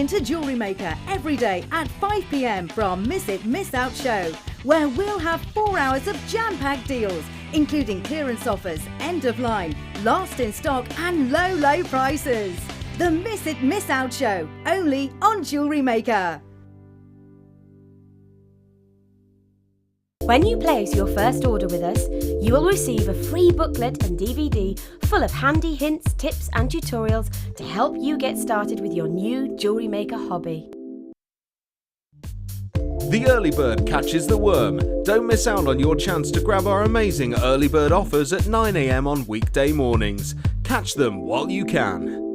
into Jewellery Maker every day at 5 p.m. for our Miss It, Miss Out show, where we'll have 4 hours of jam-packed deals, including clearance offers, end of line, last in stock and low, low prices. The Miss It, Miss Out show, only on Jewellery Maker. When you place your first order with us, you will receive a free booklet and DVD full of handy hints, tips and tutorials to help you get started with your new Jewellery Maker hobby. The early bird catches the worm. Don't miss out on your chance to grab our amazing early bird offers at 9 a.m. on weekday mornings. Catch them while you can.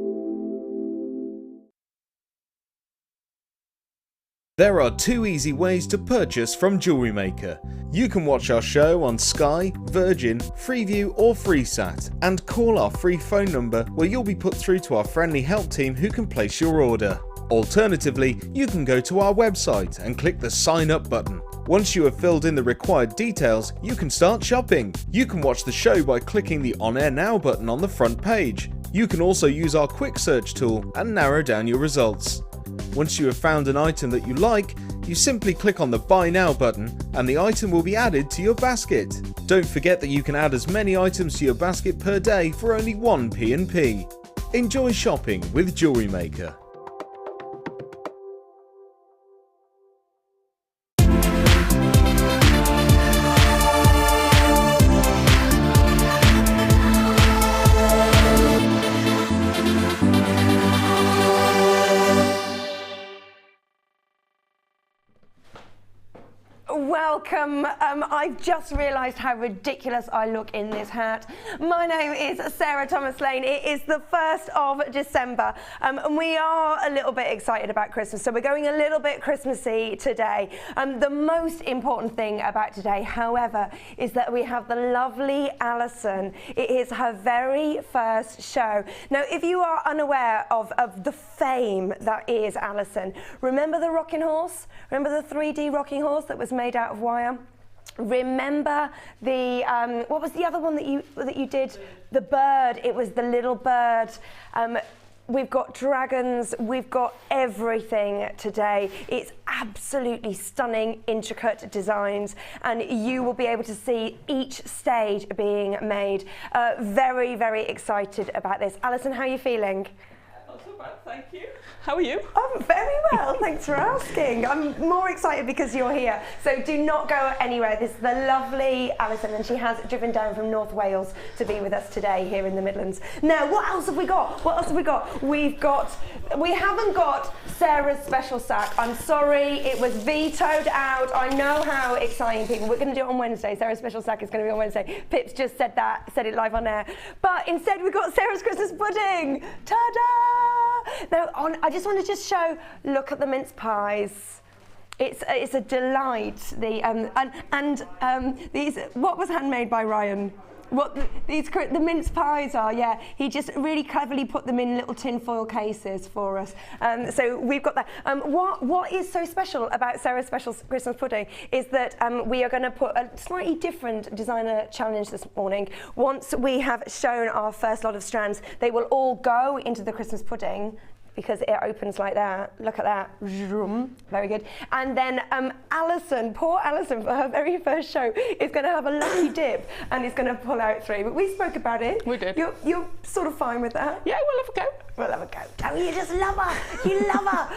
There are 2 easy ways to purchase from Jewellery Maker. You can watch our show on Sky, Virgin, Freeview or FreeSat and call our free phone number where you'll be put through to our friendly help team who can place your order. Alternatively, you can go to our website and click the sign up button. Once you have filled in the required details, you can start shopping. You can watch the show by clicking the On Air Now button on the front page. You can also use our quick search tool and narrow down your results. Once you have found an item that you like, you simply click on the Buy Now button and the item will be added to your basket. Don't forget that you can add as many items to your basket per day for only 1 P&P. Enjoy shopping with Jewellery Maker. Welcome. I've just realised how ridiculous I look in this hat. My name is Sarah Thomas Lane. It is the 1st of December and we are a little bit excited about Christmas, so we're going a little bit Christmassy today. The most important thing about today, however, is that we have the lovely Alison. It is her very first show. Now, if you are unaware of the fame that is Alison, remember the rocking horse? Remember the 3D rocking horse that was made out of wire? Remember the what was the other one that you did? The bird. It was the little bird. We've got dragons, we've got everything today. It's absolutely stunning, intricate designs, and you will be able to see each stage being made. Very, very excited about this. Alison, how are you feeling? Not so bad, thank you. How are you? I'm very well, thanks for asking. I'm more excited because you're here. So do not go anywhere. This is the lovely Alison, and she has driven down from North Wales to be with us today here in the Midlands. Now, what else have we got? What else have we got? We haven't got Sarah's special sack. I'm sorry, it was vetoed out. I know how exciting people. We're going to do it on Wednesday. Sarah's special sack is going to be on Wednesday. Pips just said it live on air. But instead, we've got Sarah's Christmas pudding. Ta-da! Now, I just want to show. Look at the mince pies. It's a delight. These, what was handmade by Ryan? The mince pies are, yeah. He just really cleverly put them in little tinfoil cases for us. So we've got that. What is so special about Sarah's special Christmas pudding is that we are going to put a slightly different designer challenge this morning. Once we have shown our first lot of strands, they will all go into the Christmas pudding, because it opens like that. Look at that. Very good. And then Alison, poor Alison, for her very first show, is going to have a lucky dip and is going to pull out 3. But we spoke about it. We did. You're sort of fine with that? Yeah, we'll have a go. We'll have a go. Oh, you just love her. You love her.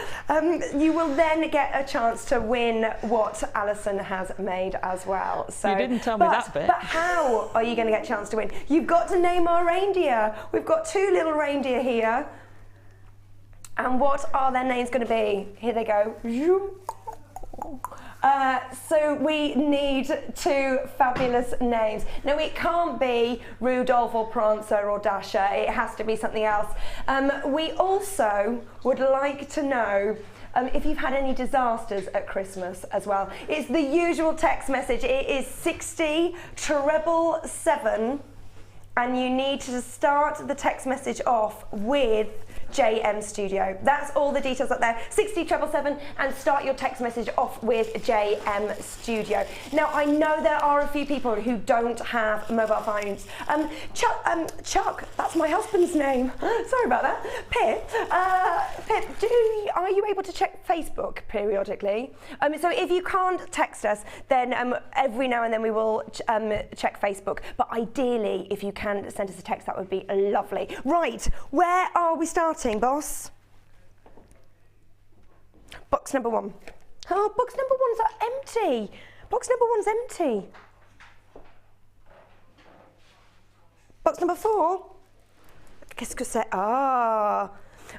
You will then get a chance to win what Alison has made as well. So, you didn't tell me that bit. But how are you going to get a chance to win? You've got to name our reindeer. We've got 2 little reindeer here. And what are their names going to be? Here they go. So we need 2 fabulous names. Now, it can't be Rudolph or Prancer or Dasher. It has to be something else. We also would like to know if you've had any disasters at Christmas as well. It's the usual text message. It is 60777, and you need to start the text message off with JM Studio. That's all the details up there. 60777 and start your text message off with JM Studio. Now, I know there are a few people who don't have mobile phones. Chuck, that's my husband's name. Sorry about that. Pip, are you able to check Facebook periodically? So if you can't text us, then every now and then we will check Facebook. But ideally, if you can send us a text, that would be lovely. Right, where are we starting, boss? Box number 1. Oh, box number 1's empty. Box number 1's empty. Box number 4. Qu'est-ce que c'est? Ah.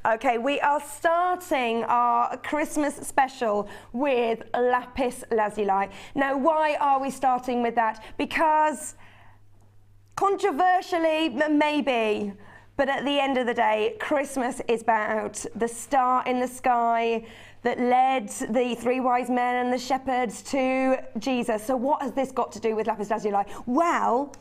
Okay, we are starting our Christmas special with lapis lazuli. Now, why are we starting with that? Because controversially, maybe, but at the end of the day, Christmas is about the star in the sky that led the 3 wise men and the shepherds to Jesus. So what has this got to do with lapis lazuli? Well,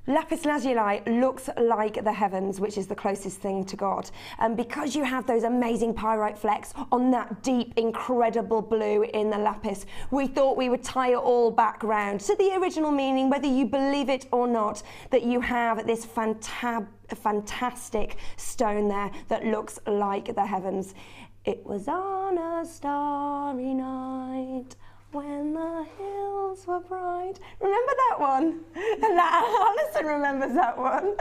lapis lazuli looks like the heavens, which is the closest thing to God. And because you have those amazing pyrite flecks on that deep, incredible blue in the lapis, we thought we would tie it all back round to the original meaning, whether you believe it or not, that you have this fantastic stone there that looks like the heavens. It was on a starry night when the hills were bright. Remember that one? Alison remembers that one.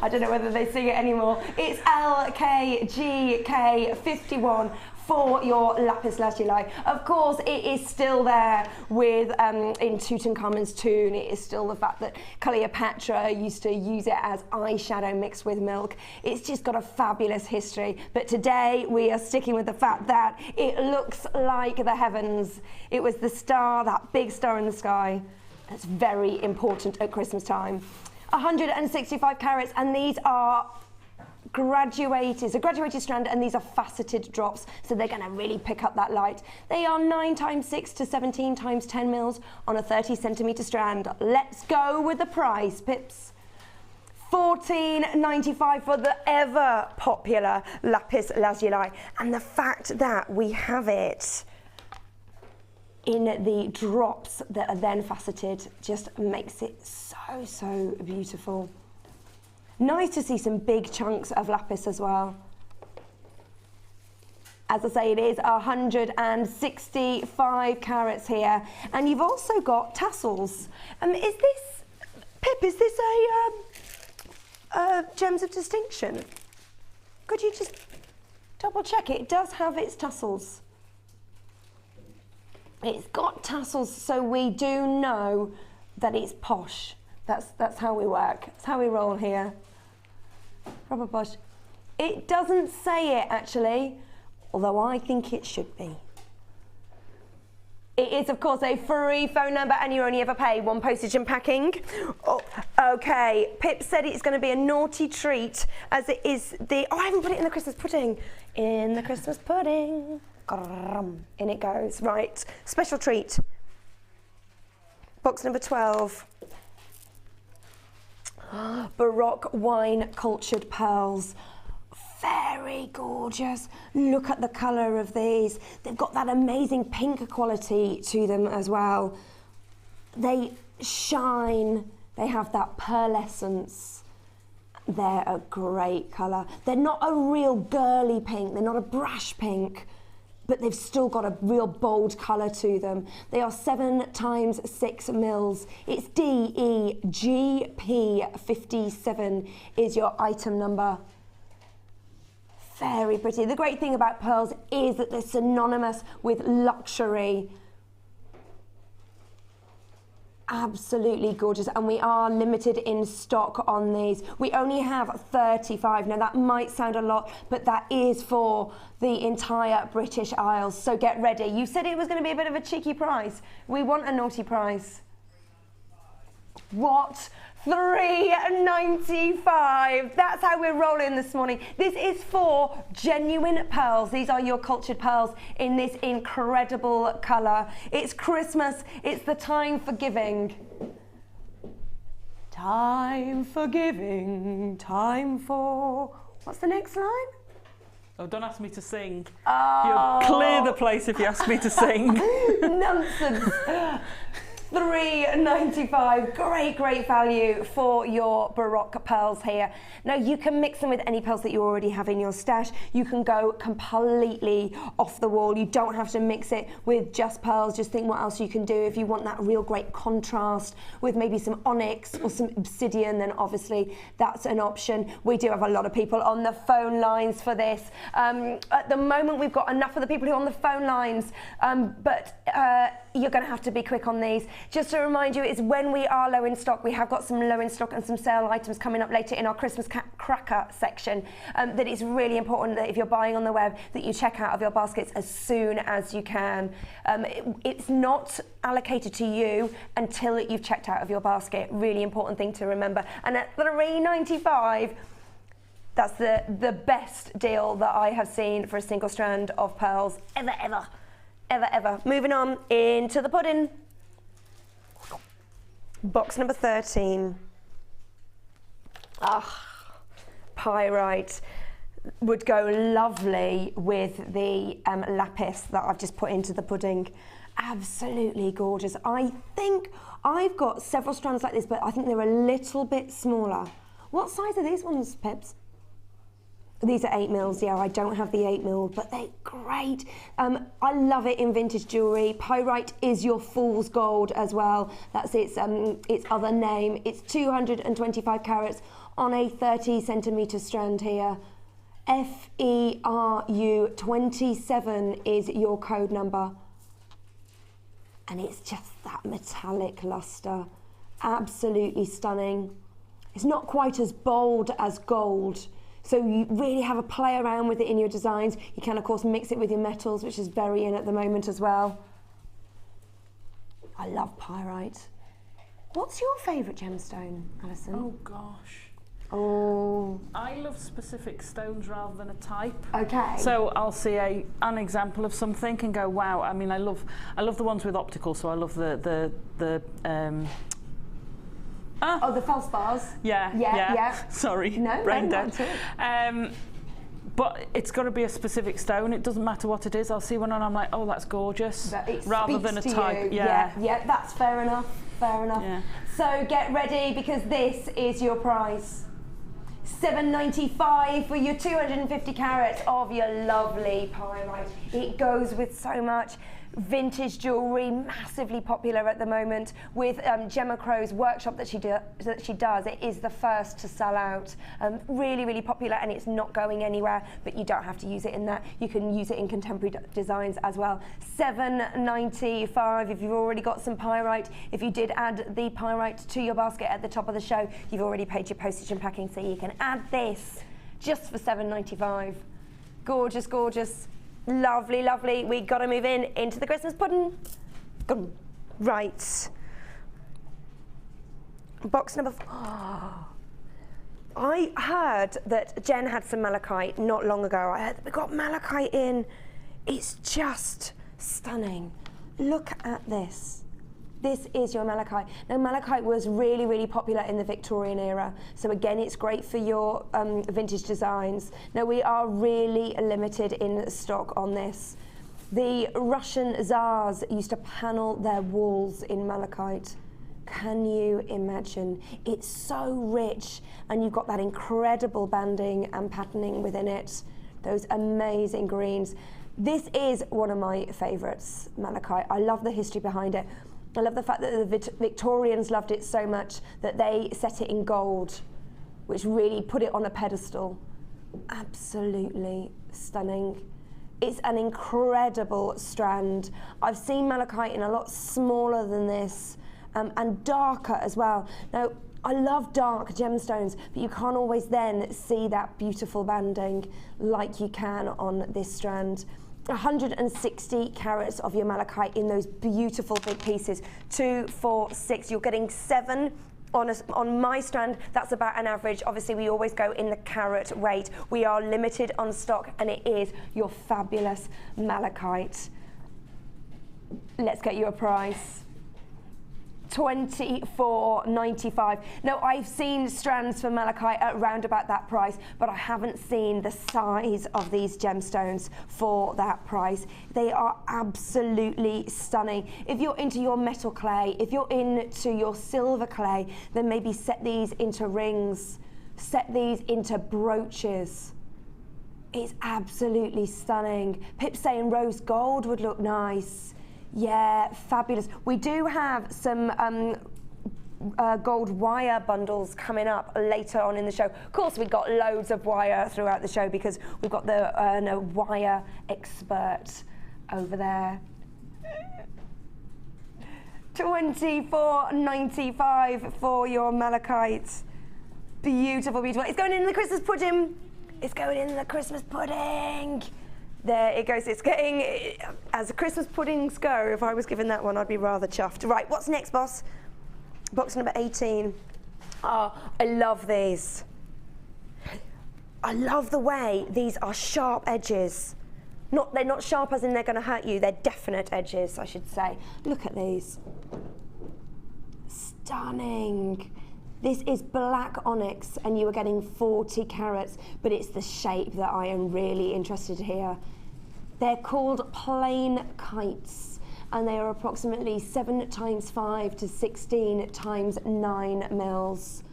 I don't know whether they sing it anymore. It's LKGK51 for your lapis lazuli. Of course, it is still there with in Tutankhamun's tomb. It is still the fact that Cleopatra used to use it as eyeshadow mixed with milk. It's just got a fabulous history. But today we are sticking with the fact that it looks like the heavens. It was the star, that big star in the sky. That's very important at Christmas time. 165 carats, and these are graduated. It's a graduated strand, and these are faceted drops, so they're going to really pick up that light. They are 9 times 6 to 17 times 10 mils on a 30 centimetre strand. Let's go with the price, Pips. $14.95 for the ever popular lapis lazuli, and the fact that we have it in the drops that are then faceted just makes it so beautiful. Nice to see some big chunks of lapis as well. As I say, it is 165 carats here, and you've also got tassels. Is this, Pip, is this a Gems of Distinction? Could you just double check it? It does have its tassels. It's got tassels, so we do know that it's posh. That's how we work. That's how we roll here. Proper posh. It doesn't say it actually, although I think it should be. It is, of course, a free phone number, and you only ever pay 1 postage and packing. Oh, okay, Pip said it's going to be a naughty treat, as it is the... Oh, I haven't put it in the Christmas pudding. In the Christmas pudding. In it goes. Right, special treat. Box number 12. Baroque wine cultured pearls. Very gorgeous. Look at the colour of these. They've got that amazing pink quality to them as well. They shine. They have that pearlescence. They're a great colour. They're not a real girly pink. They're not a brash pink, but they've still got a real bold colour to them. They are 7 times 6 mils. It's DEGP57 is your item number. Very pretty. The great thing about pearls is that they're synonymous with luxury. Absolutely gorgeous, and we are limited in stock on these. We only have 35. Now that might sound a lot, but that is for the entire British Isles, so get ready. You said it was going to be a bit of a cheeky price. We want a naughty price. What? $3.95. That's how we're rolling this morning. This is for genuine pearls. These are your cultured pearls in this incredible colour. It's Christmas. It's the time for giving. Time for giving. Time for... What's the next line? Oh, don't ask me to sing. Oh. You'll clear the place if you ask me to sing. Nonsense. $3.95, great value for your Baroque pearls here. Now you can mix them with any pearls that you already have in your stash. You can go completely off the wall. You don't have to mix it with just pearls. Just think what else you can do. If you want that real great contrast with maybe some onyx or some obsidian, then obviously that's an option. We do have a lot of people on the phone lines for this. At the moment we've got enough of the people who are on the phone lines, but you're going to have to be quick on these. Just to remind you, it's when we are low in stock. We have got some low in stock and some sale items coming up later in our Christmas cracker section. That it's really important that if you're buying on the web, that you check out of your baskets as soon as you can. It's not allocated to you until you've checked out of your basket. Really important thing to remember. And at $3.95, that's the best deal that I have seen for a single strand of pearls ever. Moving on into the pudding. Box number 13. Pyrite would go lovely with the lapis that I've just put into the pudding. Absolutely gorgeous. I think I've got several strands like this, but I think they're a little bit smaller. What size are these ones, Pips? These are 8 mils, yeah, I don't have the 8 mil, but they're great. I love it in vintage jewellery. Pyrite is your fool's gold as well. That's its other name. It's 225 carats on a 30 centimetre strand here. FERU 27 is your code number. And it's just that metallic lustre. Absolutely stunning. It's not quite as bold as gold. So you really have a play around with it in your designs. You can, of course, mix it with your metals, which is very in at the moment as well. I love pyrite. What's your favourite gemstone, Alison? Oh, gosh. Oh. I love specific stones rather than a type. Okay. So I'll see an example of something and go, wow. I mean, I love the ones with optical. So I love the Oh, the feldspars. Yeah. Sorry, no, brain no, dead. But it's got to be a specific stone. It doesn't matter what it is. I'll see one and I'm like, oh, that's gorgeous. Rather than a type. Yeah, that's fair enough. Yeah. So get ready because this is your price. $7.95 for your 250 carats of your lovely pyrite. It goes with so much. Vintage jewellery, massively popular at the moment with Gemma Crow's workshop that she does. It is the first to sell out. Really popular, and it's not going anywhere, but you don't have to use it in that. You can use it in contemporary designs as well. $7.95 if you've already got some pyrite. If you did add the pyrite to your basket at the top of the show, you've already paid your postage and packing, so you can add this just for $7.95. Gorgeous. Lovely. We got to move into the Christmas pudding. Right. Box number 4. I heard that Jen had some malachite not long ago. I heard that we got malachite in. It's just stunning. Look at this. This is your malachite. Now, malachite was really popular in the Victorian era. So again, it's great for your vintage designs. Now, we are really limited in stock on this. The Russian Tsars used to panel their walls in malachite. Can you imagine? It's so rich, and you've got that incredible banding and patterning within it. Those amazing greens. This is one of my favourites, malachite. I love the history behind it. I love the fact that the Victorians loved it so much that they set it in gold, which really put it on a pedestal. Absolutely stunning. It's an incredible strand. I've seen malachite in a lot smaller than this and darker as well. Now, I love dark gemstones, but you can't always then see that beautiful banding like you can on this strand. 160 carats of your malachite in those beautiful big pieces. 2, 4, 6. You're getting 7 on my strand. That's about an average. Obviously, we always go in the carat weight. We are limited on stock, and it is your fabulous malachite. Let's get you a price. 24.95. Now, I've seen strands for malachite at around about that price, but I haven't seen the size of these gemstones for that price. They are absolutely stunning. If you're into your metal clay, if you're into your silver clay, then maybe set these into rings, set these into brooches. It's absolutely stunning. Pip's saying rose gold would look nice. Yeah, fabulous. We do have some gold wire bundles coming up later on in the show. Of course, we've got loads of wire throughout the show because we've got the wire expert over there. $24.95 for your malachite. Beautiful, beautiful. It's going in the Christmas pudding. It's going in the Christmas pudding. There it goes. It's getting, as Christmas puddings go, if I was given that one, I'd be rather chuffed. Right, what's next, boss? Box number 18. Oh, I love these. I love the way these are sharp edges. They're not sharp as in they're going to hurt you. They're definite edges, I should say. Look at these. Stunning. This is black onyx and you are getting 40 carats, but it's the shape that I am really interested here. They're called plain kites and they are approximately 7 times 5 to 16 times 9 mils.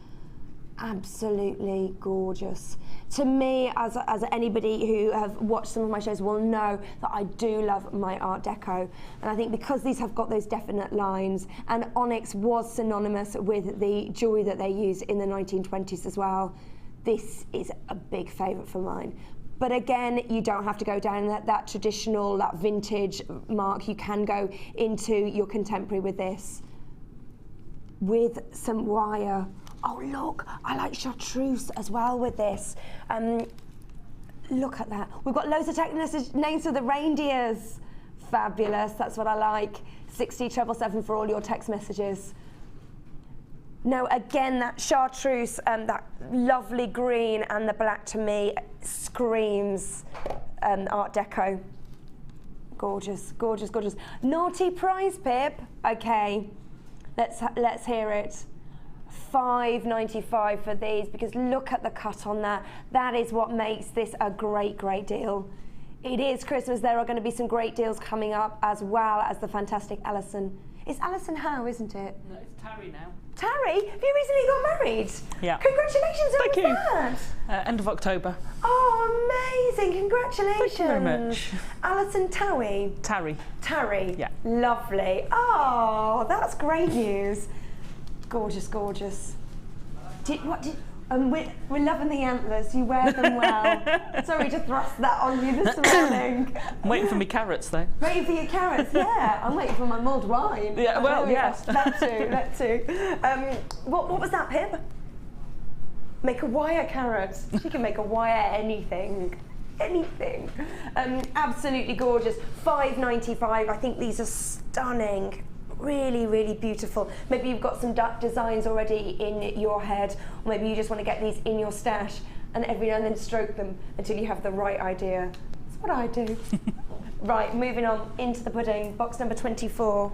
Absolutely gorgeous. To me, as anybody who have watched some of my shows will know that I do love my Art Deco. And I think because these have got those definite lines, and onyx was synonymous with the jewellery that they used in the 1920s as well, this is a big favourite for mine. But again, you don't have to go down that traditional, that vintage mark. You can go into your contemporary with this. With some wire. Oh look, I like chartreuse as well with this. Look at that. We've got loads of names for the reindeers. Fabulous, that's what I like. 6077 for all your text messages. Now again, that chartreuse, that lovely green and the black to me screams Art Deco. Gorgeous, gorgeous, gorgeous. Naughty prize, Pip. Okay, let's hear it. $5.95 for these, because look at the cut on that. That is what makes this a great, great deal. It is Christmas. There are going to be some great deals coming up, as well as the fantastic Alison. It's Alison Howe, isn't it? No, it's Tarry now. Tarry? Have you recently got married? Yeah. Congratulations on that. End of October. Oh, amazing. Congratulations. Thank you very much. Alison Towie? Tarry. Tarry. Yeah. Lovely. Oh, that's great news. Gorgeous, gorgeous. We're loving the antlers. You wear them well. Sorry to thrust that on you this morning. I'm waiting for my carrots, though. Waiting for your carrots, yeah. I'm waiting for my mulled wine. Yeah, well, yes. That too. What was that, Pip? Make a wire carrot. She can make a wire anything. Anything. Absolutely gorgeous. $5.95. I think these are stunning. Really, really beautiful. Maybe you've got some dark designs already in your head, or maybe you just want to get these in your stash and every now and then stroke them until you have the right idea. That's what I do. Right, moving on into the pudding. Box number 24.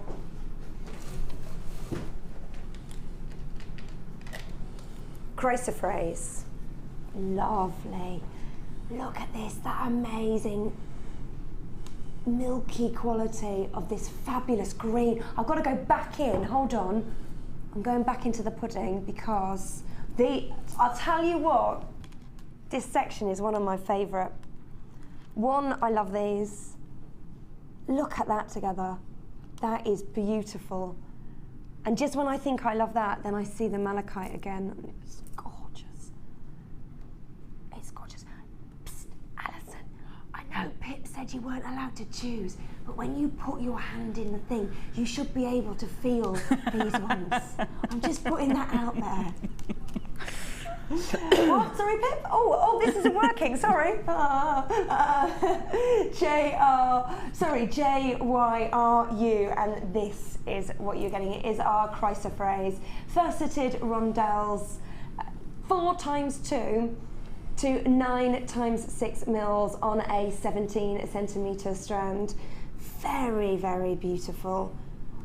Chrysoprase. Lovely. Look at this, that amazing milky quality of this fabulous green. I've got to go back in, hold on. I'm going back into the pudding because I'll tell you what, this section is one of my favourite. One, I love these. Look at that together. That is beautiful. And just when I think I love that, then I see the malachite again. It's gorgeous. It's gorgeous. Psst, Alison, I know Pip said you weren't allowed to choose, but when you put your hand in the thing, you should be able to feel these ones. I'm just putting that out there. What? Sorry, Pip? Oh, this isn't working. Sorry. JYRU, and this is what you're getting. It is our chrysoprase. Faceted rondelles, 4 times 2 to 9 times 6 mils on a 17 centimetre strand. Very, very beautiful.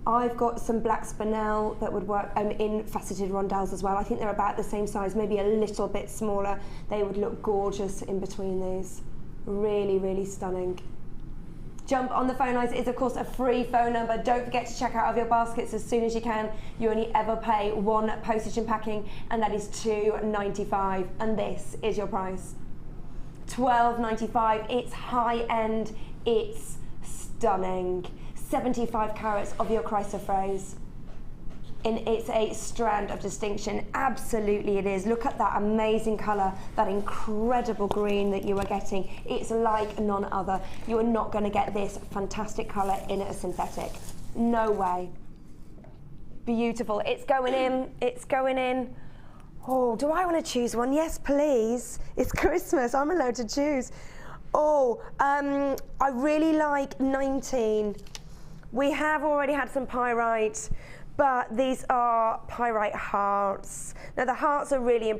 I've got some black spinel that would work in faceted rondelles as well. I think they're about the same size, maybe a little bit smaller. They would look gorgeous in between these. Really, really stunning. Jump on the phone lines is of course a free phone number. Don't forget to check out of your baskets as soon as you can. You only ever pay one postage and packing, and that is $2.95, and this is your price. $12.95. It's high end, it's stunning. 75 carats of your chrysoprase. And it's a strand of distinction. Absolutely it is. Look at that amazing colour, that incredible green that you are getting. It's like none other. You are not going to get this fantastic colour in a synthetic. No way. Beautiful. It's going in. It's going in. Oh, do I want to choose one? Yes, please. It's Christmas. I'm allowed to choose. Oh, I really like 19. We have already had some pyrite, but these are pyrite hearts. Now the hearts are really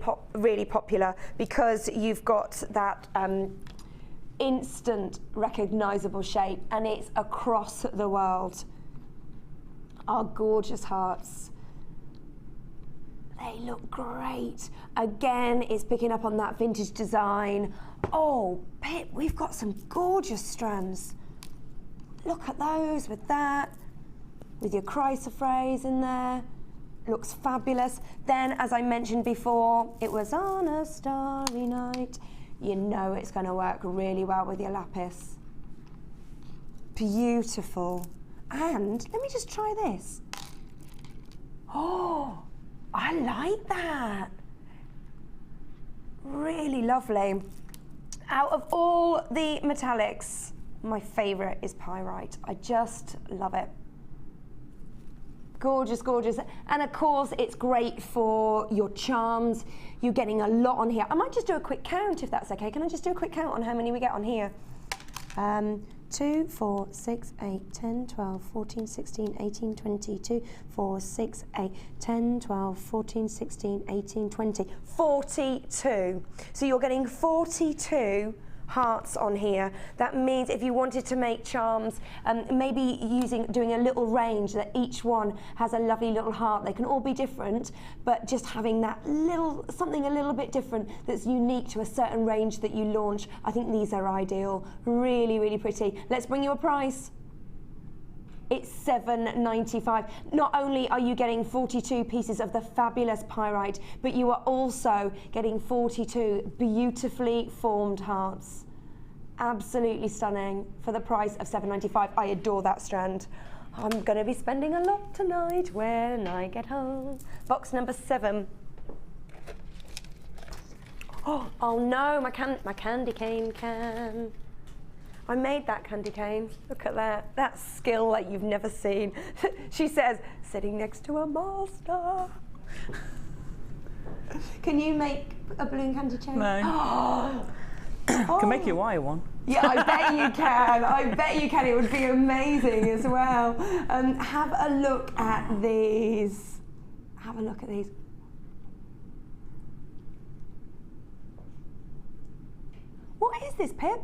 popular because you've got that instant recognizable shape, and it's across the world. Our gorgeous hearts. They look great. Again, it's picking up on that vintage design. Oh, Pip, we've got some gorgeous strands. Look at those with that, with your chrysoprase in there. Looks fabulous. Then, as I mentioned before, it was on a starry night. You know it's going to work really well with your lapis. Beautiful. And let me just try this. Oh, I like that. Really lovely. Out of all the metallics, my favourite is pyrite. I just love it. Gorgeous, gorgeous. And of course, it's great for your charms. You're getting a lot on here. I might just do a quick count if that's okay. Can I just do a quick count on how many we get on here? 2, 4, 6, 8, 10, 12, 14, 16, 18, 20, 2, 4, 6, 8, 10, 12, 14, 16, 18, 20, 42. So you're getting 42 hearts on here. That means if you wanted to make charms, maybe doing a little range that each one has a lovely little heart. They can all be different, but just having that something a little bit different that's unique to a certain range that you launch. I think these are ideal. Really, really pretty. Let's bring you a price. It's $7.95. Not only are you getting 42 pieces of the fabulous pyrite, but you are also getting 42 beautifully formed hearts. Absolutely stunning for the price of $7.95. I adore that strand. I'm going to be spending a lot tonight when I get home. Box number 7. Oh no, my candy cane can. I made that candy cane. Look at that. That's skill like you've never seen. She says, sitting next to a master. Can you make a balloon candy cane? No. I can make you a wire one. Yeah, I bet you can. I bet you can. It would be amazing as well. Have a look at these. Have a look at these. What is this, Pip?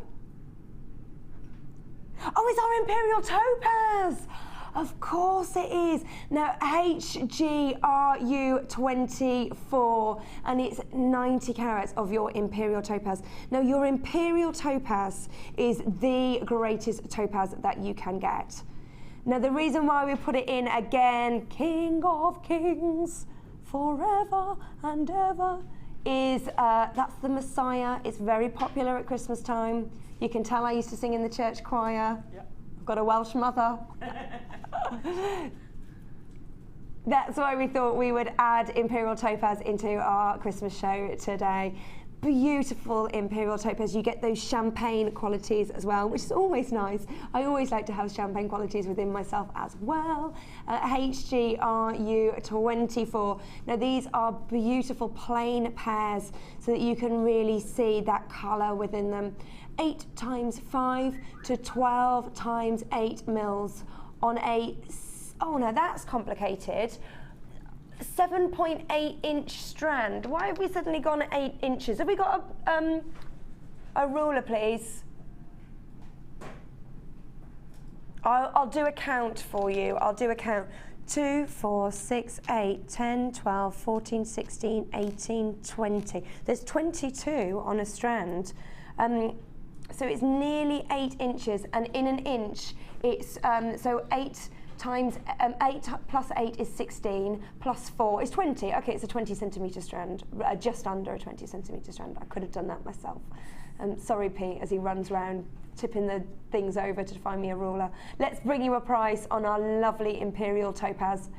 Oh, it's our Imperial Topaz. Of course it is. Now, HGRU24, and it's 90 carats of your Imperial Topaz. Now, your Imperial Topaz is the greatest topaz that you can get. Now, the reason why we put it in again, King of Kings, forever and ever, is that's the Messiah. It's very popular at Christmas time. You can tell I used to sing in the church choir. Yep. I've got a Welsh mother. That's why we thought we would add Imperial Topaz into our Christmas show today. Beautiful Imperial Topaz. You get those champagne qualities as well, which is always nice. I always like to have champagne qualities within myself as well. HGRU24. Now these are beautiful plain pairs so that you can really see that colour within them. 8 times 5 to 12 times 8 mils on a, oh no, that's complicated. 7.8 inch strand. Why have we suddenly gone 8 inches? Have we got a ruler, please? I'll do a count for you. I'll do a count. 2, 4, 6, 8, 10, 12, 14, 16, 18, 20. There's 22 on a strand. So it's nearly 8 inches, and in an inch, it's so 8 times 8 plus 8 is 16, plus 4 is 20. Okay, it's a 20 centimetre strand, just under a 20 centimetre strand. I could have done that myself. Sorry, Pete, as he runs around tipping the things over to find me a ruler. Let's bring you a price on our lovely Imperial Topaz.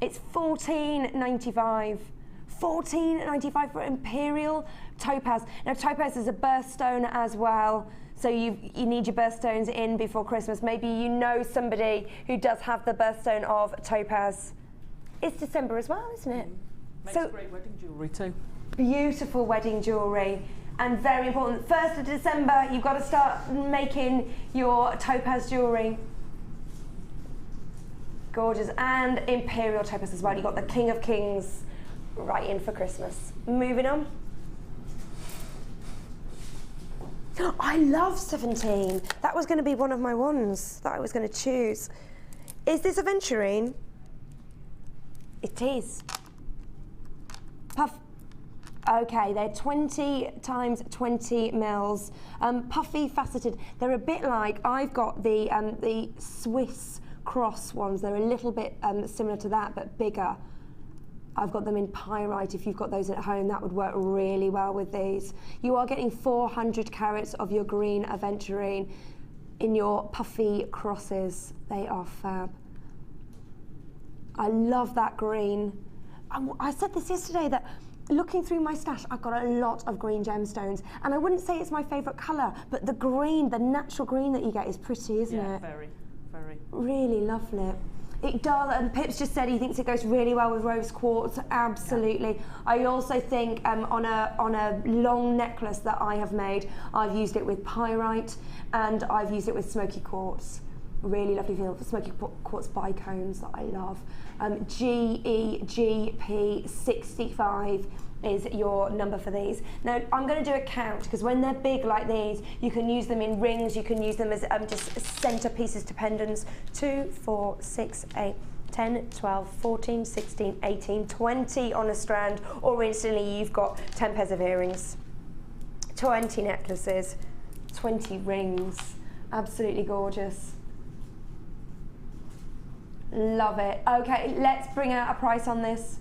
It's $14.95. $14.95 for Imperial Topaz. Now, Topaz is a birthstone as well, so you need your birthstones in before Christmas. Maybe you know somebody who does have the birthstone of Topaz. It's December as well, isn't it? Makes great wedding jewellery too. Beautiful wedding jewellery. And very important, 1st of December, you've got to start making your Topaz jewellery. Gorgeous. And Imperial Topaz as well. You've got the King of Kings right in for Christmas. Moving on. I love 17. That was going to be one of my ones that I was going to choose. Is this aventurine? It is. Puff. Okay, they're 20 times 20 mils. Puffy, faceted. They're a bit like, I've got the Swiss cross ones. They're a little bit similar to that, but bigger. I've got them in pyrite. If you've got those at home, that would work really well with these. You are getting 400 carats of your green aventurine in your puffy crosses. They are fab. I love that green. I said this yesterday, that looking through my stash, I've got a lot of green gemstones, and I wouldn't say it's my favourite colour, but the green, the natural green that you get is pretty, isn't it? Yeah, very, very. Really lovely. It does, and Pip's just said he thinks it goes really well with rose quartz. Absolutely. Yeah. I also think on a long necklace that I have made, I've used it with pyrite, and I've used it with smoky quartz. Really lovely feel for smoky quartz bicones that I love. GEGP 65 is your number for these. Now, I'm going to do a count, because when they're big like these, you can use them in rings, you can use them as just centre pieces to pendants. 2, 4, 6, 8, 10, 12, 14, 16, 18, 20 on a strand, or instantly you've got 10 pairs of earrings, 20 necklaces, 20 rings. Absolutely gorgeous. Love it. Okay, let's bring out a price on this.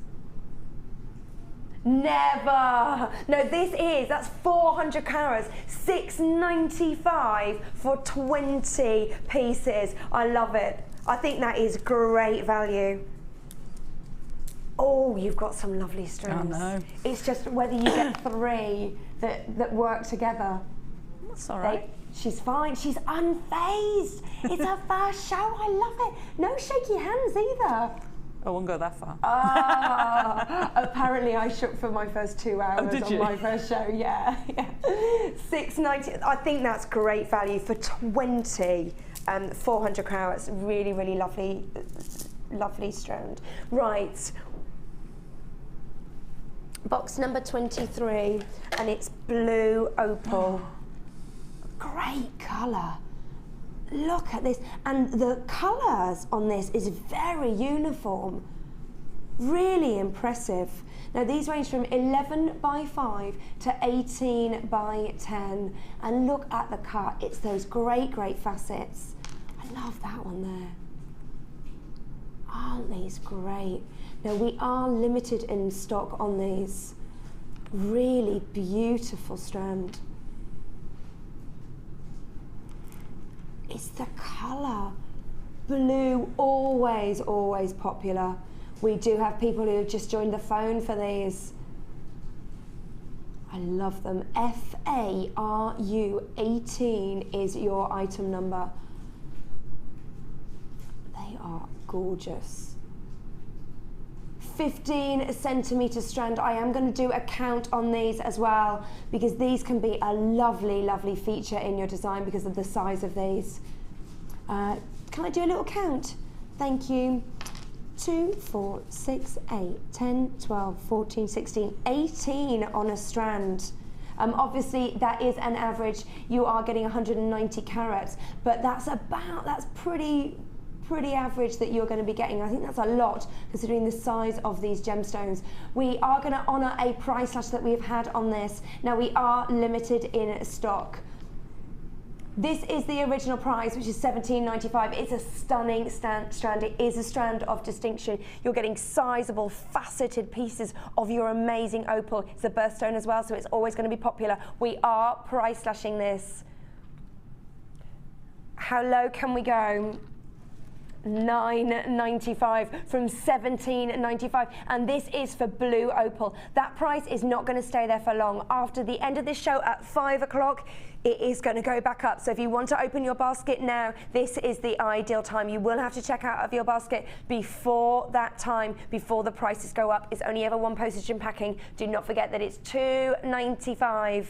Never. No, that's 400 carats, $6.95 for 20 pieces. I love it. I think that is great value. Oh, you've got some lovely strands. I know. It's just whether you get 3 that work together. That's all right. She's fine. She's unfazed. It's her first show. I love it. No shaky hands either. I won't go that far. Apparently I shook for my first 2 hours on my first show. Yeah. $6.90. I think that's great value for 20. 400 carats. Really, really lovely, lovely strand. Right. Box number 23, and it's blue opal. Great colour. Look at this, and the colours on this is very uniform. Really impressive. Now these range from 11 by 5 to 18 by 10, and look at the cut. It's those great facets. I love that one there. Aren't these great? Now we are limited in stock on these. Really beautiful strand. It's the colour. Blue, always popular. We do have people who have just joined the phone for these. I love them. FARU 18 is your item number. They are gorgeous. 15 centimetre strand. I am going to do a count on these as well, because these can be a lovely feature in your design because of the size of these. Can I do a little count? Thank you. 2, 4, 6, 8, 10, 12, 14, 16, 18 on a strand. Obviously, that is an average. You are getting 190 carats, but that's pretty average that you're going to be getting. I think that's a lot considering the size of these gemstones. We are going to honour a price slash that we've had on this. Now, we are limited in stock. This is the original price, which is $17.95. It's a stunning strand. It is a strand of distinction. You're getting sizable, faceted pieces of your amazing opal. It's a birthstone as well, so it's always going to be popular. We are price slashing this. How low can we go? $9.95 from $17.95, and this is for blue opal. That price is not going to stay there for long. After the end of this show at 5 o'clock, it is going to go back up. So if you want to open your basket now, this is the ideal time. You will have to check out of your basket before that time, before the prices go up. It's only ever one postage and packing. Do not forget that it's $2.95.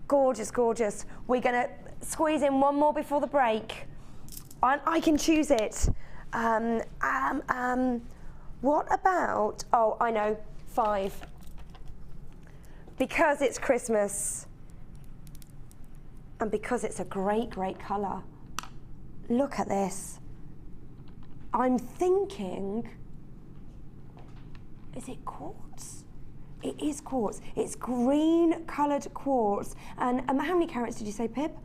Gorgeous, gorgeous. We're going to squeeze in one more before the break. I can choose it. What about, oh, I know, 5. Because it's Christmas and because it's a great, great colour. Look at this. I'm thinking, is it quartz? It is quartz. It's green coloured quartz. And how many carats did you say, Pip?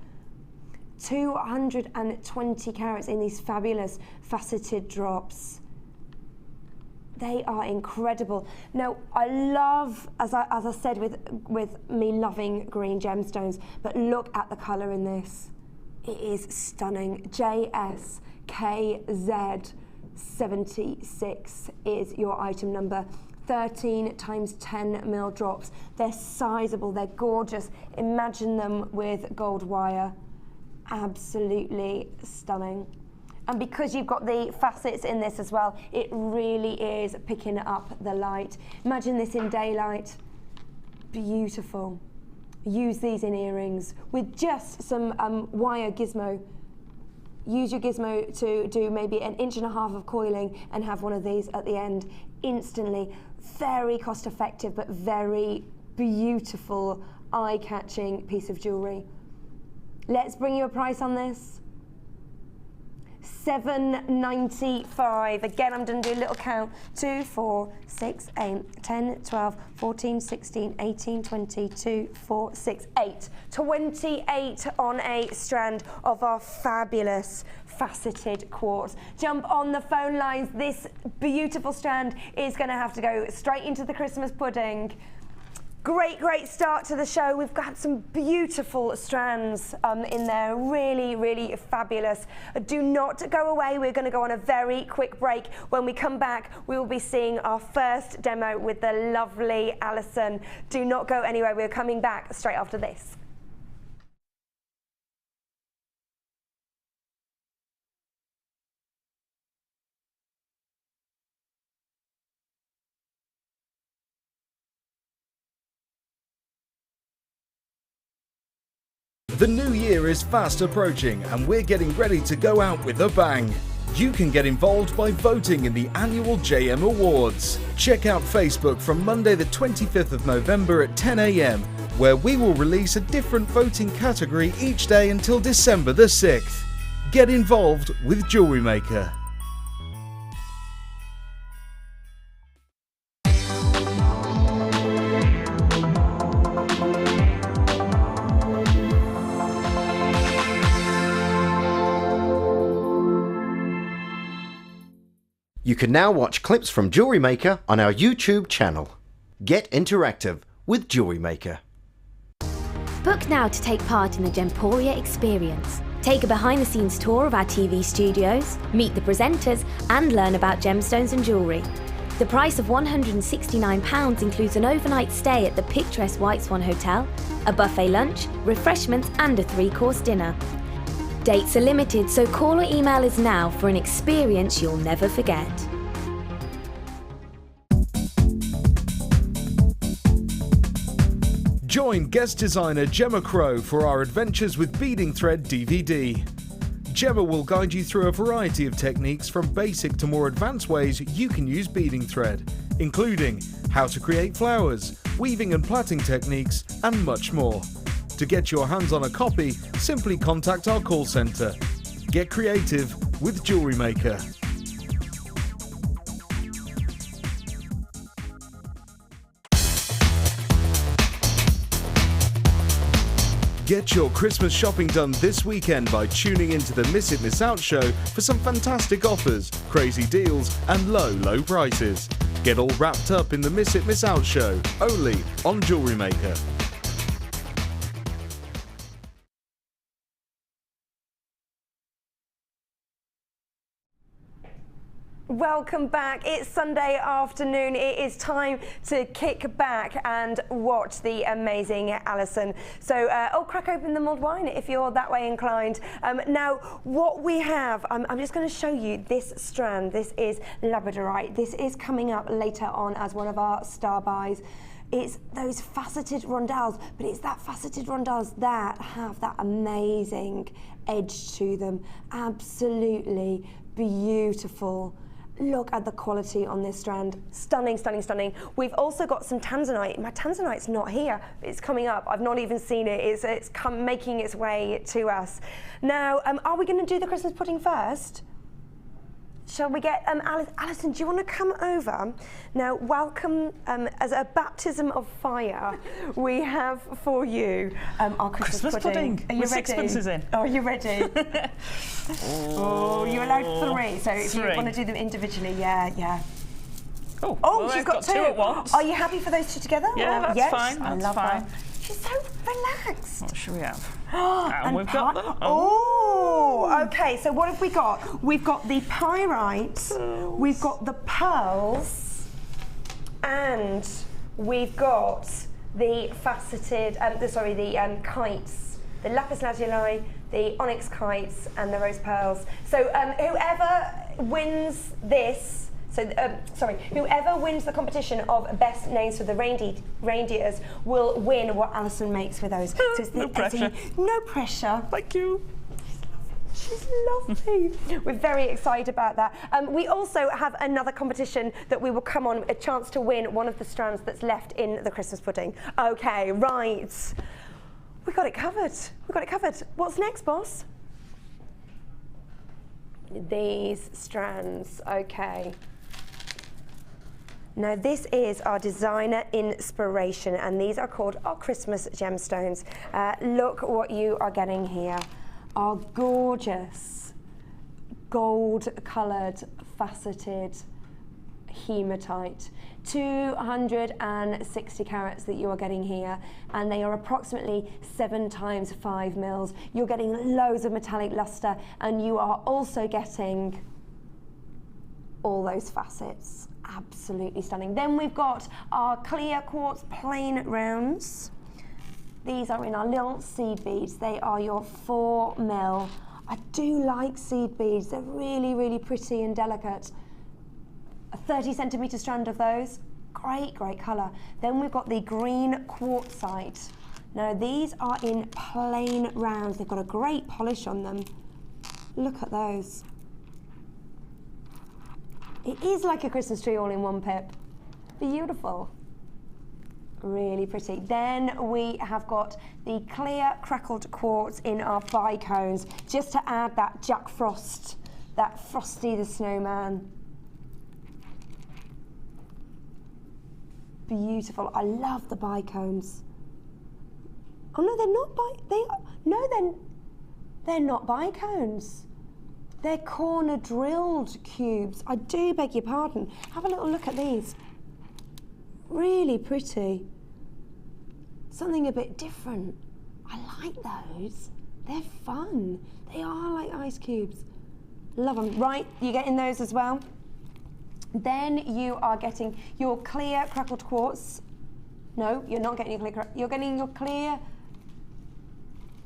220 carats in these fabulous faceted drops. They are incredible. Now, I love, as I said, with me loving green gemstones, but look at the colour in this. It is stunning. JSKZ76 is your item number. 13 times 10 mil drops. They're sizable, they're gorgeous. Imagine them with gold wire. Absolutely stunning. And because you've got the facets in this as well, it really is picking up the light. Imagine this in daylight. Beautiful. Use these in earrings with just some wire gizmo. Use your gizmo to do maybe 1.5 inches of coiling and have one of these at the end instantly. Very cost effective, but very beautiful, eye-catching piece of jewellery. Let's bring you a price on this. $7.95. Again, I'm going to do a little count. 2, 4, 6, 8, 10, 12, 14, 16, 18, 20, 2, 4, 6, 8. 28 on a strand of our fabulous faceted quartz. Jump on the phone lines. This beautiful strand is going to have to go straight into the Christmas pudding. Great, great start to the show. We've got some beautiful strands in there, really, really fabulous. Do not go away. We're going to go on a very quick break. When we come back, we will be seeing our first demo with the lovely Alison. Do not go anywhere. We're coming back straight after this. The new year is fast approaching and we're getting ready to go out with a bang. You can get involved by voting in the annual JM Awards. Check out Facebook from Monday the 25th of November at 10 AM, where we will release a different voting category each day until December the 6th. Get involved with Jewellery Maker. You can now watch clips from Jewellery Maker on our YouTube channel. Get interactive with Jewellery Maker. Book now to take part in the Gemporia experience. Take a behind-the-scenes tour of our TV studios, meet the presenters, and learn about gemstones and jewellery. The price of £169 includes an overnight stay at the picturesque White Swan Hotel, a buffet lunch, refreshments, and a 3-course dinner. Dates are limited, so call or email us now for an experience you'll never forget. Join guest designer Gemma Crow for our Adventures with Beading Thread DVD. Gemma will guide you through a variety of techniques from basic to more advanced ways you can use beading thread, including how to create flowers, weaving and plaiting techniques, and much more. To get your hands on a copy, simply contact our call centre. Get creative with Jewellery Maker. Get your Christmas shopping done this weekend by tuning into the Miss It Miss Out show for some fantastic offers, crazy deals and low prices. Get all wrapped up in the Miss It Miss Out show, only on Jewellery Maker. Welcome back. It's Sunday afternoon. It is time to kick back and watch the amazing Alison. So crack open the mulled wine if you're that way inclined. Now, what we have, I'm just going to show you this strand. This is labradorite. This is coming up later on as one of our star buys. It's those faceted rondelles, but it's that faceted rondelles that have that amazing edge to them. Absolutely beautiful. Look at the quality on this strand. Stunning, stunning, stunning. We've also got some tanzanite. My tanzanite's not here. It's coming up. I've not even seen it. It's making its way to us. Now, are we going to do the Christmas pudding first? Shall we get Alison, do you want to come over? Now, welcome as a baptism of fire. We have for you our Christmas pudding. Are you with ready? Sixpences in. Oh, are you ready? Oh, you're allowed 3. So if you want to do them individually, yeah. Oh, well, you've got 2 at once. Are you happy for those 2 together? Yeah, that's yes? fine. I That's love fine. that. She's so relaxed. What should we have? And we've got them. Oh, okay. So what have we got? We've got the pyrite, we've got the pearls, and we've got the faceted, the kites, the lapis lazuli, the onyx kites, and the rose pearls. So whoever wins this. Whoever wins the competition of best names for the reindeers will win what Alison makes with those. So No pressure. No pressure. Thank you. She's lovely. We're very excited about that. We also have another competition that we will come on, a chance to win one of the strands that's left in the Christmas pudding. Okay, right. We got it covered. We got it covered. What's next, boss? These strands. Okay. Now this is our designer inspiration, and these are called our Christmas gemstones. Look what you are getting here. Our gorgeous gold coloured faceted hematite. 260 carats that you are getting here, and they are approximately 7 times 5 mils. You're getting loads of metallic luster, and you are also getting all those facets. Absolutely stunning. Then we've got our clear quartz plain rounds. These are in our little seed beads. They are your 4 mil. I do like seed beads. They're really, really pretty and delicate. A 30 centimetre strand of those. Great, great colour. Then we've got the green quartzite. Now these are in plain rounds. They've got a great polish on them. Look at those. It is like a Christmas tree all in one, Pip. Beautiful. Really pretty. Then we have got the clear crackled quartz in our bicones, just to add that Jack Frost, that Frosty the Snowman. Beautiful. I love the bicones. Oh no, they're not they're not bicones. They're corner drilled cubes. I do beg your pardon. Have a little look at these. Really pretty. Something a bit different. I like those. They're fun. They are like ice cubes. Love them. Right, you're getting those as well. Then you are getting your clear crackled quartz. No, you're not getting your clear. You're getting your clear.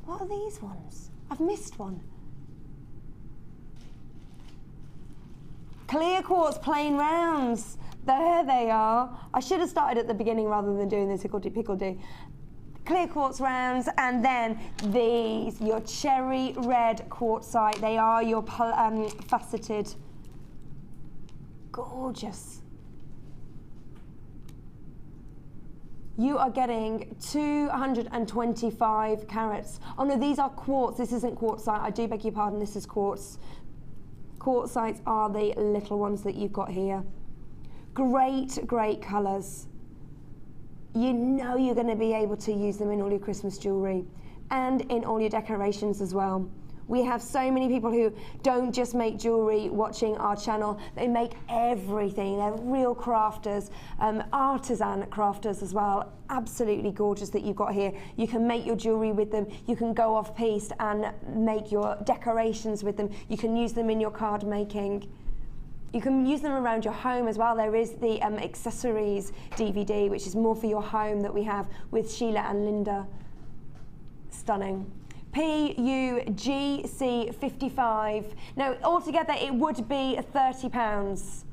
What are these ones? I've missed one. Clear quartz plain rounds. There they are. I should have started at the beginning rather than doing this higgledy-piggledy. Clear quartz rounds, and then these, your cherry red quartzite. They are your faceted. Gorgeous. you are getting 225 carats. Oh no, these are quartz. This isn't quartzite. I do beg your pardon. This is quartz. Quartzites are the little ones that you've got here. Great, great colours. You know you're going to be able to use them in all your Christmas jewellery and in all your decorations as well. We have so many people who don't just make jewellery watching our channel, they make everything. They're real crafters, artisan crafters as well. Absolutely gorgeous that you've got here. You can make your jewellery with them, you can go off piste and make your decorations with them. You can use them in your card making. You can use them around your home as well. There is the accessories DVD, which is more for your home, that we have with Sheila and Linda. Stunning. PUGC 55. Now, altogether it would be £30,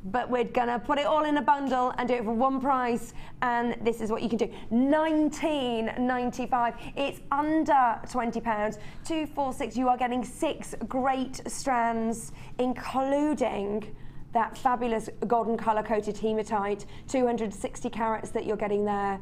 but we're gonna put it all in a bundle and do it for one price, and this is what you can do. £19.95. It's under £20. 246. You are getting 6 great strands, including that fabulous golden colour coated hematite, 260 carats that you're getting there.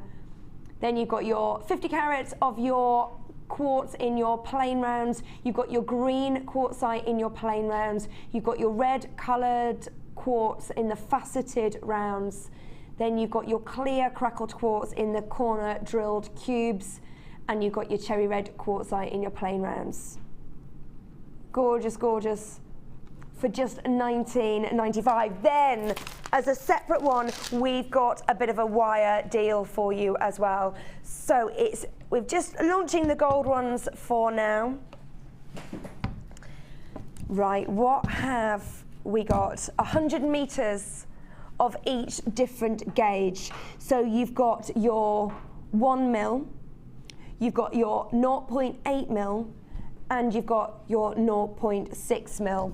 Then you've got your 50 carats of your quartz in your plain rounds. You've got your green quartzite in your plain rounds. You've got your red coloured quartz in the faceted rounds. Then you've got your clear crackled quartz in the corner drilled cubes. And you've got your cherry red quartzite in your plain rounds. Gorgeous, gorgeous. For just £19.95. Then, as a separate one, we've got a bit of a wire deal for you as well. So we're just launching the gold ones for now. Right, what have we got? 100 metres of each different gauge. So you've got your 1 mil, you've got your 0.8 mil, and you've got your 0.6 mil.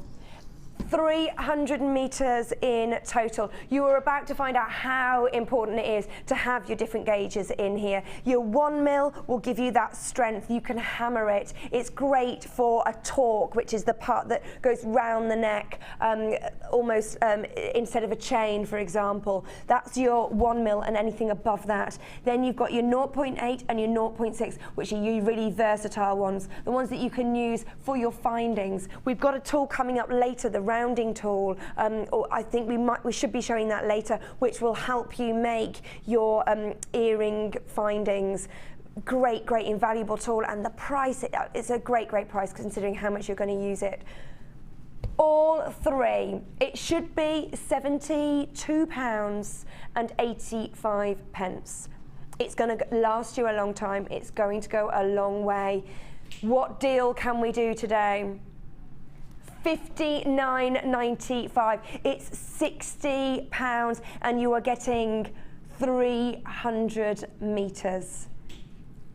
300 metres in total. You are about to find out how important it is to have your different gauges in here. Your 1 mil will give you that strength. You can hammer it. It's great for a torque, which is the part that goes round the neck, almost instead of a chain, for example. That's your 1 mil, and anything above that. Then you've got your 0.8 and your 0.6, which are your really versatile ones, the ones that you can use for your findings. We've got a tool coming up later, the rounding tool, or I think we should be showing that later, which will help you make your earring findings. Great, great, invaluable tool, and the price, it's a great, great price considering how much you're going to use it. All three, it should be £72.85. It's going to last you a long time. It's going to go a long way. What deal can we do today? £59.95. It's £60, and you are getting 300 metres.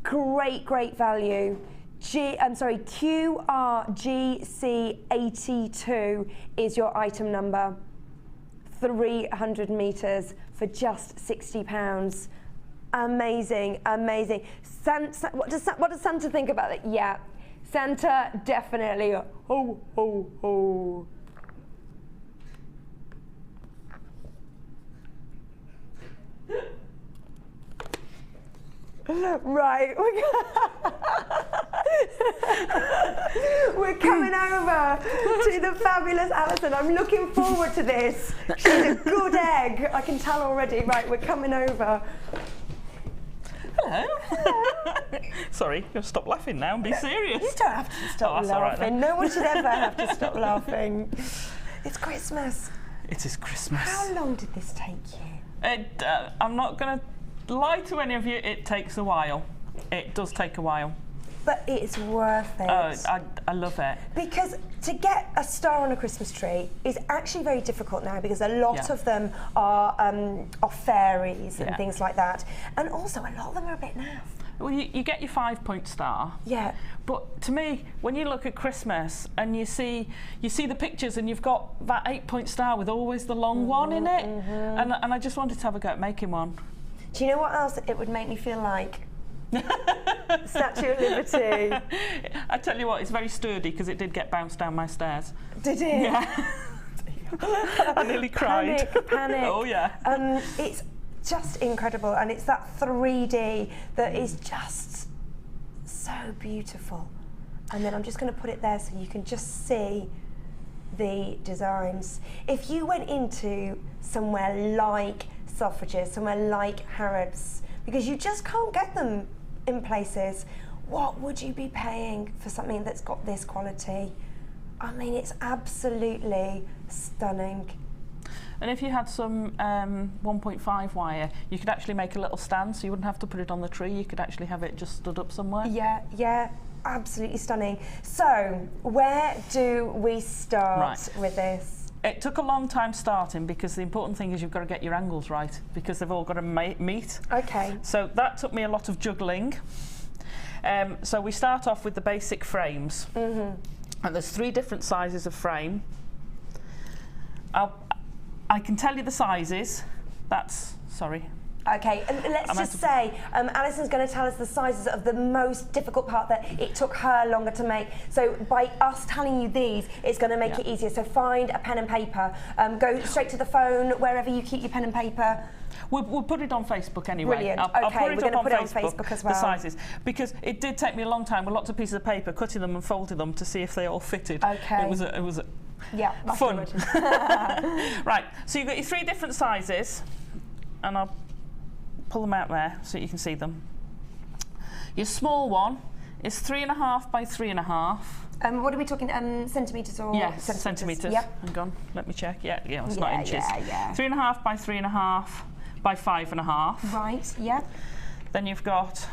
Great, great value. QRGC82 is your item number. 300 metres for just £60. Amazing, amazing. What does Santa think about it? Yeah. Santa definitely, ho, ho, ho. Right, we're coming over to the fabulous Alison. I'm looking forward to this. She's a good egg, I can tell already. Right, we're coming over. Hello. Sorry, you'll stop laughing now and be serious. You don't have to stop laughing. Right, no one should ever have to stop laughing. It's Christmas. It is Christmas. How long did this take you? I'm not going to lie to any of you, it takes a while. It does take a while. But it's worth it. Oh, I love it. Because to get a star on a Christmas tree is actually very difficult now, because a lot of them are fairies and things like that. And also a lot of them are a bit naff. Well, you get your 5-point star. Yeah. But to me, when you look at Christmas and you see the pictures and you've got that 8-point star with always the long one in it, and I just wanted to have a go at making one. Do you know what else it would make me feel like? Statue of Liberty. I tell you what, it's very sturdy because it did get bounced down my stairs. Did it? Yeah. I nearly cried. Panic. Oh yeah. It's just incredible, and it's that 3D that is just so beautiful. And then I'm just going to put it there so you can just see the designs. If you went into somewhere like Selfridges, somewhere like Harrods, because you just can't get them in places, what would you be paying for something that's got this quality? I mean, it's absolutely stunning. And if you had some 1.5 wire, you could actually make a little stand, so you wouldn't have to put it on the tree. You could actually have it just stood up somewhere. Yeah, yeah, absolutely stunning. So, where do we start with this? It took a long time starting because the important thing is you've got to get your angles right because they've all got to meet. Okay. So that took me a lot of juggling. So we start off with the basic frames. And there's 3 different sizes of frame. I can tell you the sizes. Sorry. Okay, and let's just say Alison's going to tell us the sizes of the most difficult part that it took her longer to make. So by us telling you these, it's going to make it easier. So find a pen and paper. Go straight to the phone, wherever you keep your pen and paper. We'll put it on Facebook anyway. Brilliant. I'll Okay, put we're it going to up put on it on Facebook as well. The sizes, because it did take me a long time with lots of pieces of paper, cutting them and folding them to see if they all fitted. Okay. It was yeah, fun. Right. So you've got your 3 different sizes, and I'll pull them out there so you can see them. Your small one is 3.5 by 3.5. What are we talking, centimetres or? Yes, centimetres. Yep. Hang on, let me check. Yeah, it's not inches. Yeah. 3.5 by 3.5 by 5.5. Right, yeah. Then you've got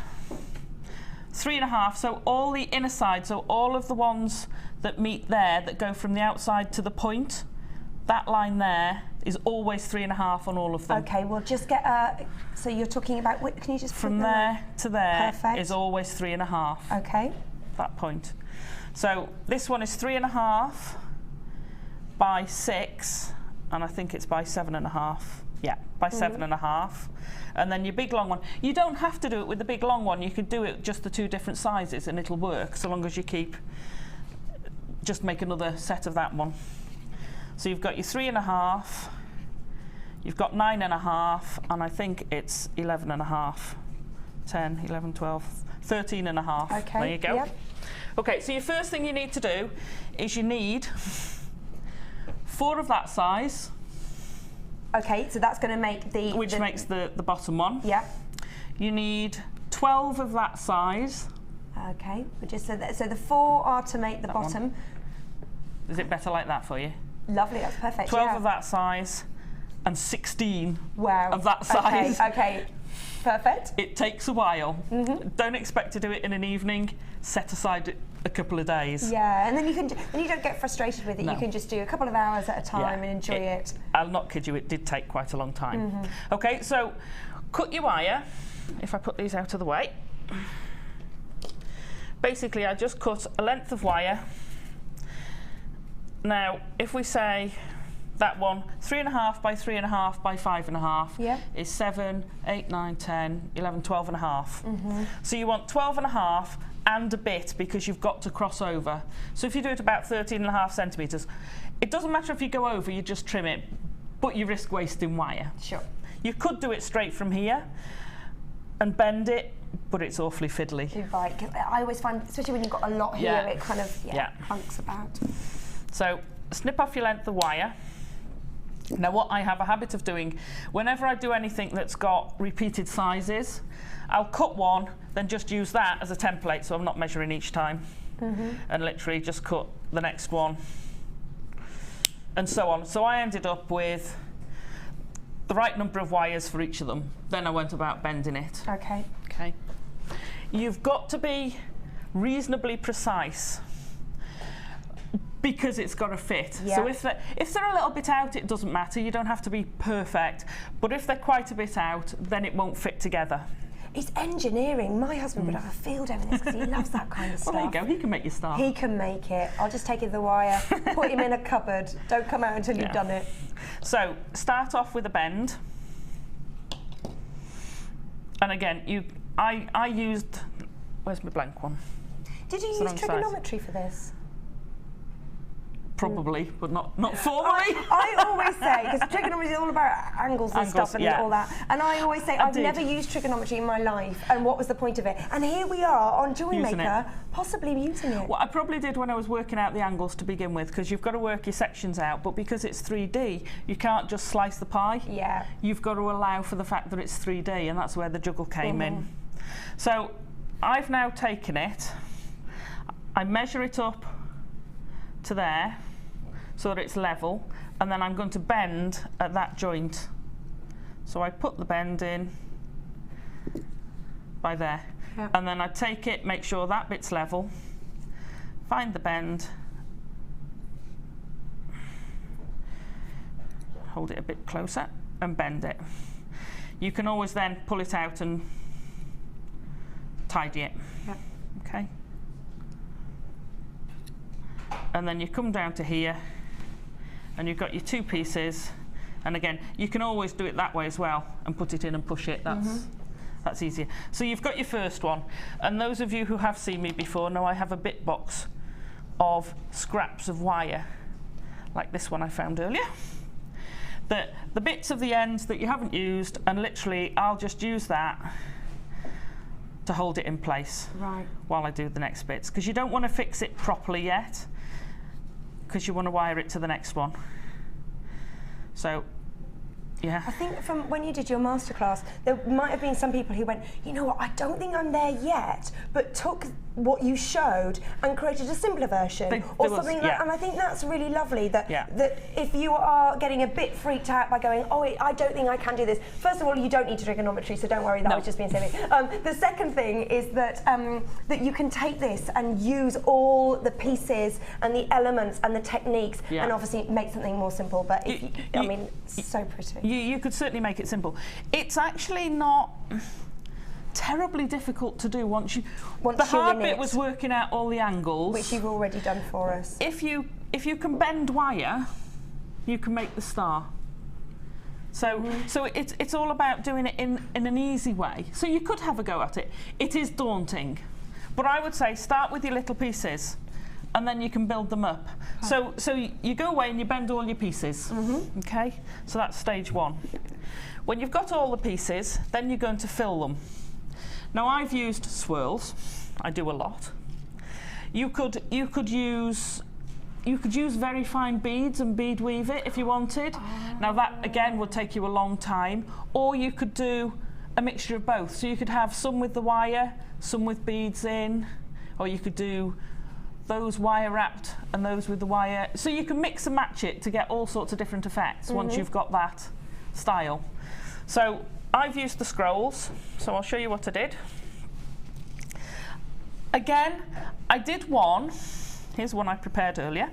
3.5, so all the inner side, so all of the ones that meet there, that go from the outside to the point, that line there is always 3.5 on all of them. Okay, we'll just get so you're talking about, can you just from there to there? Perfect. Is always 3.5. Okay. That point. So this one is 3.5 by 6, and I think it's by 7.5. Yeah, by 7.5. And then your big long one. You don't have to do it with the big long one. You could do it just the 2 different sizes, and it'll work so long as you just make another set of that one. So you've got your 3.5, you've got 9.5, and I think it's 11.5, 10, 11, 12, 13.5. Okay. There you go. Yep. Okay, so your first thing you need to do is you need 4 of that size. Okay, so that's going to make which makes the bottom one. Yeah. You need 12 of that size. Okay, just so the 4 are to make the bottom. One. Is it better like that for you? Lovely, that's perfect. 12 of that size and 16 wow. of that size. Okay, perfect. It takes a while. Don't expect to do it in an evening. Set aside a couple of days. Yeah, and then you don't get frustrated with it. No. You can just do a couple of hours at a time and enjoy it. I'll not kid you, it did take quite a long time. Okay, so cut your wire. If I put these out of the way. Basically, I just cut a length of wire. Now, if we say that one, 3.5 by 3.5 by 5.5 is 7, 8, 9, 10, 11, 12.5. So you want 12.5 and a bit because you've got to cross over. So if you do it about 13.5 centimetres, it doesn't matter if you go over, you just trim it, but you risk wasting wire. Sure. You could do it straight from here and bend it, but it's awfully fiddly. Right. I always find, especially when you've got a lot here, it kind of clunks about. So snip off your length of wire. Now what I have a habit of doing, whenever I do anything that's got repeated sizes, I'll cut one, then just use that as a template so I'm not measuring each time. And literally just cut the next one. And so on. So I ended up with the right number of wires for each of them. Then I went about bending it. Okay. Okay. You've got to be reasonably precise because it's got to fit. Yeah. So if they're a little bit out, it doesn't matter. You don't have to be perfect. But if they're quite a bit out, then it won't fit together. It's engineering. My husband would have a field over this because he loves that kind of stuff. Well, there you go. He can make you start. He can make it. I'll just take the wire, put him in a cupboard. Don't come out until you've done it. So start off with a bend. And again, I used, where's my blank one? Did you use trigonometry for this? Probably, but not formally. I always say, because trigonometry is all about angles and stuff and all that, and I always say I've never used trigonometry in my life, and what was the point of it? And here we are on Jewellery Maker, possibly using it. Well, I probably did when I was working out the angles to begin with, because you've got to work your sections out, but because it's 3D, you can't just slice the pie. Yeah. You've got to allow for the fact that it's 3D, and that's where the juggle came in. So I've now taken it, I measure it up to there so that it's level, and then I'm going to bend at that joint. So I put the bend in by there, and then I take it, make sure that bit's level, find the bend, hold it a bit closer and bend it. You can always then pull it out and tidy it. Okay. And then you come down to here, and you've got your 2 pieces, and again you can always do it that way as well and put it in and push it. That's easier. So you've got your first one, and those of you who have seen me before know I have a bit box of scraps of wire like this one I found earlier. The bits of the ends that you haven't used, and literally I'll just use that to hold it in place while I do the next bits, because you don't want to fix it properly yet, because you want to wire it to the next one. So, yeah. I think from when you did your masterclass, there might have been some people who went, you know what, I don't think I'm there yet, but took what you showed and created a simpler version or something like that. And I think that's really lovely that, that if you are getting a bit freaked out by going, oh, I don't think I can do this. First of all, you don't need trigonometry, so don't worry, that was just being silly. The second thing is that that you can take this and use all the pieces and the elements and the techniques and obviously make something more simple. But if I mean, it's so pretty. You could certainly make it simple. It's actually not terribly difficult to do once the hard bit was working out all the angles, which you've already done for us. If you can bend wire, you can make the star. So it's all about doing it in an easy way. So you could have a go at it. It is daunting, but I would say start with your little pieces, and then you can build them up. So you go away and you bend all your pieces. Okay, so that's stage 1. When you've got all the pieces, then you're going to fill them. Now I've used swirls. I do a lot. You could use very fine beads and bead weave it if you wanted. Now that again would take you a long time. Or you could do a mixture of both. So you could have some with the wire, some with beads in, or you could do those wire wrapped and those with the wire. So you can mix and match it to get all sorts of different effects once you've got that style. So I've used the scrolls, so I'll show you what I did. Again, I did one. Here's one I prepared earlier,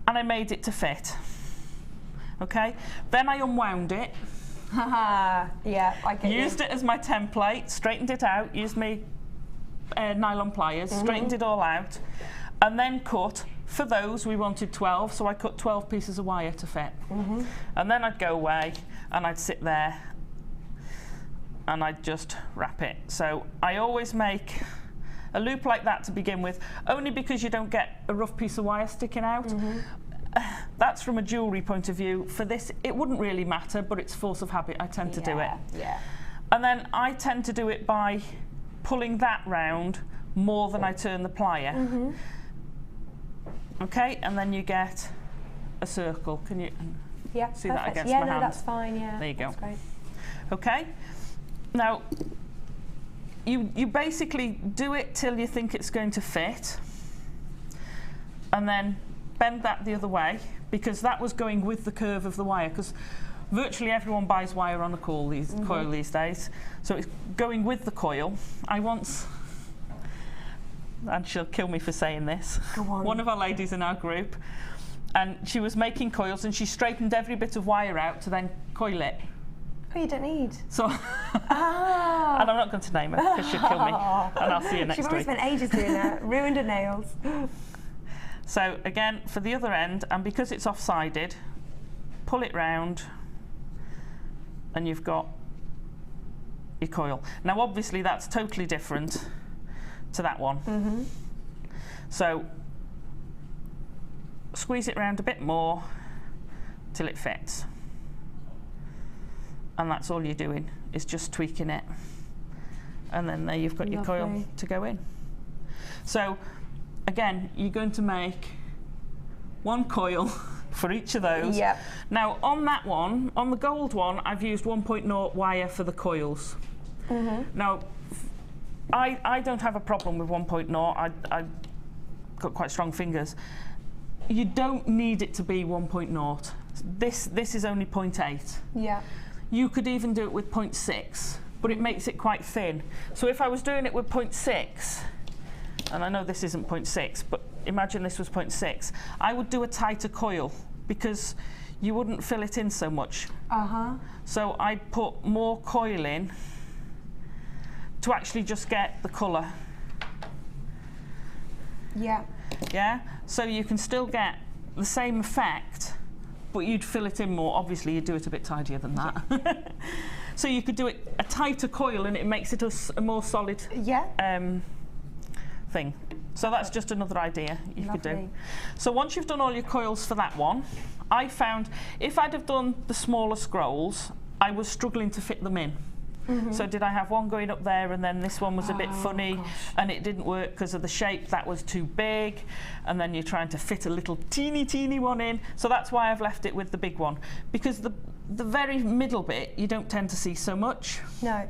and I made it to fit. Okay, then I unwound it. Yeah, I get used it as my template, straightened it out, used my nylon pliers, straightened it all out, and then cut. For those we wanted 12, so I cut 12 pieces of wire to fit. And then I'd go away and I'd sit there and I'd just wrap it. So I always make a loop like that to begin with, only because you don't get a rough piece of wire sticking out. That's from a jewellery point of view. For this, it wouldn't really matter, but it's force of habit. I tend to do it. And then I tend to do it by pulling that round more than I turn the plier. Okay, and then you get a circle. Can you see that against my hand? No, that's fine. Yeah, there you go. That's great. Okay, now you basically do it till you think it's going to fit, and then bend that the other way, because that was going with the curve of the wire, because virtually everyone buys wire on a coil these days, so it's going with the coil. I once, and she'll kill me for saying this, one of our ladies in our group, and she was making coils and she straightened every bit of wire out to then coil it. Oh, you don't need. So, and I'm not going to name her because she'll kill me, and I'll see you next week. She's already spent ages doing that, ruined her nails. So again, for the other end, and because it's off-sided, pull it round and you've got your coil. Now obviously that's totally different to that one. So squeeze it around a bit more till it fits. And that's all you're doing, is just tweaking it. And then there you've got your coil to go in. So again, you're going to make one coil for each of those. Yep. Now on that one, on the gold one, I've used 1.0 wire for the coils. Now I don't have a problem with 1.0. I've got quite strong fingers. You don't need it to be 1.0. This is only 0.8. Yeah. You could even do it with 0.6, but it makes it quite thin. So if I was doing it with 0.6, and I know this isn't 0.6, but imagine this was 0.6, I would do a tighter coil because you wouldn't fill it in so much. So I put more coil in to actually just get the colour. Yeah. Yeah? So you can still get the same effect, but you'd fill it in more. Obviously, you'd do it a bit tidier than that. So you could do it a tighter coil and it makes it a more solid thing. So that's just another idea you could do. So once you've done all your coils for that one, I found if I'd have done the smaller scrolls, I was struggling to fit them in. So did I have one going up there and then this one was a bit funny and it didn't work because of the shape, that was too big, and then you're trying to fit a little teeny one in. So that's why I've left it with the big one, because the very middle bit you don't tend to see so much. No.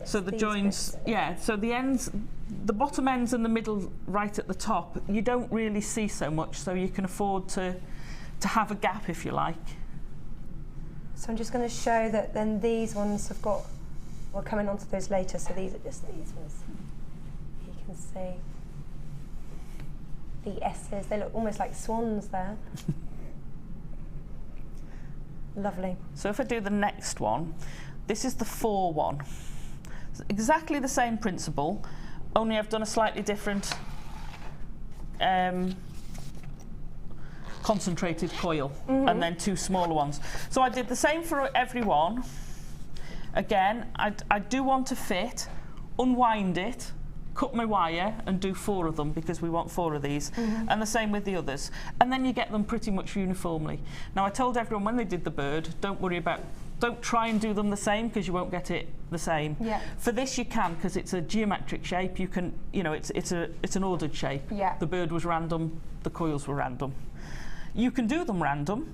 So the joins, so the ends, the bottom ends and the middle right at the top, you don't really see so much, so you can afford to have a gap if you like. So I'm just going to show that then these ones have got, we're coming on to those later, so these are just these ones. You can see the S's, they look almost like swans there. Lovely. So if I do the next one, this is the 4 one. It's exactly the same principle, only I've done a slightly different concentrated coil and then 2 smaller ones. So I did the same for every one. Again, I do want to fit, unwind it, cut my wire and do 4 of them because we want 4 of these, and the same with the others. And then you get them pretty much uniformly. Now I told everyone when they did the bird, don't try and do them the same because you won't get it the same. Yeah. For this you can, because it's a geometric shape, you can, it's an ordered shape. Yeah. The bird was random, the coils were random. You can do them random,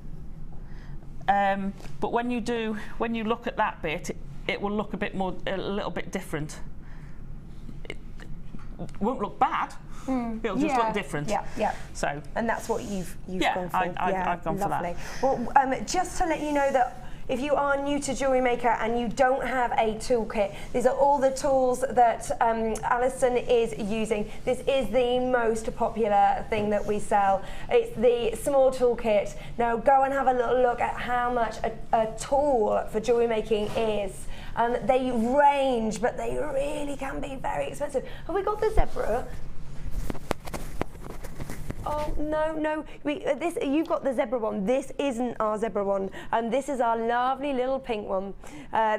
but when you look at that bit, it will look a little bit different. It won't look bad. It'll just look different. Yeah. So. And that's what you've gone for. I've gone for that. Well, just to let you know that if you are new to Jewellery Maker and you don't have a toolkit, these are all the tools that Alison is using. This is the most popular thing that we sell. It's the small toolkit. Now go and have a little look at how much a tool for jewellery making is. They range, but they really can be very expensive. Have we got the zebra? Oh, no, you've got the zebra one. This isn't our zebra one. This is our lovely little pink one.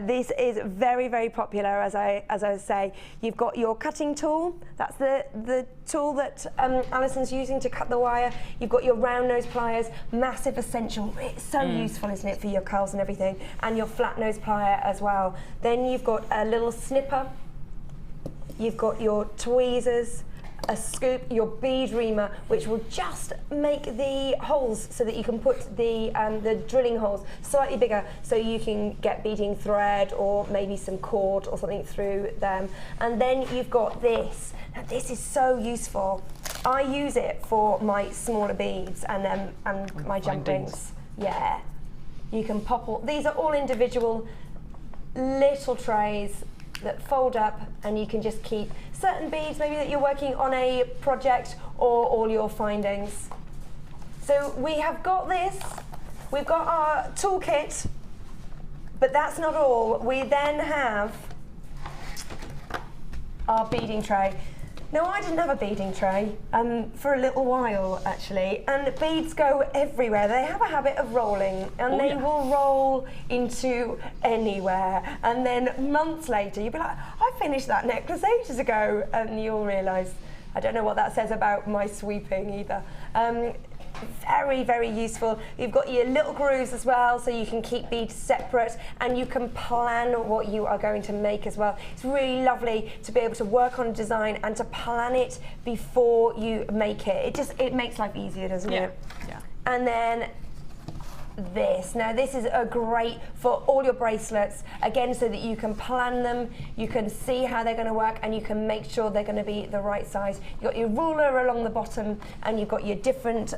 This is very, very popular, as I say. You've got your cutting tool. That's the tool that Alison's using to cut the wire. You've got your round nose pliers, massive essential. It's so useful, isn't it, for your curls and everything. And your flat nose plier as well. Then you've got a little snipper. You've got your tweezers, a scoop, your bead reamer, which will just make the holes so that you can put the drilling holes slightly bigger so you can get beading thread or maybe some cord or something through them. And then you've got this. Now this is so useful. I use it for my smaller beads and my jump rings. Yeah. You can pop all, these are all individual little trays that fold up, and you can just keep certain beads maybe that you're working on a project or all your findings. So we have got this, we've got our toolkit, but that's not all. We then have our beading tray. Now I didn't have a beading tray for a little while actually, and beads go everywhere. They have a habit of rolling, and they will roll into anywhere, and then months later you'll be like, I finished that necklace ages ago, and you'll realise, I don't know what that says about my sweeping either. Very, very useful. You've got your little grooves as well, so you can keep beads separate and you can plan what you are going to make as well. It's really lovely to be able to work on a design and to plan it before you make it. It makes life easier, doesn't it? Yeah. And then this. Now this is a great for all your bracelets, again, so that you can plan them, you can see how they're going to work, and you can make sure they're going to be the right size. You've got your ruler along the bottom, and you've got your different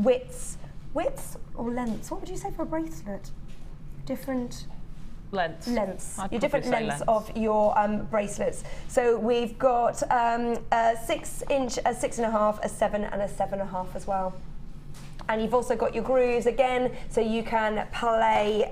widths or lengths. What would you say for a bracelet? Different lengths. Your different lengths of your bracelets. So we've got a 6 inch, a 6.5, a 7, and a 7.5 as well. And you've also got your grooves again, so you can play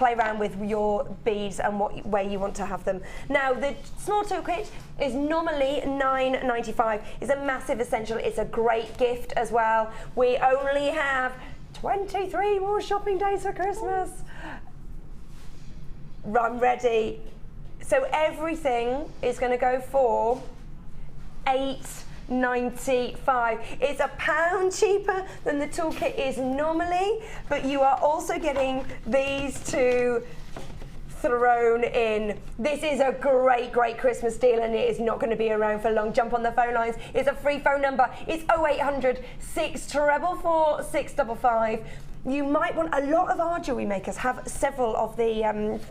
around with your beads and where you want to have them. Now, the small toolkit is normally $9.95. It's a massive essential. It's a great gift as well. We only have 23 more shopping days for Christmas. I'm ready. So everything is going to go for $8.95. It's £1 cheaper than the toolkit is normally, but you are also getting these two thrown in. This is a great, great Christmas deal, and it is not going to be around for long. Jump on the phone lines. It's a free phone number. It's 0800 644 655. You might want, a lot of our jewellery makers have several of the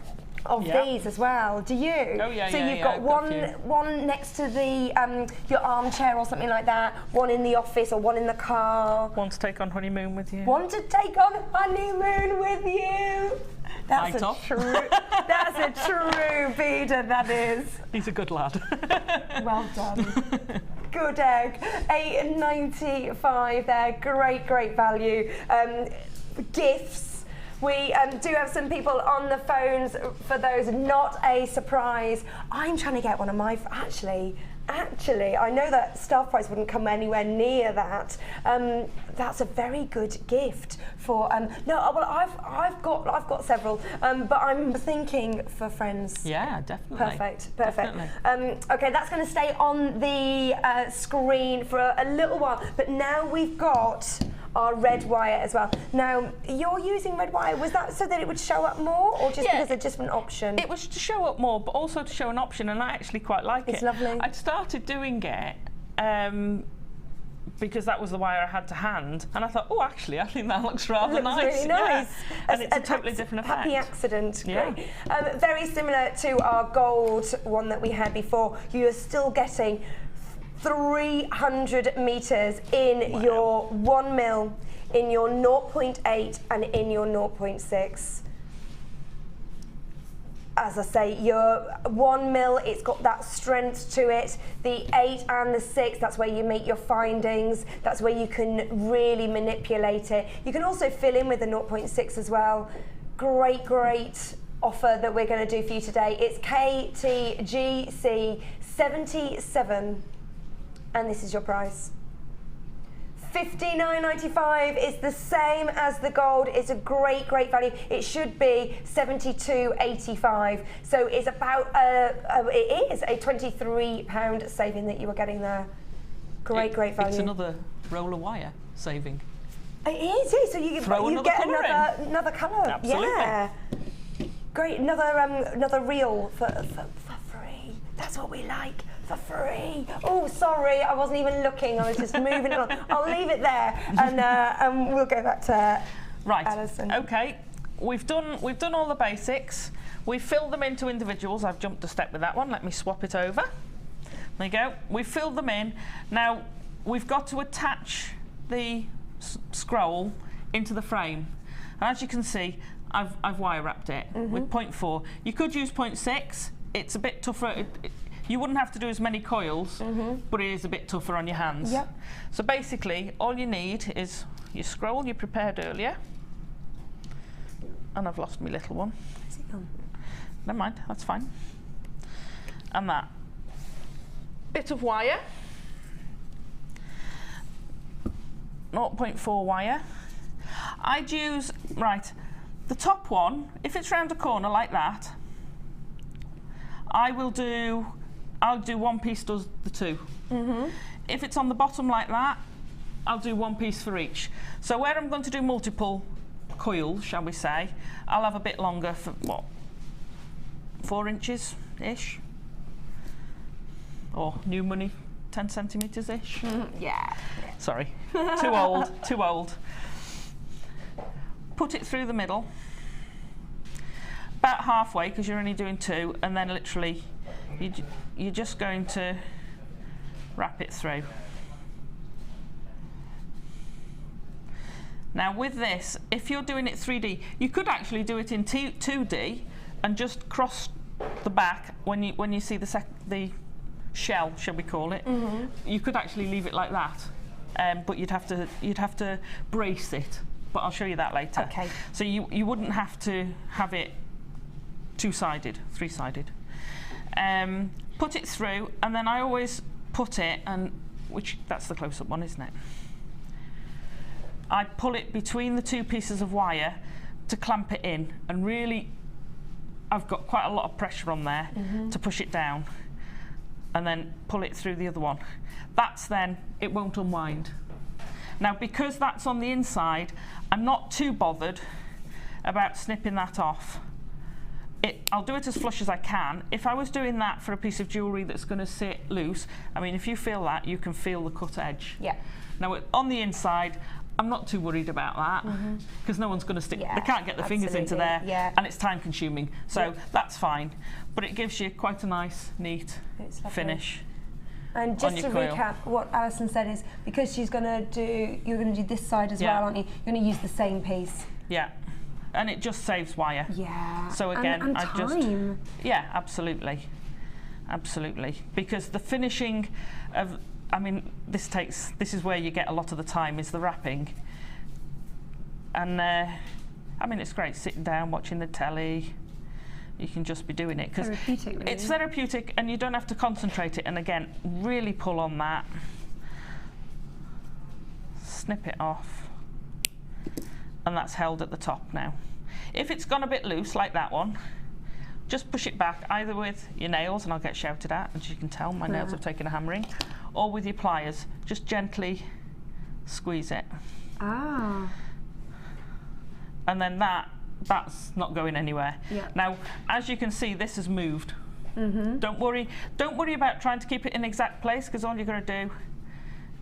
these as well. Do you? Oh yeah. So you've got one next to the your armchair or something like that. One in the office or one in the car. One to take on honeymoon with you. One to take on honeymoon with you. That's a true beader. That is. He's a good lad. Well done. Good egg. $8.95 there. Great, great value. Gifts. We do have some people on the phones for those. Not a surprise. I'm trying to get one of my, actually, I know that staff price wouldn't come anywhere near that. That's a very good gift for, I've got several, but I'm thinking for friends. Yeah, definitely. Perfect. Definitely. Okay, that's going to stay on the screen for a little while, but now we've got our red wire as well. Now, you're using red wire. Was that so that it would show up more, or just because it's just an option? It was to show up more, but also to show an option, and I actually quite like it. It's lovely. I'd started doing it because that was the wire I had to hand, and I thought, oh, actually, I think that looks rather nice. Really nice. Yeah. And it's a totally different effect. Happy accident. Yeah. Great. Very similar to our gold one that we had before. You are still getting 300 metres in your 1 mil, in your 0.8 and in your 0.6. As I say, your 1 mil, it's got that strength to it. The 8 and the 6, that's where you make your findings. That's where you can really manipulate it. You can also fill in with the 0.6 as well. Great, great offer that we're going to do for you today. It's KTGC 77. And this is your price. $59.95 is the same as the gold. It's a great, great value. It should be $72.85. So it's about it is a £23 saving that you are getting there. Great, great value. It's another roll of wire saving. It is. So you get another colour. Absolutely. Yeah. Great. Another reel for free. That's what we like. For free. Oh, sorry, I wasn't even looking. I was just moving it on. I'll leave it there, and we'll go back to Alison. Okay, we've done all the basics. We've filled them into individuals. I've jumped a step with that one. Let me swap it over. There you go. We've filled them in. Now we've got to attach the scroll into the frame, and as you can see, I've wire wrapped it with 0.4. You could use 0.6. It's a bit tougher. You wouldn't have to do as many coils, but it is a bit tougher on your hands. Yep. So basically, all you need is your scroll you prepared earlier. And I've lost my little one. Where's it gone? Never mind, that's fine. And that bit of wire, 0.4 wire. I'd use, the top one, if it's round a corner like that, I'll do one piece does the two. If it's on the bottom like that, I'll do one piece for each. So where I'm going to do multiple coils, shall we say, I'll have a bit longer for what, 4 inches-ish? Or new money, 10 centimetres-ish? Yeah. Sorry, too old, too old. Put it through the middle, about halfway, because you're only doing 2, and then literally you're just going to wrap it through. Now with this, if you're doing it 3D, you could actually do it in 2D and just cross the back when you see the shell, shall we call it. You could actually leave it like that, but you'd have to brace it. But I'll show you that later. Okay. So you wouldn't have to have it 2-sided, 3-sided. Put it through, and then I always put it, that's the close-up one, isn't it? I pull it between the 2 pieces of wire to clamp it in, and really, I've got quite a lot of pressure on there to push it down, and then pull it through the other one. That's then, it won't unwind. Now, because that's on the inside, I'm not too bothered about snipping that off. I'll do it as flush as I can. If I was doing that for a piece of jewellery that's going to sit loose, I mean, if you feel that, you can feel the cut edge. Yeah. Now, on the inside, I'm not too worried about that, because no one's going to stick, they can't get their fingers into there, and it's time consuming, so that's fine. But it gives you quite a nice, neat finish. And just to recap, what Alison said is, because you're going to do this side as well, aren't you? You're going to use the same piece. Yeah, and it just saves wire. Yeah. So again, and time. Yeah, absolutely, absolutely. Because the finishing of, I mean, this is where you get a lot of the time, is the wrapping. And I mean, it's great sitting down watching the telly. You can just be doing it because it's therapeutic, and you don't have to concentrate it. And again, really pull on that, snip it off, and that's held at the top now. If it's gone a bit loose like that one, just push it back either with your nails, and I'll get shouted at, as you can tell, my nails have taken a hammering, or with your pliers. Just gently squeeze it. Ah. And then that's not going anywhere. Yeah. Now, as you can see, this has moved. Don't worry about trying to keep it in exact place, because all you're going to do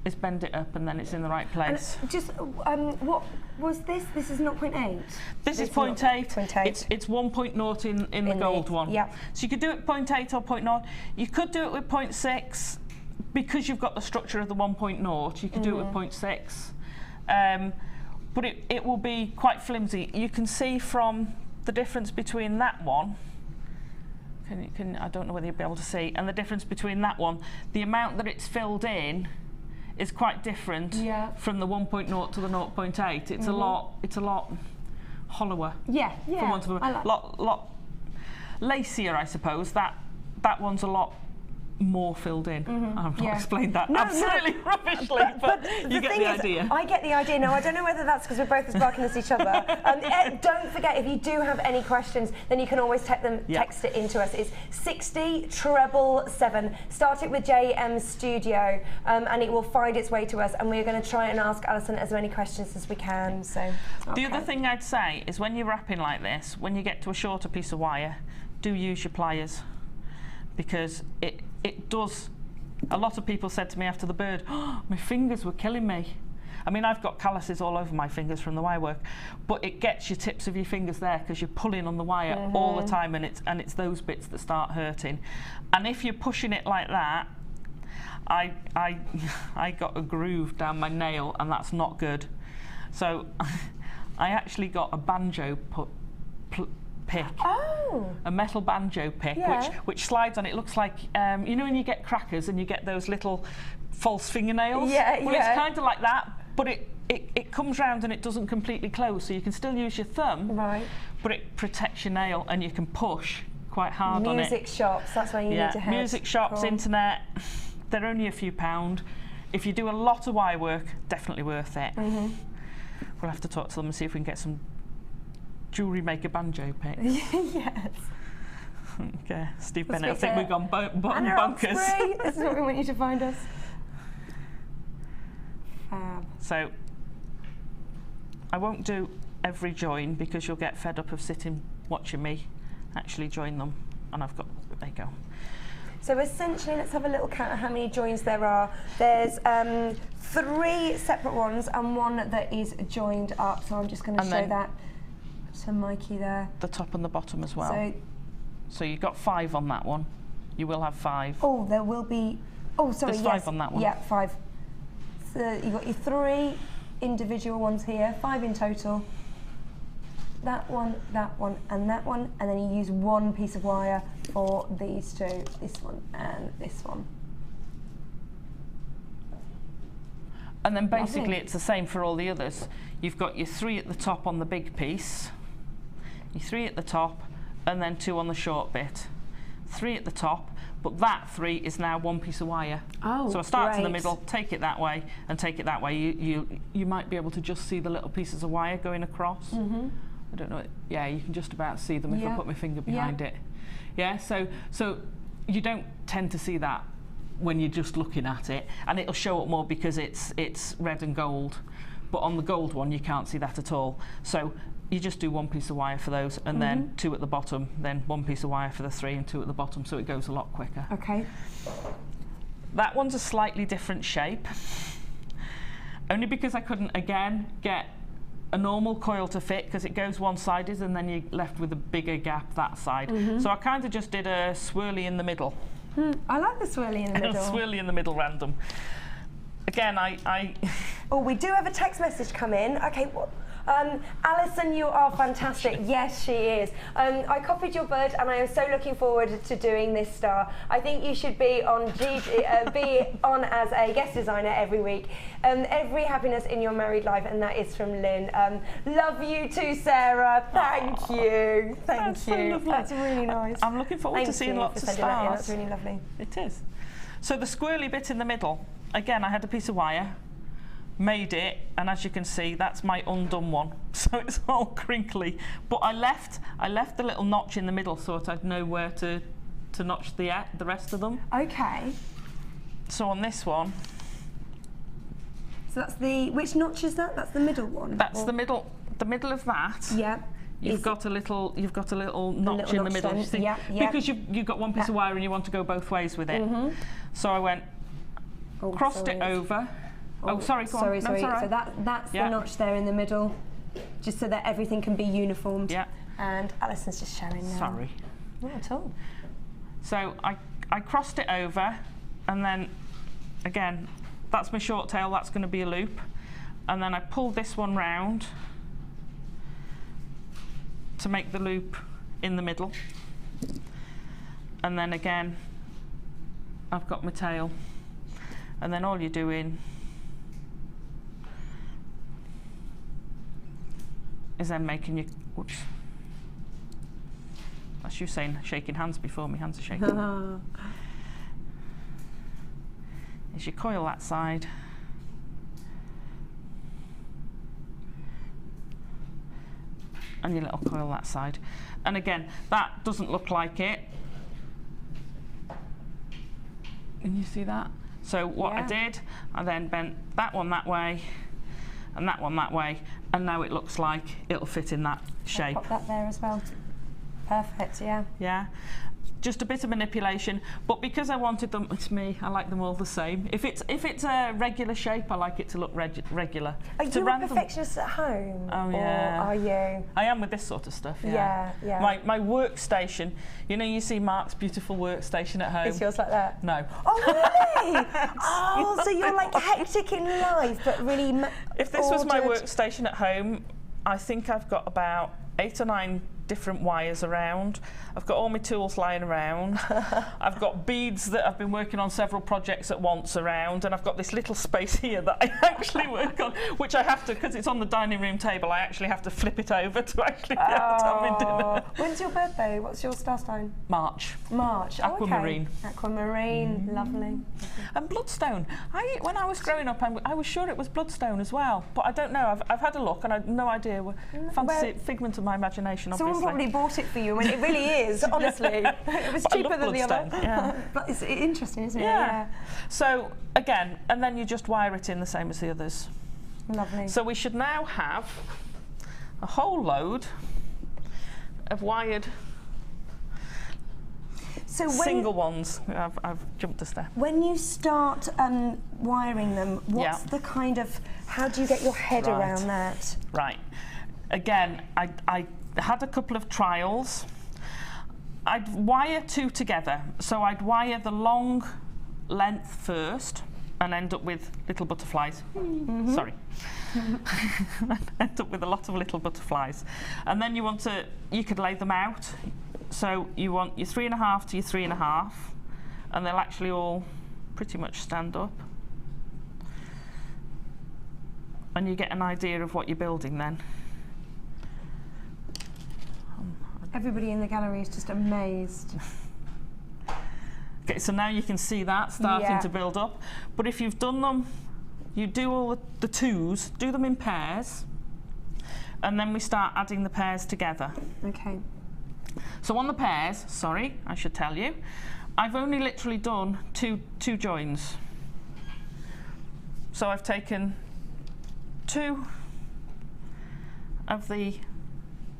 is bend it up, and then it's in the right place. And just what was this? This is 0.8. This is 0.8. It's 1.0 in the gold one. Yeah. So you could do it 0.8 or 0.0. You could do it with 0.6 because you've got the structure of the 1.0. You could do it with 0.6. But it will be quite flimsy. You can see from the difference between that one, I don't know whether you'll be able to see, and the difference between that one, the amount that it's filled in is quite different from the 1.0 to the 0.8. It's a lot hollower. Yeah, yeah. For want of a lot lacier, I suppose. That one's a lot more filled in. I've not explained that absolutely rubbishly, but you get the idea. I get the idea. Now, I don't know whether that's because we're both as barking as each other. Don't forget, if you do have any questions, then you can always text it into us. It's 60777. Start it with JM Studio, and it will find its way to us, and we're going to try and ask Alison as many questions as we can. So, the other thing I'd say is, when you're wrapping like this, when you get to a shorter piece of wire, do use your pliers, because it does. A lot of people said to me after the bird, oh, my fingers were killing me. I mean, I've got calluses all over my fingers from the wire work, but it gets your tips of your fingers there because you're pulling on the wire all the time, and it's those bits that start hurting. And if you're pushing it like that, I got a groove down my nail, and that's not good. So I actually got a banjo pick. A metal banjo pick, which slides on. It looks like, you know when you get crackers and you get those little false fingernails? Well, it's kind of like that, but it comes round and it doesn't completely close, so you can still use your thumb, but it protects your nail, and you can push quite hard on it. Music shops, that's where you need to head. Music shops, internet, they're only a few £. If you do a lot of wire work, definitely worth it. We'll have to talk to them and see if we can get some Jewellery Maker banjo picks. Yes. Okay, Steve Bennett, I think we've gone bonkers. This is what we want you to find us. Fab. So I won't do every join because you'll get fed up of sitting watching me actually join them. And I've got, there you go. So essentially, let's have a little count of how many joins there are. There's 3 separate ones and one that is joined up. So I'm just going to show that to Mikey there. The top and the bottom as well. So you've got 5 on that one. You will have 5. Oh, there will be. Oh, sorry. There's yes. 5 on that one. Yeah, 5. So you've got your 3 individual ones here, 5 in total. That one, and that one, and then you use 1 piece of wire for these 2, this one and this one. And then basically it's the same for all the others. You've got your 3 at the top on the big piece, your 3 at the top, and then 2 on the short bit. 3 at the top, but that 3 is now 1 piece of wire. Oh, so I start in the middle, take it that way, and take it that way. You might be able to just see the little pieces of wire going across. I don't know. Yeah, you can just about see them if I put my finger behind it. Yeah, so you don't tend to see that when you're just looking at it, and it'll show up more because it's red and gold. But on the gold one, you can't see that at all. So you just do 1 piece of wire for those, and then 2 at the bottom, then 1 piece of wire for the 3 and 2 at the bottom, so it goes a lot quicker. Okay. That one's a slightly different shape, only because I couldn't again get a normal coil to fit because it goes one-sided and then you're left with a bigger gap that side. So I kind of just did a swirly in the middle. I like the swirly in the middle. Swirly in the middle random. Again, Oh, we do have a text message come in. Okay, what? Alison, you are fantastic. Yes, she is. I copied your bird, and I am so looking forward to doing this star. I think you should be on be on as a guest designer every week. Every happiness in your married life, and that is from Lynn. Love you too, Sarah. Thank you. Thank you. So lovely. That's really nice. I'm looking forward to seeing lots of stars. That's really lovely. It is. So the squirrely bit in the middle, again, I had a piece of wire, made it, and as you can see, that's my undone one. So it's all crinkly. But I left the little notch in the middle so that I'd know where to notch the rest of them. Okay. So on this one. So that's which notch is that? That's the middle one? That's the middle of that. Yeah. You've got a little notch in the middle. You see? Yeah. Because you've got 1 piece of wire and you want to go both ways with it. So I went, crossed it over. Oh, sorry, go on. Sorry. No, So that's the notch there in the middle, just so that everything can be uniformed. Yeah. And Alison's just showing now. Sorry. Not at all. So I crossed it over, and then, again, that's my short tail, that's going to be a loop. And then I pulled this one round to make the loop in the middle. And then again, I've got my tail. And then all you're doing is then making your, whoops. That's you saying shaking hands before my hands are shaking. Is you coil that side. And your little coil that side. And again, that doesn't look like it. Can you see that? So what I did, I then bent that one that way and that one that way, and now it looks like it'll fit in that shape. I'll pop that there as well. Perfect, yeah. Yeah. Just a bit of manipulation, but because I wanted them, it's me, I like them all the same. If it's a regular shape, I like it to look regular. Are you a perfectionist at home? Oh yeah. Or are you? I am with this sort of stuff, yeah. Yeah. My workstation, you know, you see Mark's beautiful workstation at home. Is yours like that? No. Oh really? Oh, so you're like hectic in life, but really If this was my workstation at home, I think I've got about 8 or 9 different wires around. I've got all my tools lying around. I've got beads that I've been working on several projects at once around, and I've got this little space here that I actually work on, which I have to, because it's on the dining room table, I actually have to flip it over to actually be able to have my dinner. When's your birthday? What's your star sign? March. Okay. Aquamarine. Aquamarine, lovely. And bloodstone. When I was growing up, I was sure it was bloodstone as well, but I don't know. I've had a look and I have no idea. Fancy figment of my imagination, obviously. Someone probably bought it for you. I mean, it really is, honestly. It was cheaper than the other. Yeah. But it's interesting, isn't it? Yeah. So again, and then you just wire it in the same as the others. Lovely. So we should now have a whole load of wired single ones. I've jumped a step. When you start wiring them, what's the kind of, how do you get your head around that? Right. Again, I had a couple of trials. I'd wire two together. So I'd wire the long length first and end up with little butterflies. Sorry. End up with a lot of little butterflies. And then you could lay them out. So you want your 3.5 to your 3.5, and they'll actually all pretty much stand up. And you get an idea of what you're building then. Everybody in the gallery is just amazed. Okay, so now you can see that starting to build up. But if you've done them, you do all the twos, do them in pairs, and then we start adding the pairs together. Okay. So on the pairs, sorry, I should tell you, I've only literally done two joins. So I've taken 2 of the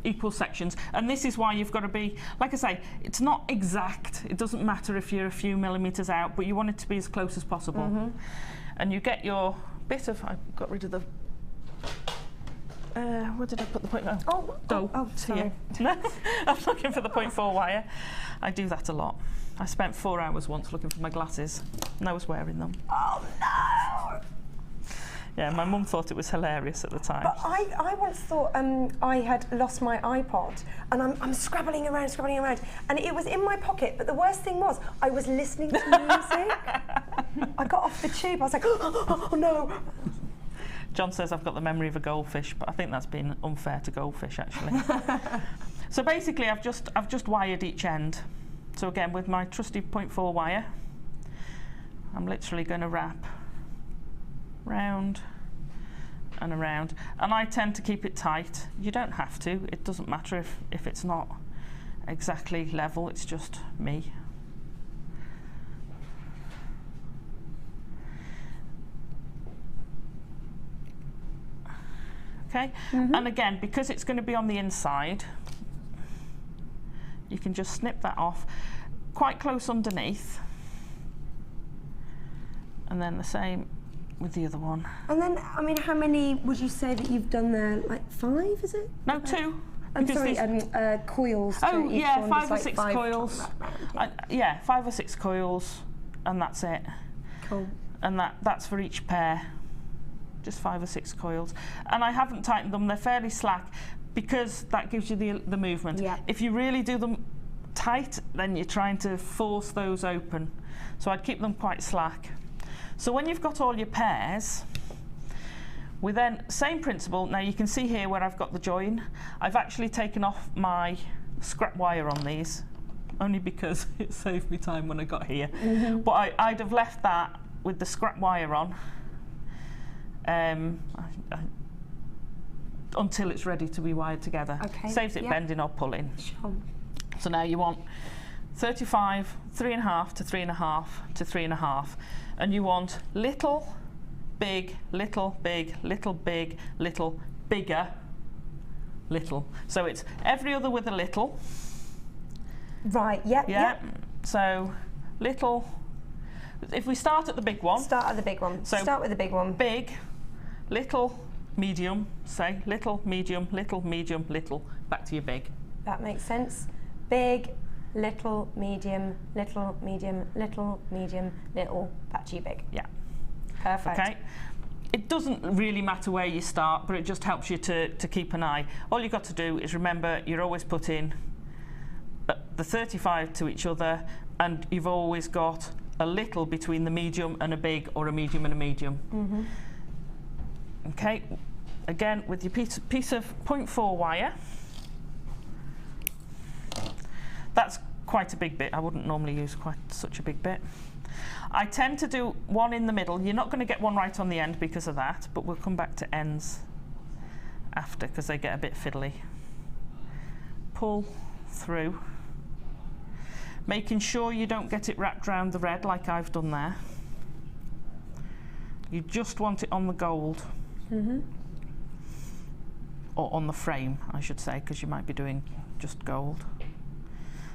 equal sections, and this is why you've got to be, like I say, it's not exact. It doesn't matter if you're a few millimetres out, but you want it to be as close as possible. And you get your bit of, I got rid of the, where did I put the point? Sorry. I'm looking for the 0.4 wire. I do that a lot. I spent 4 hours once looking for my glasses, and I was wearing them. Oh no! Yeah, my mum thought it was hilarious at the time. But I once thought I had lost my iPod, and I'm scrabbling around, and it was in my pocket, but the worst thing was I was listening to music. I got off the tube, I was like, oh no. John says I've got the memory of a goldfish, but I think that's been unfair to goldfish, actually. So basically I've just wired each end. So again, with my trusty 0.4 wire, I'm literally going to wrap round and around, and I tend to keep it tight. You don't have to. It doesn't matter if it's not exactly level, it's just me. Okay, and again, because it's going to be on the inside, you can just snip that off quite close underneath, and then the same with the other one. And then, I mean, how many would you say that you've done there? Like 5, is it? No, 2. I'm sorry, coils. Oh, yeah, one, 5 or like 6 5 coils. Yeah, 5 or 6 coils, and that's it. Cool. And that's for each pair. Just 5 or 6 coils. And I haven't tightened them, they're fairly slack, because that gives you the movement. Yeah. If you really do them tight, then you're trying to force those open. So I'd keep them quite slack. So when you've got all your pairs, we then, same principle, now you can see here where I've got the join, I've actually taken off my scrap wire on these, only because it saved me time when I got here. But I'd have left that with the scrap wire on until it's ready to be wired together. Okay. Saves it bending or pulling. Sure. So now you want 35, 3.5 to 3.5 to 3.5, and you want little, big, little, big, little, big, little, bigger, little. So it's every other with a little. Right, yep. So little, if we start at the big one. Start at the big one. So start with the big one. Big, little, medium, say, little, medium, little, back to your big. That makes sense. Big, little, medium, little, medium, little, medium, little, back to your big. Yeah. Perfect. Okay. It doesn't really matter where you start, but it just helps you to keep an eye. All you've got to do is remember you're always putting the 35 to each other, and you've always got a little between the medium and a big, or a medium and a medium. Okay, again with your piece of 0.4 wire. That's quite a big bit. I wouldn't normally use quite such a big bit. I tend to do one in the middle. You're not going to get one right on the end because of that, but we'll come back to ends after because they get a bit fiddly. pull through, making sure you don't get it wrapped around the red like I've done there. You just want it on the gold. Or on the frame, I should say, because you might be doing just gold.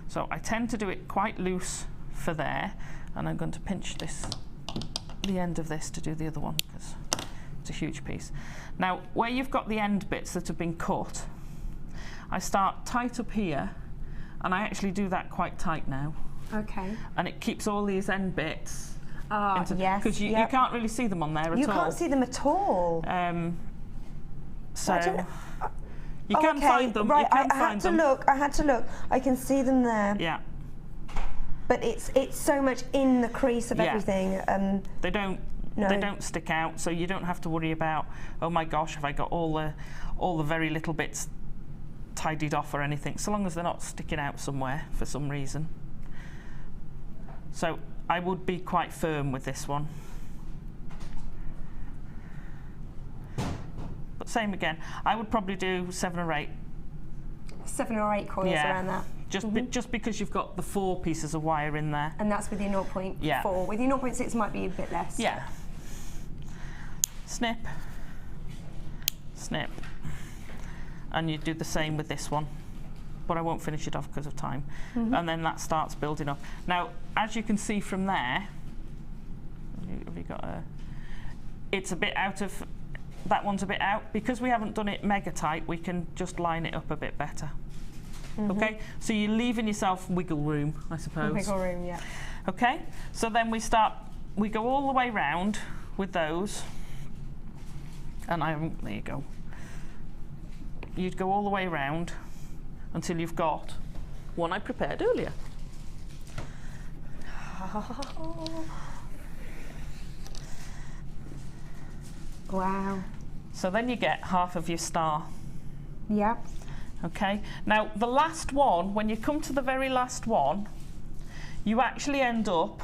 So I tend to do it quite loose for there, and I'm going to pinch the end of this to do the other one, because it's a huge piece. Now, where you've got the end bits that have been cut, I start tight up here, and I actually do that quite tight now. Okay. And it keeps all these end bits. Yes. Because you can't really see them on there at all. You can't see them at all. So you can find them. Right, you can I had to look. I had to look. I can see them there. Yeah. But it's so much in the crease of everything. They don't stick out, so you don't have to worry about, oh my gosh, have I got all the very little bits tidied off or anything, so long as they're not sticking out somewhere for some reason. So I would be quite firm with this one. But same again, I would probably do 7 or 8. 7 or 8 coils around that. Just because you've got the 4 pieces of wire in there. And that's with your 0.4. Yeah. With your 0.6 might be a bit less. Yeah. Snip, snip. And you do the same with this one, but I won't finish it off because of time. And then that starts building up. Now, as you can see from there, have you got it's a bit out of, that one's a bit out. Because we haven't done it mega tight, we can just line it up a bit better. Okay, so you're leaving yourself wiggle room, I suppose. Wiggle room, yeah. Okay, so then we go all the way round with those. And there you go. You'd go all the way around until you've got one I prepared earlier. Wow. So then you get half of your star. Yeah. Okay, now the last one, when you come to the very last one, you actually end up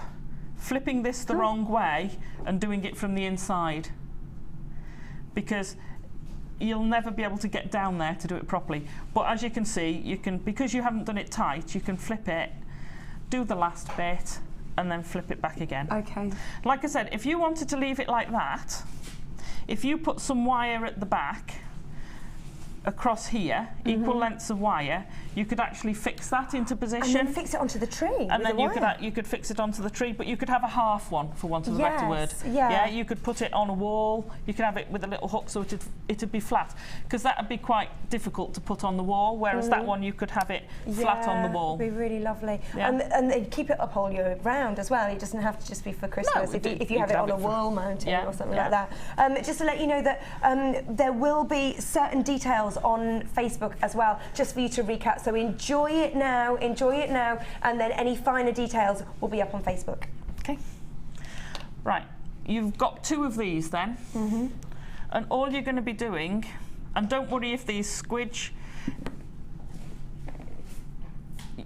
flipping this the wrong way and doing it from the inside, because you'll never be able to get down there to do it properly. But as you can see, you can, because you haven't done it tight, you can flip it, do the last bit, and then flip it back again. Okay. Like I said, if you wanted to leave it like that, if you put some wire at the back across here, equal lengths of wire, you could actually fix that into position. And then fix it onto the tree. And then you could fix it onto the tree, but you could have a half one, for want of a better word. Yeah, you could put it on a wall, you could have it with a little hook so it'd be flat, because that would be quite difficult to put on the wall, whereas that one you could have it flat on the wall. It'd be really lovely. Yeah. And they keep it up all year round as well. It doesn't have to just be for Christmas. No, if you have it on a wall mounting or something like that. Just to let you know that there will be certain details on Facebook as well, just for you to recap. So enjoy it now, and then any finer details will be up on Facebook. Okay. Right, you've got 2 of these then, and all you're going to be doing, and don't worry if these squidge,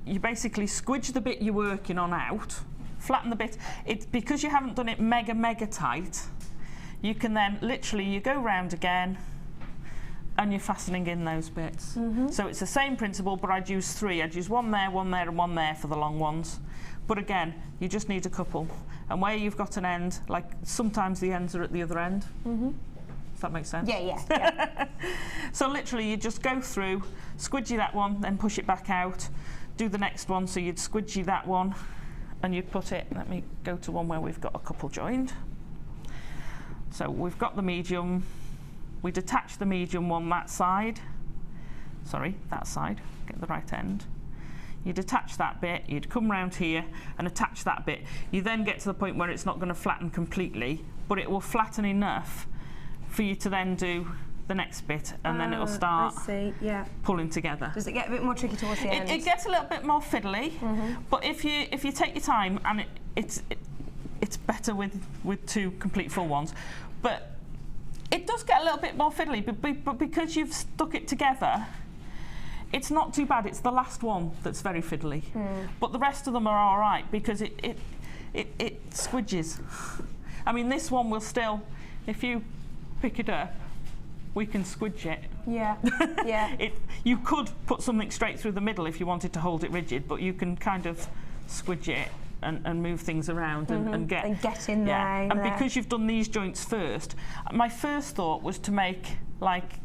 you basically squidge the bit you're working on out, flatten the bit. It's because you haven't done it mega tight, you can then literally, you go round again, and you're fastening in those bits. So it's the same principle, but I'd use 3. I'd use 1 there, 1 there, and 1 there for the long ones. But again, you just need a couple. And where you've got an end, like sometimes the ends are at the other end. Does that make sense? Yeah. So literally you just go through, squidgy that one, then push it back out, do the next one, so you'd squidgy that one, and you'd put it, let me go to one where we've got a couple joined. So we've got the medium, we'd attach the medium one that side, get the right end. You'd attach that bit, you'd come round here and attach that bit. You then get to the point where it's not going to flatten completely, but it will flatten enough for you to then do the next bit, and then it'll start pulling together. Does it get a bit more tricky towards the end? It gets a little bit more fiddly, but if you take your time, and it's better with 2 complete full ones, but it does get a little bit more fiddly, but because you've stuck it together, it's not too bad. It's the last one that's very fiddly, but the rest of them are all right because it squidges. I mean, this one will still, if you pick it up, we can squidge it. Yeah, yeah. You could put something straight through the middle if you wanted to hold it rigid, but you can kind of squidge it and move things around and get in there. And because you've done these joints first, my first thought was to make like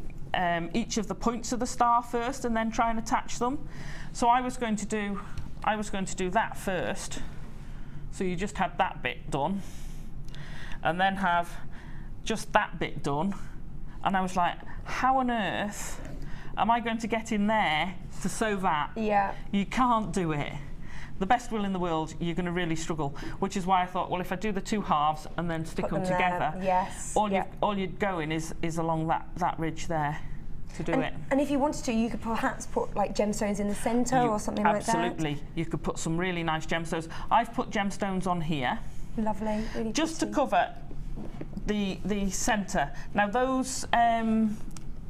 each of the points of the star first and then try and attach them. So I was going to do that first. So you just had that bit done, and then have just that bit done. And I was like, how on earth am I going to get in there to sew that? Yeah. You can't do it. The best will in the world, you're going to really struggle, which is why I thought, well, if I do the two halves and then stick them together, all you're going is along that ridge there to do it. And if you wanted to, you could perhaps put like gemstones in the centre or something like that. Absolutely. You could put some really nice gemstones. I've put gemstones on here. Lovely. Really just pretty. to cover the centre. Now those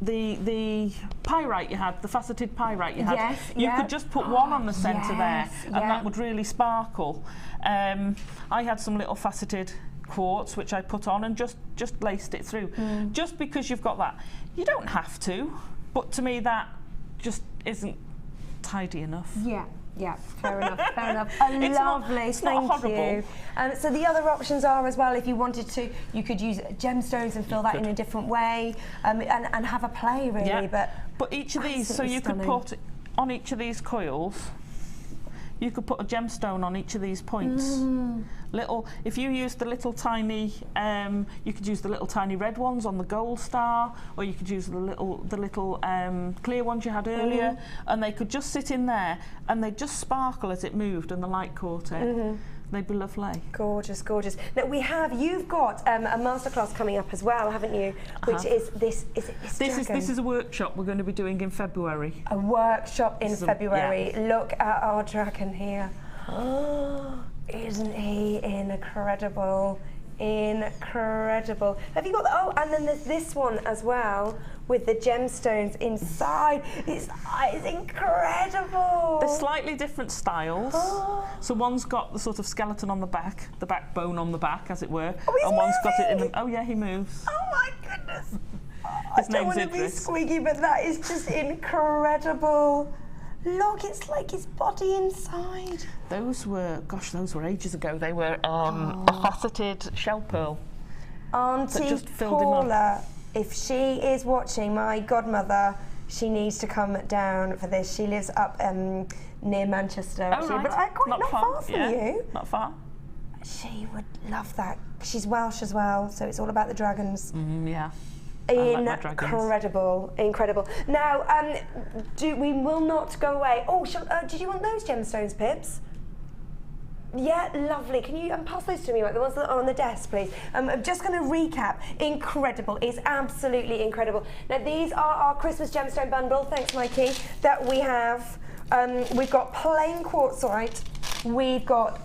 the pyrite you had, the faceted pyrite you had, you could just put one on the centre there, and that would really sparkle. I had some little faceted quartz which I put on and just laced it through. Just because you've got that, you don't have to, but to me that just isn't tidy enough. Yeah, fair enough, fair enough. Lovely, thank you. So the other options are as well, if you wanted to, you could use gemstones and fill that in a different way, and have a play really. Yeah. But each of these, so you could put on each of these coils, you could put a gemstone on each of these points. Little, if you use the little tiny, you could use the little tiny red ones on the gold star, or you could use the little clear ones you had earlier, and they could just sit in there, and they'd just sparkle as it moved, and the light caught it. They'd be lovely. Gorgeous, gorgeous. Now you've got a masterclass coming up as well, haven't you? Which is this is a workshop we're going to be doing in February. A workshop in February. Look at our dragon here. Oh, isn't he incredible? Incredible. Have you got and then there's this one as well with the gemstones inside. It's incredible. They're slightly different styles. So one's got the sort of skeleton on the back, the backbone on the back, as it were, and one's got it in the. Oh yeah, he moves. Oh my goodness. His I don't want to be squeaky, but that is just incredible. Look, it's like his body inside. Those were ages ago. They were a faceted shell pearl. Auntie just filled Paula, if she is watching, my godmother, she needs to come down for this. She lives up near Manchester, actually, but not far from you. Not far. She would love that. She's Welsh as well, so it's all about the dragons. Yeah. Incredible, incredible. Now, we will not go away. Oh, did you want those gemstones, Pips? Yeah, lovely. Can you pass those to me, right? The ones that are on the desk, please. I'm just going to recap. Incredible. It's absolutely incredible. Now, these are our Christmas gemstone bundle. Thanks, Mikey. That we have. We've got plain quartzite. We've got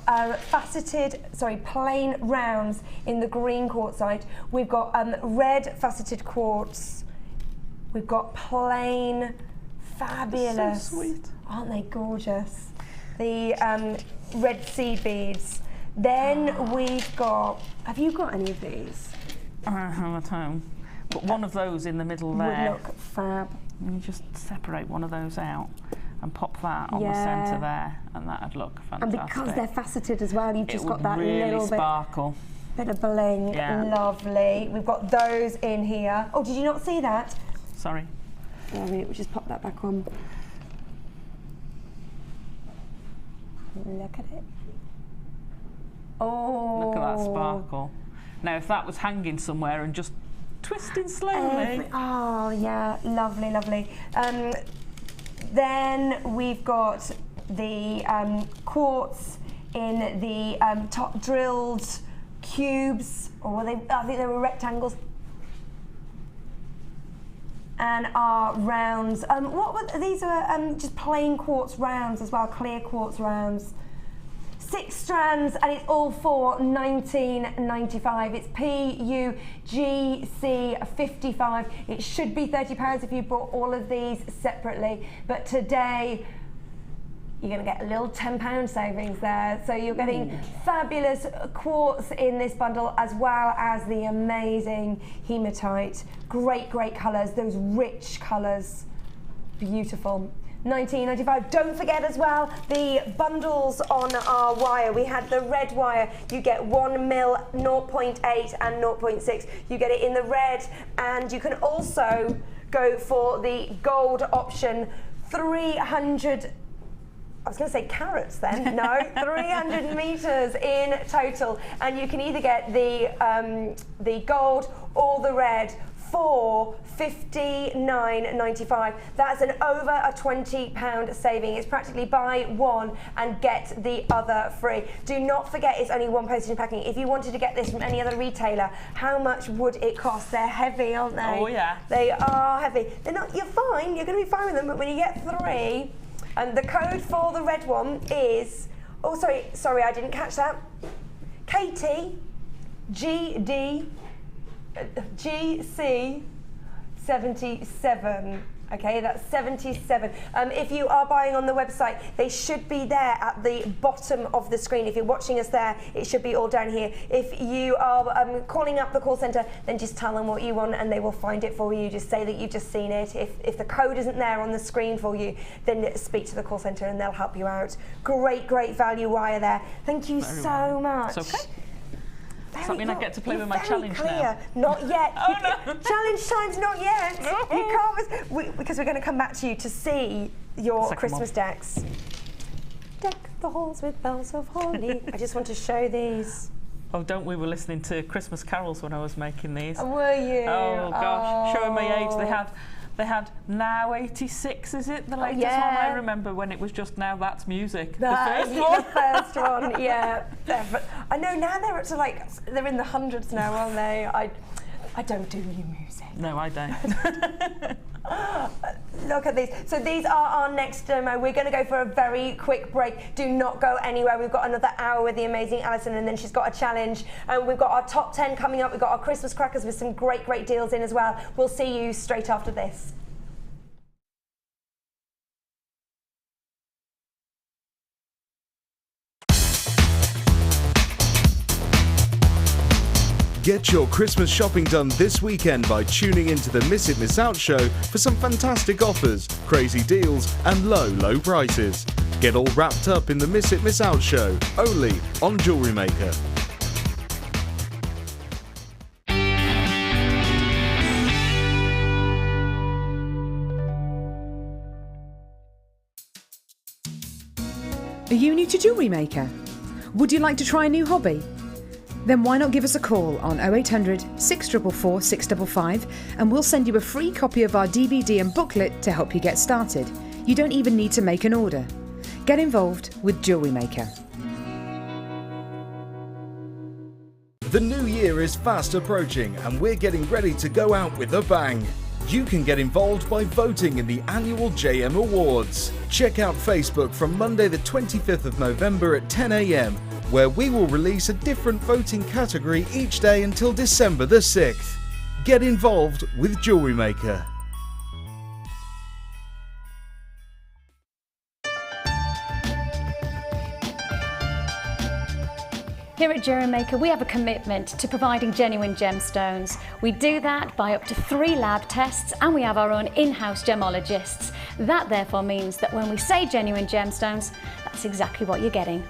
plain rounds in the green quartzite. We've got red faceted quartz. We've got plain, fabulous. So sweet. Aren't they gorgeous? The red seed beads. Then we've got, have you got any of these? I have at home. But one of those in the middle there. Would look fab. And you just separate one of those out and pop that on the centre there, and that'd look fantastic. And because they're faceted as well, you've just got that really little sparkle. bit of bling. Lovely. We've got those in here. Oh, did you not see that? Sorry. We'll just pop that back on. Look at it. Oh. Look at that sparkle. Now, if that was hanging somewhere and just twisting slowly. Oh, yeah. Lovely, lovely. Then we've got the quartz in the top drilled cubes, or were they? I think they were rectangles. And our rounds. What were these? Are just plain quartz rounds as well, clear quartz rounds. 6 strands, and it's all for £19.95. It's PUGC 55. It should be £30 if you bought all of these separately, but today you're going to get a little £10 savings there. So you're getting fabulous quartz in this bundle, as well as the amazing hematite. Great colours, those rich colours. Beautiful. $19.95. Don't forget as well the bundles on our wire. We had the red wire. You get 1 mil, 0.8 and 0.6. You get it in the red, and you can also go for the gold option. 300. I was going to say carats then. No, 300 meters in total, and you can either get the gold or the red for $59.95. That's an over a £20 saving. It's practically buy one and get the other free. Do not forget, it's only one postage and packing. If you wanted to get this from any other retailer, how much would it cost? They're heavy, aren't they? Oh yeah. They are heavy. They're not. You're fine. You're going to be fine with them. But when you get three, and the code for the red one is, oh sorry, I didn't catch that. KTGD. GC 77. Okay, that's 77. If you are buying on the website, they should be there at the bottom of the screen. If you're watching us there, it should be all down here. If you are calling up the call centre, then just tell them what you want and they will find it for you. Just say that you've just seen it. If the code isn't there on the screen for you, then speak to the call centre and they'll help you out. Great value wire there. Thank you so much. It's okay. Does that mean I get to play with my challenge clear. now? Not yet. Oh, no. Challenge time's not yet. You can't, because we're going to come back to you to see your Christmas decks. Deck the halls with bells of holly. I just want to show these. Oh, don't we were listening to Christmas carols when I was making these. Were you? Oh gosh, showing my age. They had Now 86, is it? The latest one? I remember when it was just Now That's Music. The first one. The first one, yeah. I know now they're up to they're in the hundreds now, aren't they? I don't do new music. No, I don't. Look at these. So these are our next demo. We're going to go for a very quick break. Do not go anywhere. We've got another hour with the amazing Alison, and then she's got a challenge. And we've got our top 10 coming up. We've got our Christmas crackers with some great deals in as well. We'll see you straight after this. Get your Christmas shopping done this weekend by tuning into the Miss It Miss Out show for some fantastic offers, crazy deals and low prices. Get all wrapped up in the Miss It Miss Out show, only on Jewellery Maker. Are you new to Jewellery Maker? Would you like to try a new hobby? Then why not give us a call on 0800 644 655 and we'll send you a free copy of our DVD and booklet to help you get started. You don't even need to make an order. Get involved with Jewellery Maker. The new year is fast approaching and we're getting ready to go out with a bang. You can get involved by voting in the annual JM Awards. Check out Facebook from Monday the 25th of November at 10 a.m, where we will release a different voting category each day until December the 6th. Get involved with Jewellery Maker. Here at Jewellery Maker, we have a commitment to providing genuine gemstones. We do that by up to 3 lab tests, and we have our own in-house gemologists. That therefore means that when we say genuine gemstones, that's exactly what you're getting.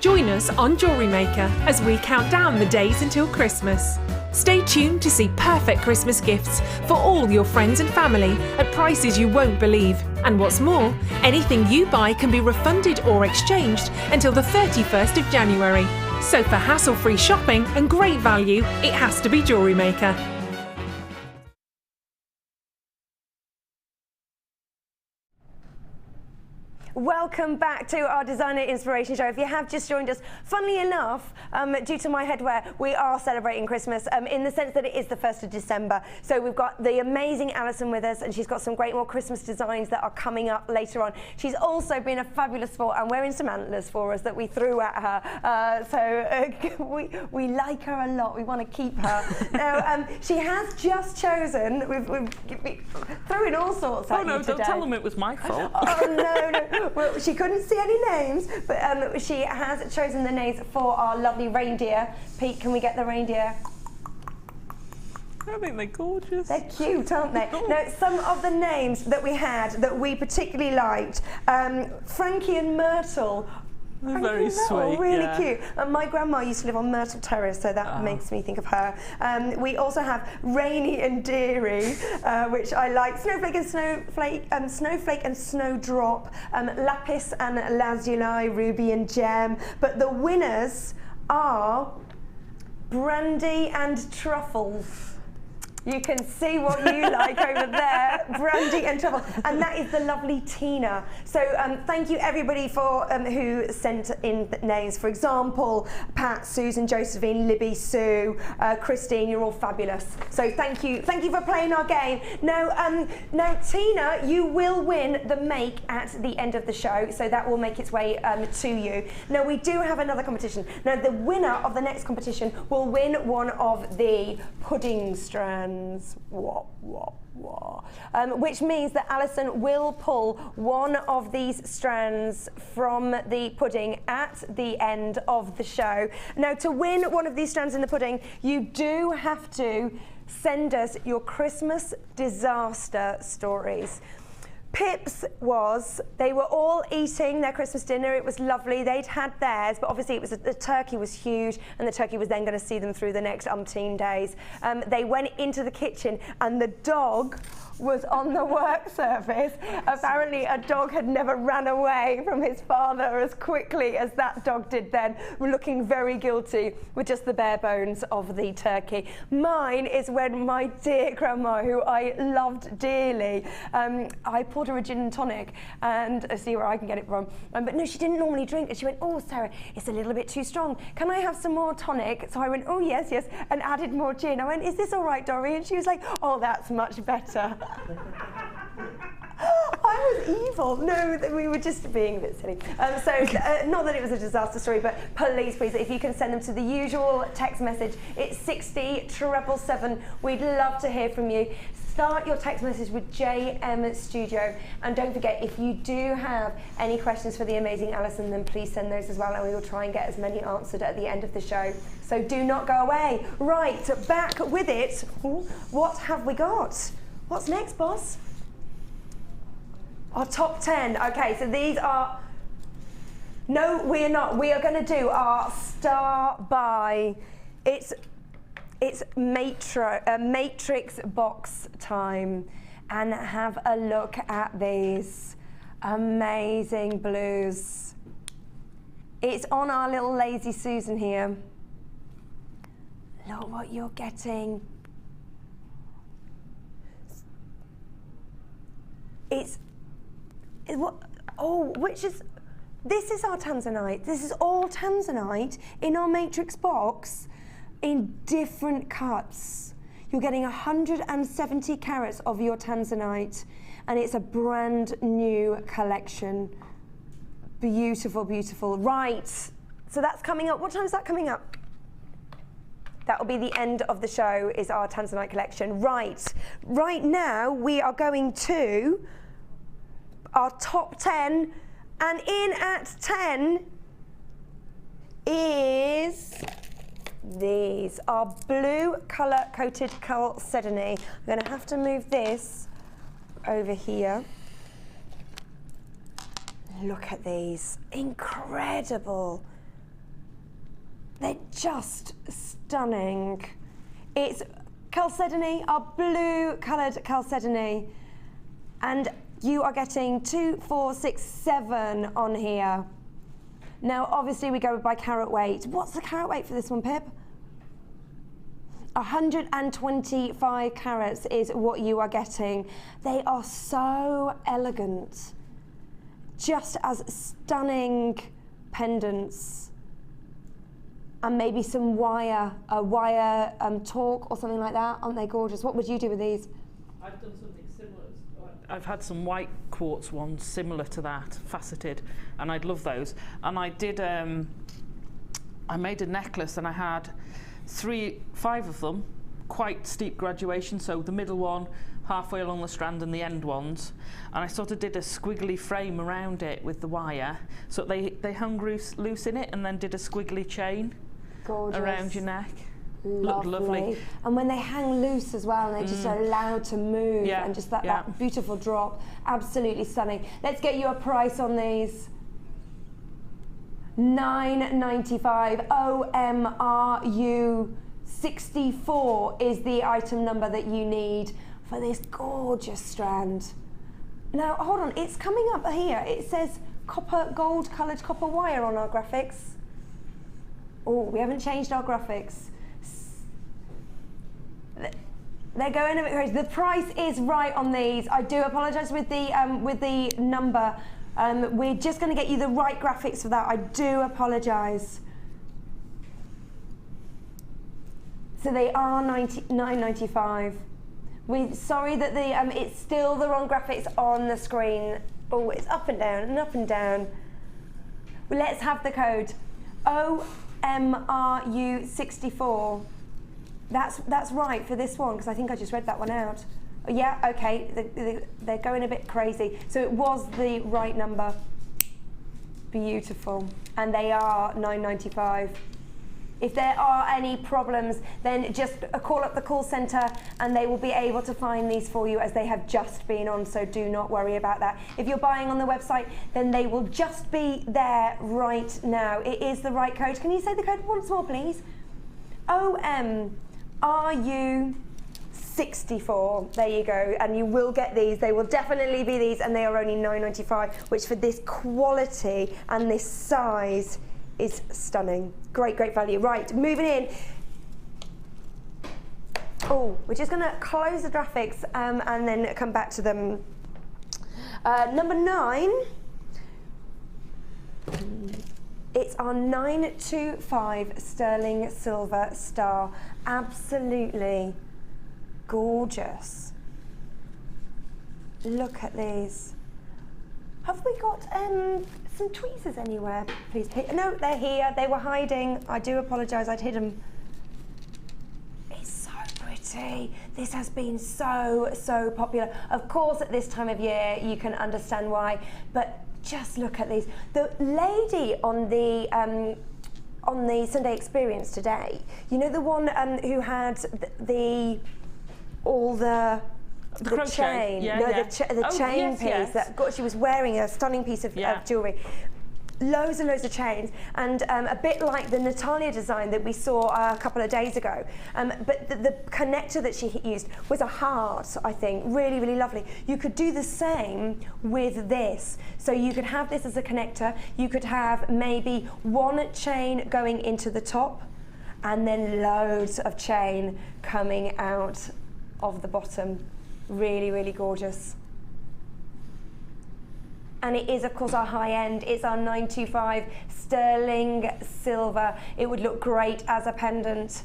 Join us on Jewellery Maker as we count down the days until Christmas. Stay tuned to see perfect Christmas gifts for all your friends and family at prices you won't believe. And what's more, anything you buy can be refunded or exchanged until the 31st of January. So for hassle-free shopping and great value, it has to be Jewellery Maker. Welcome back to our Designer Inspiration Show. If you have just joined us, funnily enough, due to my headwear, we are celebrating Christmas in the sense that it is the 1st of December. So we've got the amazing Alison with us, and she's got some great more Christmas designs that are coming up later on. She's also been a fabulous sport and wearing some antlers for us that we threw at her. We like her a lot. We want to keep her. Now, she has just chosen, we threw in all sorts at you today. Don't tell them it was my fault. Oh, no. Well, she couldn't see any names, but she has chosen the names for our lovely reindeer. Pete, can we get the reindeer? I think they're gorgeous. They're cute, aren't they? Now, some of the names that we had that we particularly liked, Frankie and Myrtle. They're very sweet, really cute. My grandma used to live on Myrtle Terrace, so that makes me think of her. We also have Rainy and Deary, which I like. Snowflake and Snowdrop, Lapis and Lazuli, Ruby and Gem. But the winners are Brandy and Truffles. You can see what you like over there, Brandy and Truffle, and that is the lovely Tina. So thank you everybody for who sent in names. For example, Pat, Susan, Josephine, Libby, Sue, Christine. You're all fabulous. So thank you for playing our game. Now, Tina, you will win the make at the end of the show, so that will make its way to you. Now we do have another competition. Now the winner of the next competition will win one of the pudding strands. Which means that Alison will pull one of these strands from the pudding at the end of the show. Now, to win one of these strands in the pudding, you do have to send us your Christmas disaster stories. Pip's they were all eating their Christmas dinner. It was lovely. They'd had theirs, but obviously the turkey was huge, and the turkey was then going to see them through the next umpteen days. They went into the kitchen, and the dog was on the work surface. Apparently a dog had never ran away from his father as quickly as that dog did then, looking very guilty with just the bare bones of the turkey. Mine is when my dear grandma, who I loved dearly, I poured her a gin and tonic and see where I can get it from. But no, she didn't normally drink, and she went, "Oh, Sarah, it's a little bit too strong. Can I have some more tonic?" So I went, "Oh, yes, and added more gin. I went, "Is this all right, Dorrie?" And she was like, "Oh, that's much better." I was evil. No, we were just being a bit silly. Not that it was a disaster story, but please, if you can send them to the usual text message, it's 60777. We'd love to hear from you. Start your text message with JM Studio, and don't forget, if you do have any questions for the amazing Alison, then please send those as well, and we will try and get as many answered at the end of the show. So do not go away. Right, back with it. What have we got? What's next, boss? Our top 10. Okay, so these are... No, we're not. We are going to do our star by... It's Matrix box time. And have a look at these amazing blues. It's on our little Lazy Susan here. Look what you're getting. This is our Tanzanite. This is all Tanzanite in our matrix box in different cuts. You're getting 170 carats of your Tanzanite, and it's a brand new collection. Beautiful, beautiful. Right, so that's coming up. What time is that coming up? That will be the end of the show, is our Tanzanite collection. Right now we are going to our top 10, and in at 10 is these, our blue colour coated chalcedony. I'm going to have to move this over here. Look at these, incredible. They're just stunning. It's chalcedony, our blue coloured chalcedony, and you are getting 2, 4, 6, 7 on here. Now, obviously, we go by carat weight. What's the carat weight for this one, Pip? 125 carats is what you are getting. They are so elegant. just as stunning pendants, and maybe some wire talk or something like that. Aren't they gorgeous? What would you do with these? I've done something similar. I've had some white quartz ones similar to that, faceted, and I'd love those. And I did, I made a necklace, and I had 5 of them, quite steep graduation, so the middle one halfway along the strand and the end ones, and I sort of did a squiggly frame around it with the wire, so they hung loose in it, and then did a squiggly chain around your neck. Looked lovely. And when they hang loose as well, and they're just allowed to move, and just that beautiful drop, absolutely stunning. Let's get you a price on these. $9.95. OMRU 64 is the item number that you need for this gorgeous strand. Now, hold on, it's coming up here. It says gold coloured copper wire on our graphics. Oh, we haven't changed our graphics. They're going a bit crazy. The price is right on these. I do apologise with the number. We're just going to get you the right graphics for that. I do apologise. So they are $9.95. We're sorry that it's still the wrong graphics on the screen. Oh, it's up and down and up and down. Well, let's have the code. OMRU64. That's right for this one, because I think I just read that one out. Oh, yeah, okay, they're going a bit crazy. So it was the right number. Beautiful. And they are $9.95. If there are any problems, then just call up the call centre and they will be able to find these for you, as they have just been on, so do not worry about that. If you're buying on the website, then they will just be there right now. It is the right code. Can you say the code once more, please? OMRU64. There you go. And you will get these. They will definitely be these, and they are only $9.95, which for this quality and this size is stunning. Great, great value. Right, moving in. Oh, we're just going to close the graphics and then come back to them. Number 9. It's our 925 sterling silver star. Absolutely gorgeous. Look at these. Have we got some tweezers anywhere, please? No, they're here. They were hiding. I do apologise. I'd hid them. It's so pretty. This has been so popular. Of course, at this time of year, you can understand why. But just look at these. The lady on the Sunday Experience today, you know, the one who had the chain, the chain piece. That she was wearing a stunning piece of jewellery. Loads and loads of chains, and a bit like the Natalia design that we saw a couple of days ago. But the connector that she used was a heart, I think. Really, really lovely. You could do the same with this. So you could have this as a connector. You could have maybe one chain going into the top, and then loads of chain coming out of the bottom. Really, really gorgeous. And it is, of course, our high end. It's our 925 sterling silver. It would look great as a pendant,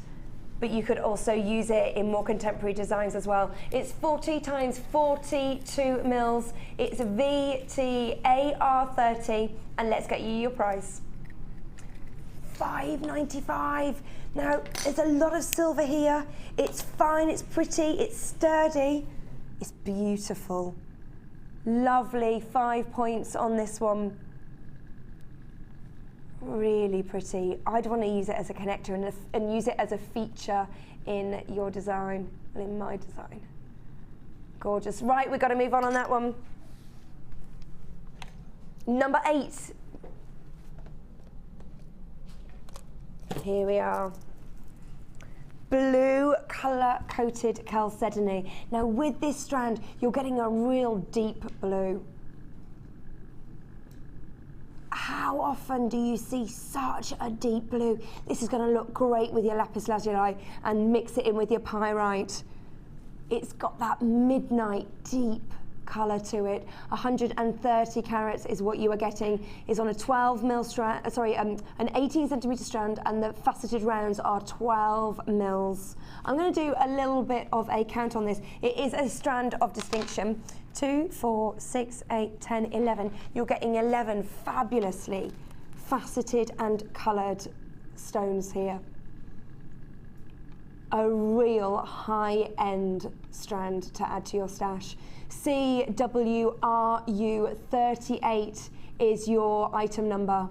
but you could also use it in more contemporary designs as well. It's 40 times 42 mils. It's VTAR30, and let's get you your price. $5.95. Now, there's a lot of silver here. It's fine, it's pretty, it's sturdy, it's beautiful. Lovely 5 points on this one. Really pretty. I'd want to use it as a connector and use it as a feature in your design and in my design. Gorgeous. Right, we've got to move on that one. Number 8. Here we are. Blue colour coated chalcedony. Now with this strand, you're getting a real deep blue. How often do you see such a deep blue? This is going to look great with your lapis lazuli and mix it in with your pyrite. It's got that midnight deep colour to it. 130 carats is what you are getting. Is on a 12 mil strand, an 18 centimetre strand, and the faceted rounds are 12 mils. I'm going to do a little bit of a count on this. It is a strand of distinction. 2, 4, 6, 8, 10, 11. You're getting 11 fabulously faceted and coloured stones here. A real high-end strand to add to your stash. CWRU38 is your item number,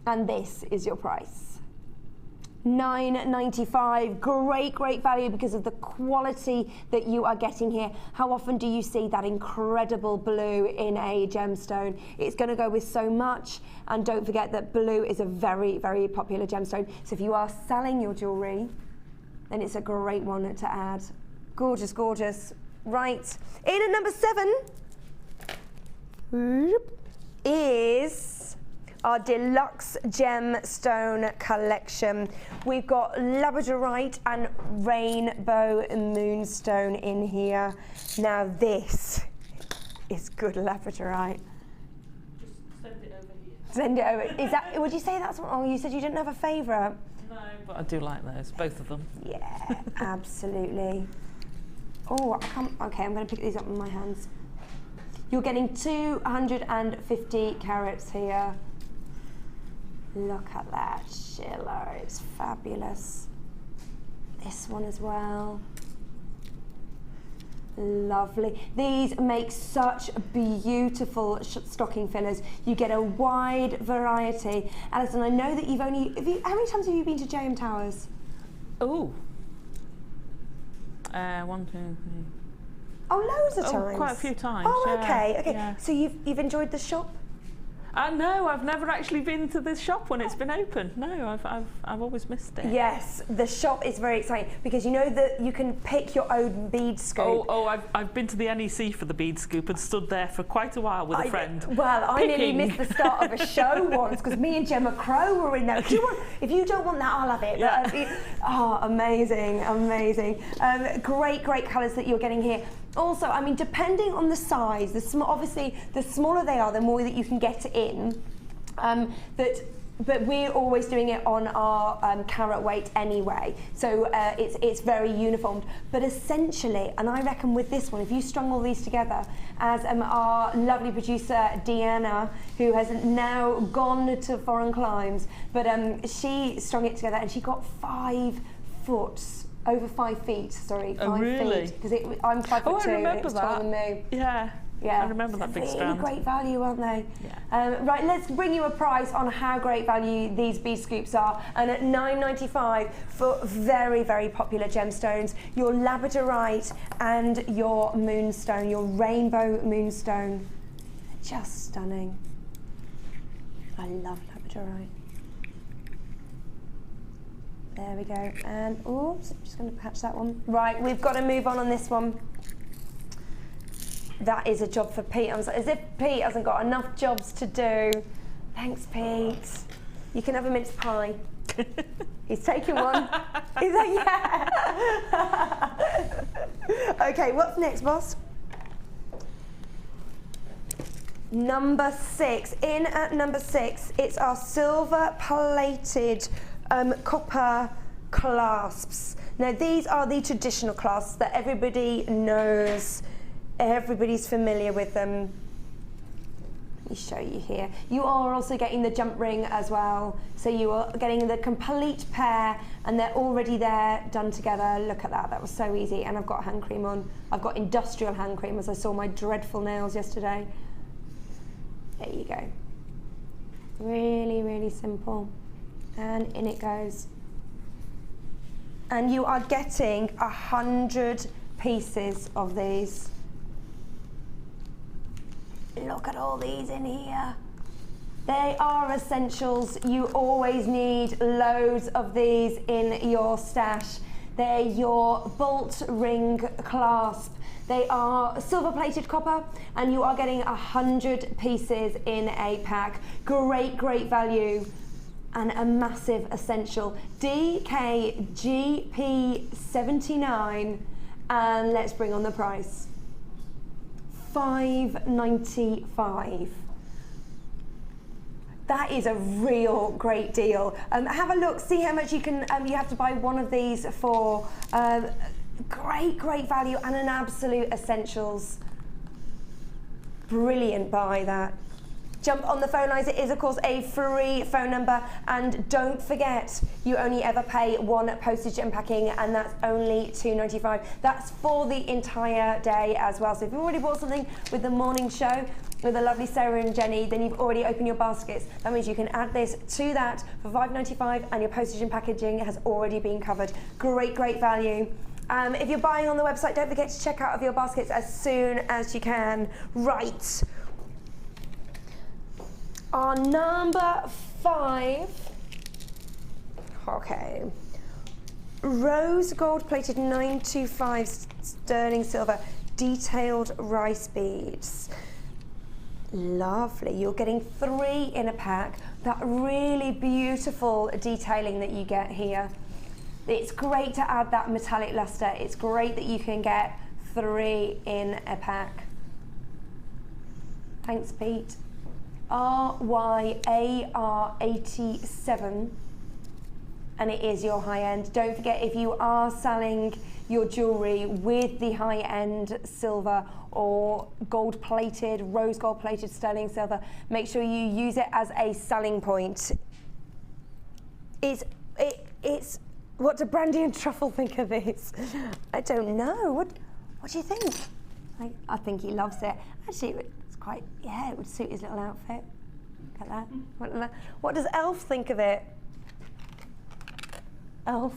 and this is your price. $9.95, great value because of the quality that you are getting here. How often do you see that incredible blue in a gemstone? It's going to go with so much, and don't forget that blue is a very popular gemstone. So if you are selling your jewellery, then it's a great one to add. Gorgeous, gorgeous. Right, in at number 7 is our deluxe gemstone collection. We've got labradorite and rainbow moonstone in here. Now this is good labradorite. Just send it over here. Send it over. Is that? Would you say that's what? Oh, you said you didn't have a favourite. No, but I do like those, both of them. Yeah, absolutely. Oh, I can't. Okay, I'm going to pick these up in my hands. You're getting 250 carats here. Look at that shiller, it's fabulous. This one as well. Lovely. These make such beautiful stocking fillers. You get a wide variety. Alison, I know that how many times have you been to JM Towers? Oh. 1, 2, 3. Oh, loads of times. Quite a few times. Oh, yeah, okay. Yeah. So you've enjoyed the shop? No, I've never actually been to this shop when it's been open. No, I've always missed it. Yes, the shop is very exciting because you know that you can pick your own bead scoop. Oh, I've been to the NEC for the bead scoop and stood there for quite a while with a friend. Well, I nearly picking. missed the start of a show once because me and Gemma Crow were in there. If you don't want that, I'll have it. Yeah. Oh, amazing. Great colours that you're getting here. Also, I mean, depending on the size, obviously the smaller they are, the more that you can get in. But we're always doing it on our carat weight anyway, so it's very uniformed. But essentially, and I reckon with this one, if you strung all these together, as our lovely producer Deanna, who has now gone to foreign climes, but she strung it together and she got 5 foot. Over 5 feet, sorry, 5 really? feet. Because I'm 5'2", I remember and it's that. taller than me. Yeah. I remember that big strand. Really great value, aren't they? Yeah. Right, let's bring you a price on how great value these bead scoops are. And at $9.95 for very popular gemstones, your labradorite and your moonstone, your rainbow moonstone. Just stunning. I love labradorite. There we go, and oops, I'm just going to patch that one. Right, we've got to move on this one. That is a job for Pete. As if Pete hasn't got enough jobs to do. Thanks, Pete. You can have a mince pie. He's taking one. He's like, yeah. Okay, what's next, boss? Number 6. In at number 6, it's our silver-plated copper clasps. Now these are the traditional clasps that everybody knows, everybody's familiar with them. Let me show you here. You are also getting the jump ring as well, so you are getting the complete pair and they're already there, done together. Look at that, that was so easy. And I've got hand cream on. I've got industrial hand cream as I saw my dreadful nails yesterday. There you go. Really simple. And in it goes. And you are getting 100 pieces of these. Look at all these in here. They are essentials. You always need loads of these in your stash. They're your bolt ring clasp. They are silver-plated copper, and you are getting 100 pieces in a pack. Great value. And a massive essential. DKGP79, and let's bring on the price. £5.95. That is a real great deal. Have a look, see how much you can. You have to buy one of these for great value and an absolute essentials. Brilliant buy that. Jump on the phone lines. It is of course a free phone number, and don't forget you only ever pay one postage and packing, and that's only £2.95. That's for the entire day as well. So if you've already bought something with the morning show with the lovely Sarah and Jenny, then you've already opened your baskets. That means you can add this to that for £5.95, and your postage and packaging has already been covered. Great value. If you're buying on the website, don't forget to check out of your baskets as soon as you can. Right. Our number 5. Okay. Rose gold plated 925 sterling silver detailed rice beads. Lovely. You're getting 3 in a pack. That really beautiful detailing that you get here. It's great to add that metallic luster. It's great that you can get 3 in a pack. Thanks, Pete. RYAR87, and it is your high end. Don't forget, if you are selling your jewellery with the high end silver or gold plated, rose gold plated sterling silver, make sure you use it as a selling point. It's what do Brandy and Truffle think of this? I don't know. What do you think? I think he loves it. Actually, it's quite, yeah, it would suit his little outfit. Look at that. What does Elf think of it? Elf?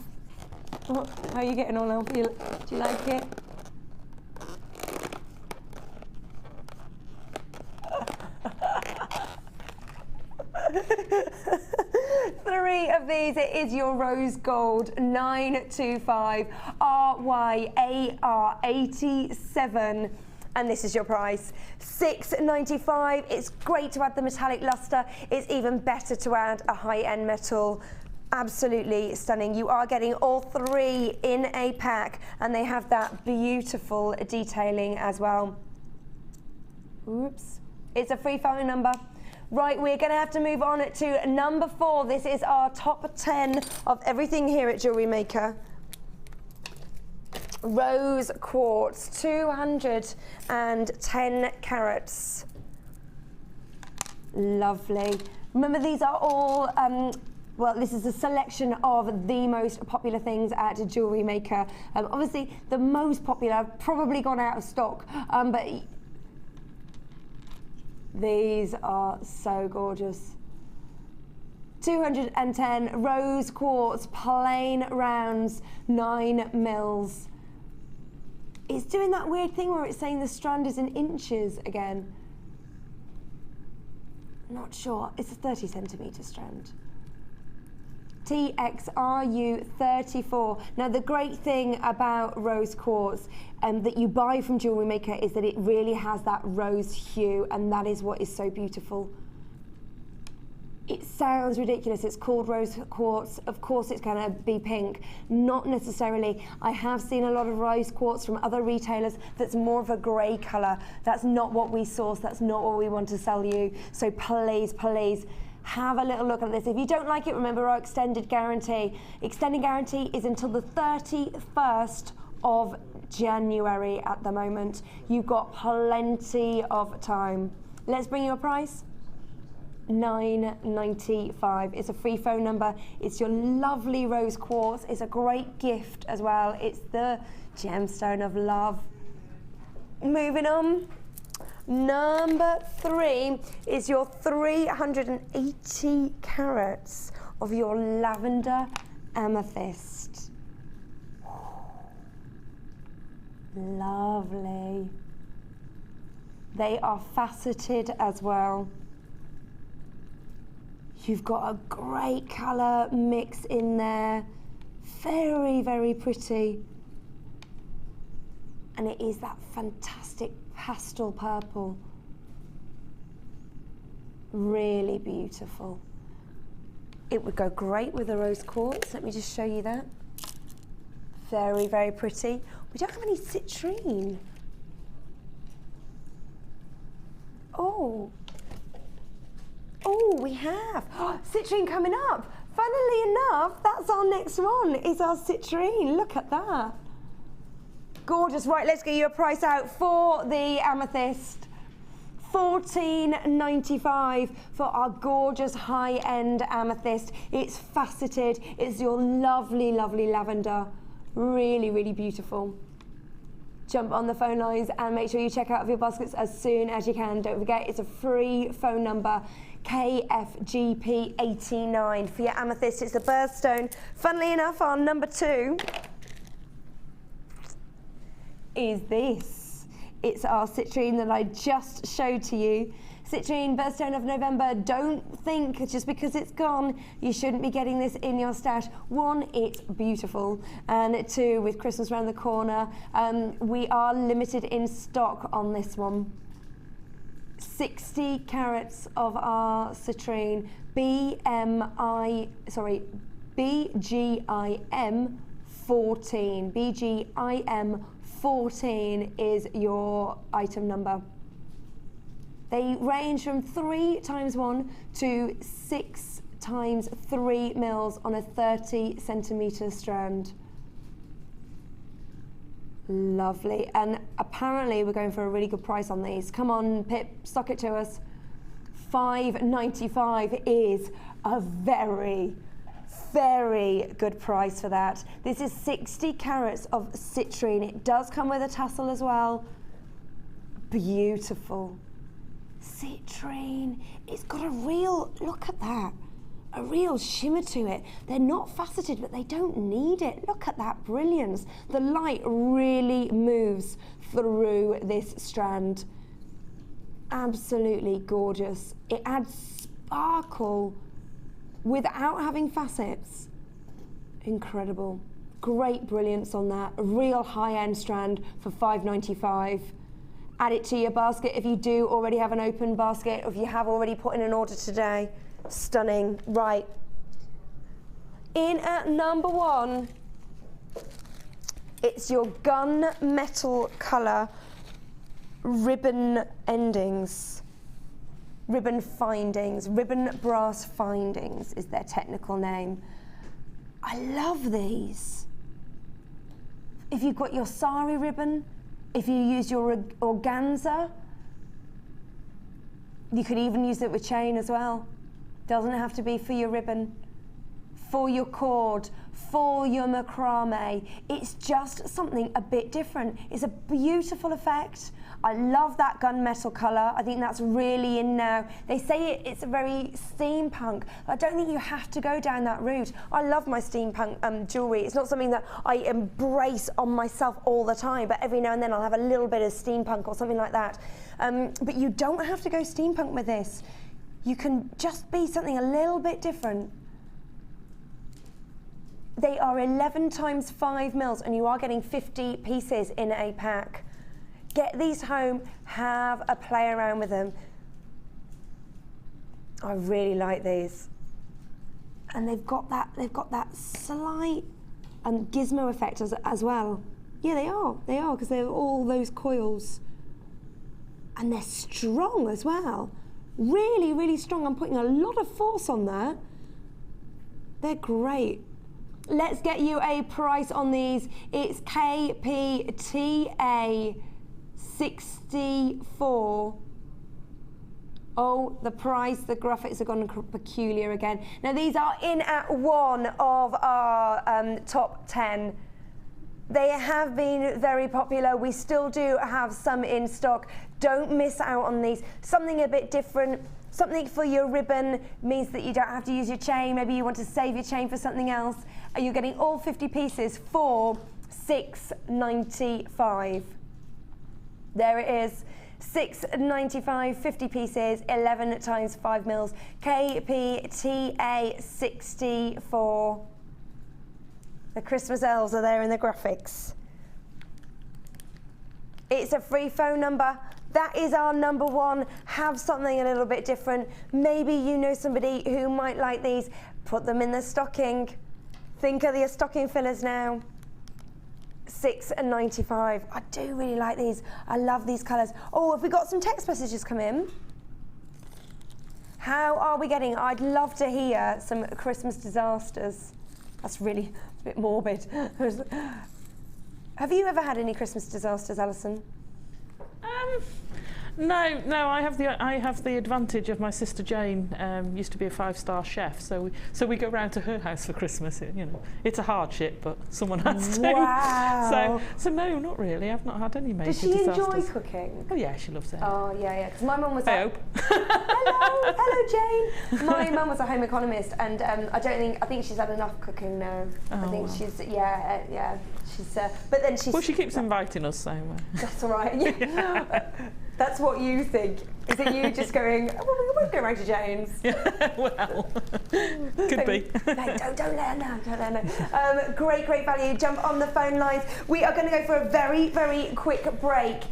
How are you getting on, Elf? Do you like it? Three of these. It is your rose gold 925 RYAR87. And this is your price, £6.95. It's great to add the metallic luster. It's even better to add a high-end metal. Absolutely stunning. You are getting all 3 in a pack, and they have that beautiful detailing as well. Oops. It's a free phone number. Right, we're going to have to move on to number 4. This is our top 10 of everything here at Jewellery Maker. Rose quartz, 210 carats. Lovely. Remember, these are all, well, this is a selection of the most popular things at Jewellery Maker. Obviously, the most popular have probably gone out of stock, but these are so gorgeous. 210 rose quartz, plain rounds, 9 mils. It's doing that weird thing where it's saying the strand is in inches again. Not sure. It's a 30 centimetre strand. TXRU34. Now, the great thing about rose quartz that you buy from Jewellery Maker is that it really has that rose hue, and that is what is so beautiful. It sounds ridiculous. It's called rose quartz. Of course it's going to be pink. Not necessarily. I have seen a lot of rose quartz from other retailers that's more of a grey colour. That's not what we source. That's not what we want to sell you. So please, please, have a little look at this. If you don't like it, remember our extended guarantee. Extended guarantee is until the 31st of January at the moment. You've got plenty of time. Let's bring you a price. £9.95. It's a free phone number. It's your lovely rose quartz. It's a great gift as well. It's the gemstone of love. Moving on. Number 3 is your 380 carats of your lavender amethyst. Lovely. They are faceted as well. You've got a great colour mix in there. Very, very pretty. And it is that fantastic pastel purple. Really beautiful. It would go great with the rose quartz. Let me just show you that. Very, very pretty. We don't have any citrine. Oh, we have citrine coming up. Funnily enough, that's our next one, is our citrine. Look at that. Gorgeous. Right, let's get you a price out for the amethyst. $14.95 for our gorgeous high-end amethyst. It's faceted. It's your lovely, lovely lavender. Really, really beautiful. Jump on the phone lines and make sure you check out your baskets as soon as you can. Don't forget, it's a free phone number, KFGP89 for your amethyst. It's the birthstone. Funnily enough, our number 2 is this. It's our citrine that I just showed to you. Citrine, birthstone of November. Don't think just because it's gone, you shouldn't be getting this in your stash. 1, it's beautiful. And 2, with Christmas around the corner, we are limited in stock on this one. 60 carats of our citrine, BGIM 14. BGIM 14 is your item number. They range from 3 times 1 to 6 times 3 mils on a 30 centimetre strand. Lovely. And apparently we're going for a really good price on these. Come on, Pip, stock it to us. $5.95 is a very, very good price for that. This is 60 carats of citrine. It does come with a tassel as well. Beautiful. Citrine. It's got a real, look at that, a real shimmer to it. They're not faceted, but they don't need it. Look at that brilliance. The light really moves through this strand. Absolutely gorgeous. It adds sparkle without having facets. Incredible. Great brilliance on that. A real high-end strand for $5.95. Add it to your basket if you do already have an open basket, or if you have already put in an order today. Stunning. Right. In at number 1, it's your gunmetal colour ribbon endings. Ribbon findings. Ribbon brass findings is their technical name. I love these. If you've got your sari ribbon, if you use your organza, you could even use it with chain as well. Doesn't have to be for your ribbon, for your cord, for your macrame. It's just something a bit different. It's a beautiful effect. I love that gunmetal colour. I think that's really in now. They say it's a very steampunk. I don't think you have to go down that route. I love my steampunk jewellery. It's not something that I embrace on myself all the time, but every now and then I'll have a little bit of steampunk or something like that. But you don't have to go steampunk with this. You can just be something a little bit different. They are 11 times 5 mils, and you are getting 50 pieces in a pack. Get these home, have a play around with them. I really like these. And they've got that slight gizmo effect as well. Yeah, they are, because they're all those coils. And they're strong as well. Really, really strong. I'm putting a lot of force on that. They're great. Let's get you a price on these. It's KPTA 64. Oh, the price, the graphics have gone peculiar again. Now these are in at one of our top 10. They have been very popular. We still do have some in stock. Don't miss out on these. Something a bit different. Something for your ribbon means that you don't have to use your chain. Maybe you want to save your chain for something else. And you're getting all 50 pieces for $6.95. There it is. $6.95, 50 pieces, 11 times 5 mils. KPTA 64. The Christmas elves are there in the graphics. It's a free phone number. That is our number 1. Have something a little bit different. Maybe you know somebody who might like these. Put them in the stocking. Think of your stocking fillers now. $6.95. I do really like these. I love these colours. Oh, have we got some text messages come in? How are we getting? I'd love to hear some Christmas disasters. That's really a bit morbid. Have you ever had any Christmas disasters, Alison? No. I have the advantage of my sister Jane. Used to be a 5-star chef, so we go round to her house for Christmas. It's a hardship, but someone has to. Wow. So no, not really. I've not had any major Does she disasters. enjoy cooking? Oh yeah, she loves it. Oh yeah. Because my mum was. I hope. Hello, Jane. My mum was a home economist, and I think she's had enough cooking now. Oh, I think wow. she's she's. But then she's. Well, she keeps inviting us, so. That's all right. Yeah. That's what you think. Is it you just going, oh, we won't go round to Jane's? Well, could be. No, don't let her know. Great value. Jump on the phone lines. We are going to go for a very, very quick break.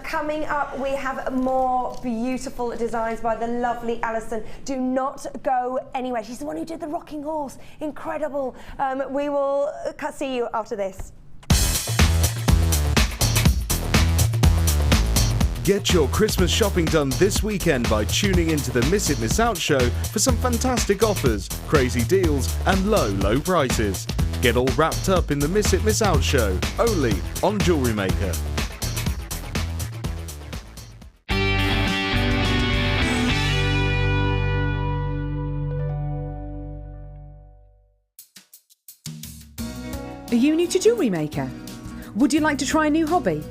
Coming up, we have more beautiful designs by the lovely Alison. Do not go anywhere. She's the one who did the rocking horse. Incredible. We will see you after this. Get your Christmas shopping done this weekend by tuning into the Miss It Miss Out show for some fantastic offers, crazy deals and low prices. Get all wrapped up in the Miss It Miss Out show, only on Jewellery Maker. Are you new to Jewellery Maker? Would you like to try a new hobby?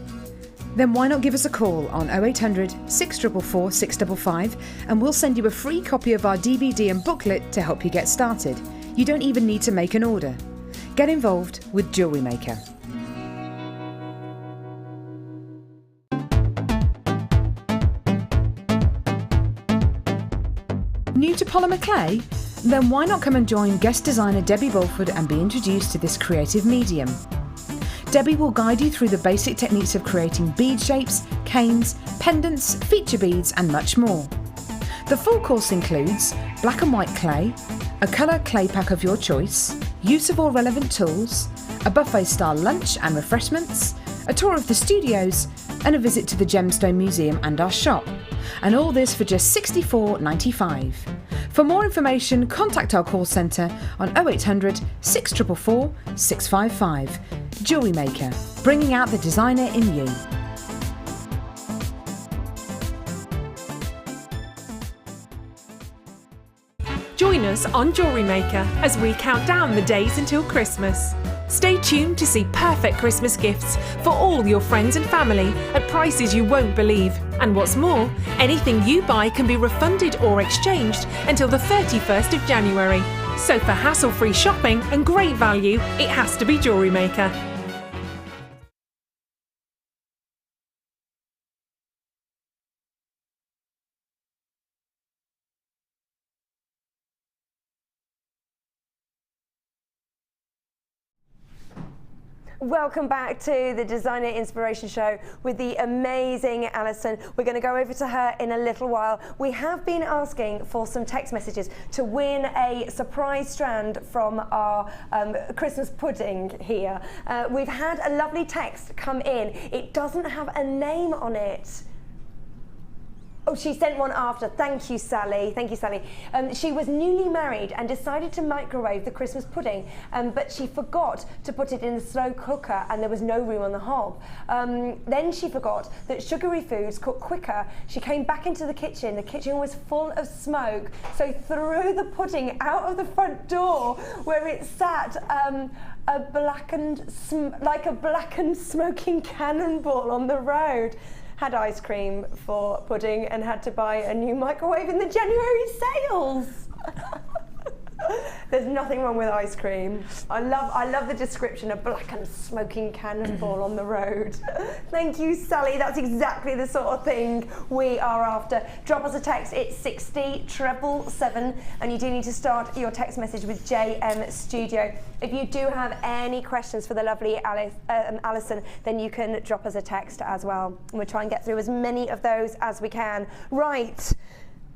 Then why not give us a call on 0800 644 655 and we'll send you a free copy of our DVD and booklet to help you get started. You don't even need to make an order. Get involved with Jewellery Maker. New to polymer clay? Then why not come and join guest designer Debbie Bolford and be introduced to this creative medium. Debbie will guide you through the basic techniques of creating bead shapes, canes, pendants, feature beads and much more. The full course includes black and white clay, a colour clay pack of your choice, use of all relevant tools, a buffet style lunch and refreshments, a tour of the studios and a visit to the Gemstone Museum and our shop. And all this for just $64.95. For more information, contact our call centre on 0800 644 655. Jewellery Maker, bringing out the designer in you. Join us on Jewellery Maker as we count down the days until Christmas. Stay tuned to see perfect Christmas gifts for all your friends and family at prices you won't believe. And what's more, anything you buy can be refunded or exchanged until the 31st of January. So for hassle-free shopping and great value, it has to be Jewellery Maker. Welcome back to the Designer Inspiration Show with the amazing Alison. We're going to go over to her in a little while. We have been asking for some text messages to win a surprise strand from our Christmas pudding here. We've had a lovely text come in. It doesn't have a name on it. Oh, she sent one after. Thank you, Sally. Thank you, Sally. She was newly married and decided to microwave the Christmas pudding, but she forgot to put it in the slow cooker and there was no room on the hob. Then she forgot that sugary foods cook quicker. She came back into the kitchen. The kitchen was full of smoke, so threw the pudding out of the front door where it sat like a blackened smoking cannonball on the road. Had ice cream for pudding and had to buy a new microwave in the January sales. There's nothing wrong with ice cream. I love the description of blackened smoking cannonball on the road. Thank you, Sally. That's exactly the sort of thing we are after. Drop us a text. It's 60777 and you do need to start your text message with JM Studio. If you do have any questions for the lovely Alison, then you can drop us a text as well. And we'll try and get through as many of those as we can. Right.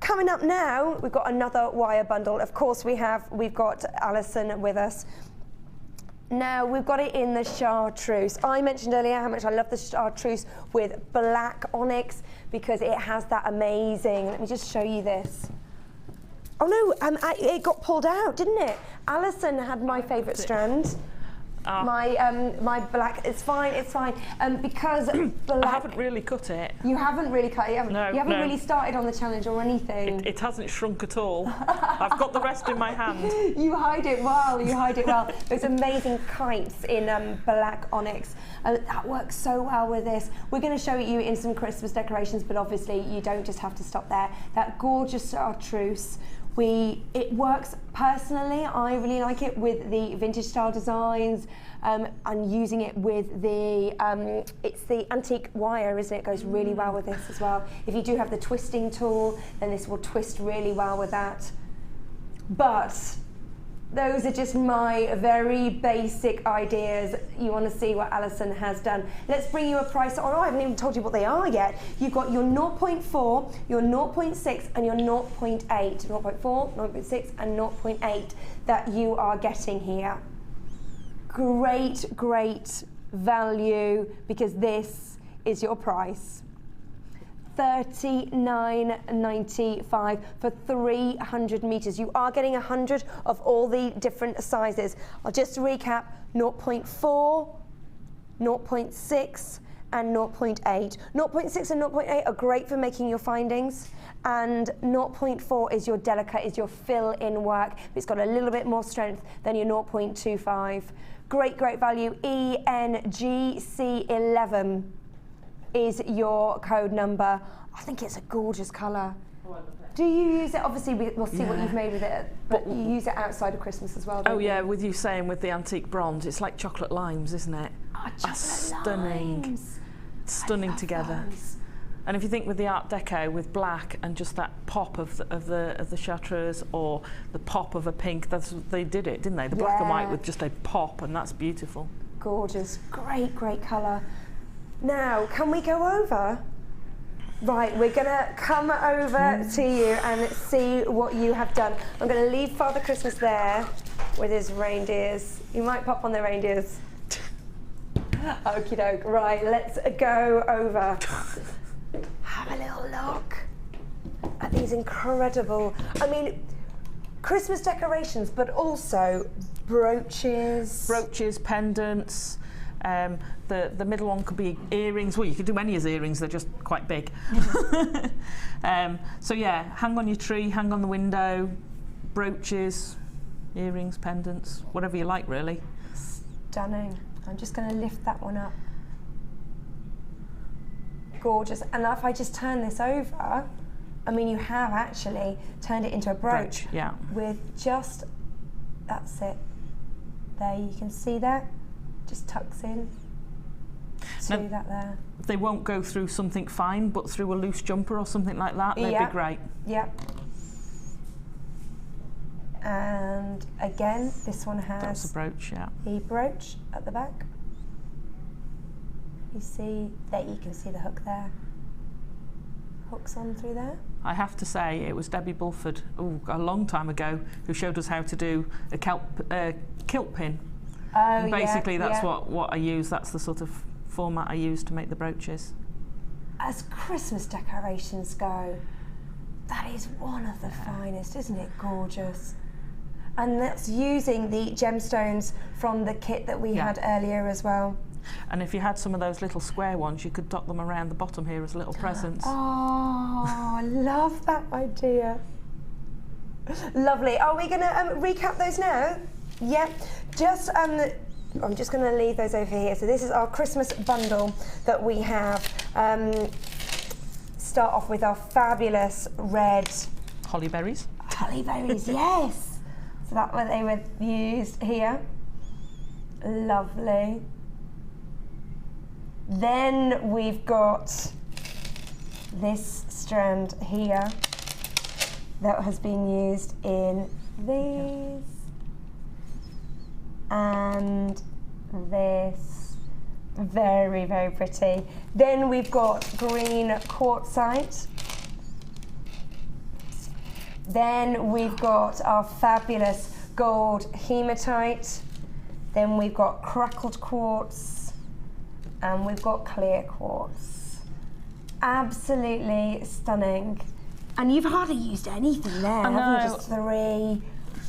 Coming up now, we've got another wire bundle. Of course we've got Alison with us. Now we've got it in the chartreuse. I mentioned earlier how much I love the chartreuse with black onyx because it has that amazing, let me just show you this. Oh no, it got pulled out, didn't it? Alison had my favourite strand. My black, it's fine, because black... I haven't really cut it. You haven't really cut it, you haven't No. really started on the challenge or anything. It hasn't shrunk at all. I've got the rest in my hand. You hide it well, Those amazing kites in black onyx. That works so well with this. We're going to show you in some Christmas decorations, but obviously you don't just have to stop there. That gorgeous chartreuse. It works personally, I really like it with the vintage style designs and using it with the, it's the antique wire, isn't it? It goes really well with this as well. If you do have the twisting tool, then this will twist really well with that. But those are just my very basic ideas. You want to see what Alison has done. Let's bring you a price. Oh, no, I haven't even told you what they are yet. You've got your 0.4, your 0.6 and your 0.8. 0.4, 0.6 and 0.8 that you are getting here. Great, great value because this is your price. $39.95 for 300 meters. You are getting 100 of all the different sizes. I'll just recap: 0.4, 0.6 and 0.8. 0.6 and 0.8 are great for making your findings, and 0.4 is your delicate, is your fill-in work. It's got a little bit more strength than your 0.25. Great, great value. ENGC11 is your code number. I think it's a gorgeous colour. Do you use it? Obviously, we'll see what you've made with it, but you use it outside of Christmas as well, don't you? Yeah, with you saying with the antique bronze, it's like chocolate limes, isn't it? Oh, stunning. Limes. Stunning together. Those. And if you think with the Art Deco, with black and just that pop of the chartreuse or the pop of a pink, they did it, didn't they? The black and white with just a pop, and that's beautiful. Gorgeous. Great, great colour. Now, can we go over? Right, we're going to come over to you and see what you have done. I'm going to leave Father Christmas there with his reindeers. You might pop on the reindeers. Okie doke. Right, let's go over. Have a little look at these incredible, Christmas decorations, but also brooches. Brooches, pendants. The middle one could be earrings. Well, you could do any as earrings, they're just quite big. So yeah, hang on your tree, hang on the window, brooches, earrings, pendants, whatever you like really. Stunning. I'm just going to lift that one up. Gorgeous. And if I just turn this over, you have actually turned it into a brooch. Yeah. With just, that's it. There, you can see that. Just tucks in to that there. They won't go through something fine, but through a loose jumper or something like that, they'd be great. Yep. And again, this one has that's a brooch, yeah. The brooch at the back. You see that, you can see the hook there. Hooks on through there. I have to say, it was Debbie Bulford, a long time ago, who showed us how to do a kilt pin. Oh, and basically, that's what I use. That's the sort of format I use to make the brooches. As Christmas decorations go, that is one of the finest, isn't it? Gorgeous. And that's using the gemstones from the kit that we had earlier as well. And if you had some of those little square ones, you could dot them around the bottom here as little presents. Oh, I love that idea. Lovely. Are we going to recap those now? Yep. Just I'm just going to leave those over here. So this is our Christmas bundle that we have. Start off with our fabulous red holly berries. Holly berries, yes. So that's what they were used here. Lovely. Then we've got this strand here that has been used in these. And this, very, very pretty. Then we've got green quartzite. Then we've got our fabulous gold hematite. Then we've got crackled quartz, and we've got clear quartz. Absolutely stunning. And you've hardly used anything there, I haven't you? know. Just 3,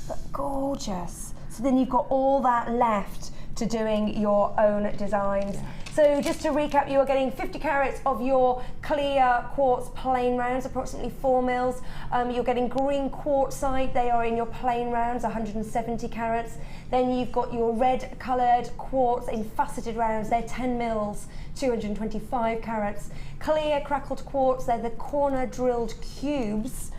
but gorgeous. So then you've got all that left to doing your own designs. So just to recap, you are getting 50 carats of your clear quartz plain rounds, approximately 4 mils. You're getting green quartzite, they are in your plain rounds, 170 carats. Then you've got your red coloured quartz in faceted rounds, they're 10 mils, 225 carats. Clear crackled quartz, they're the corner drilled cubes.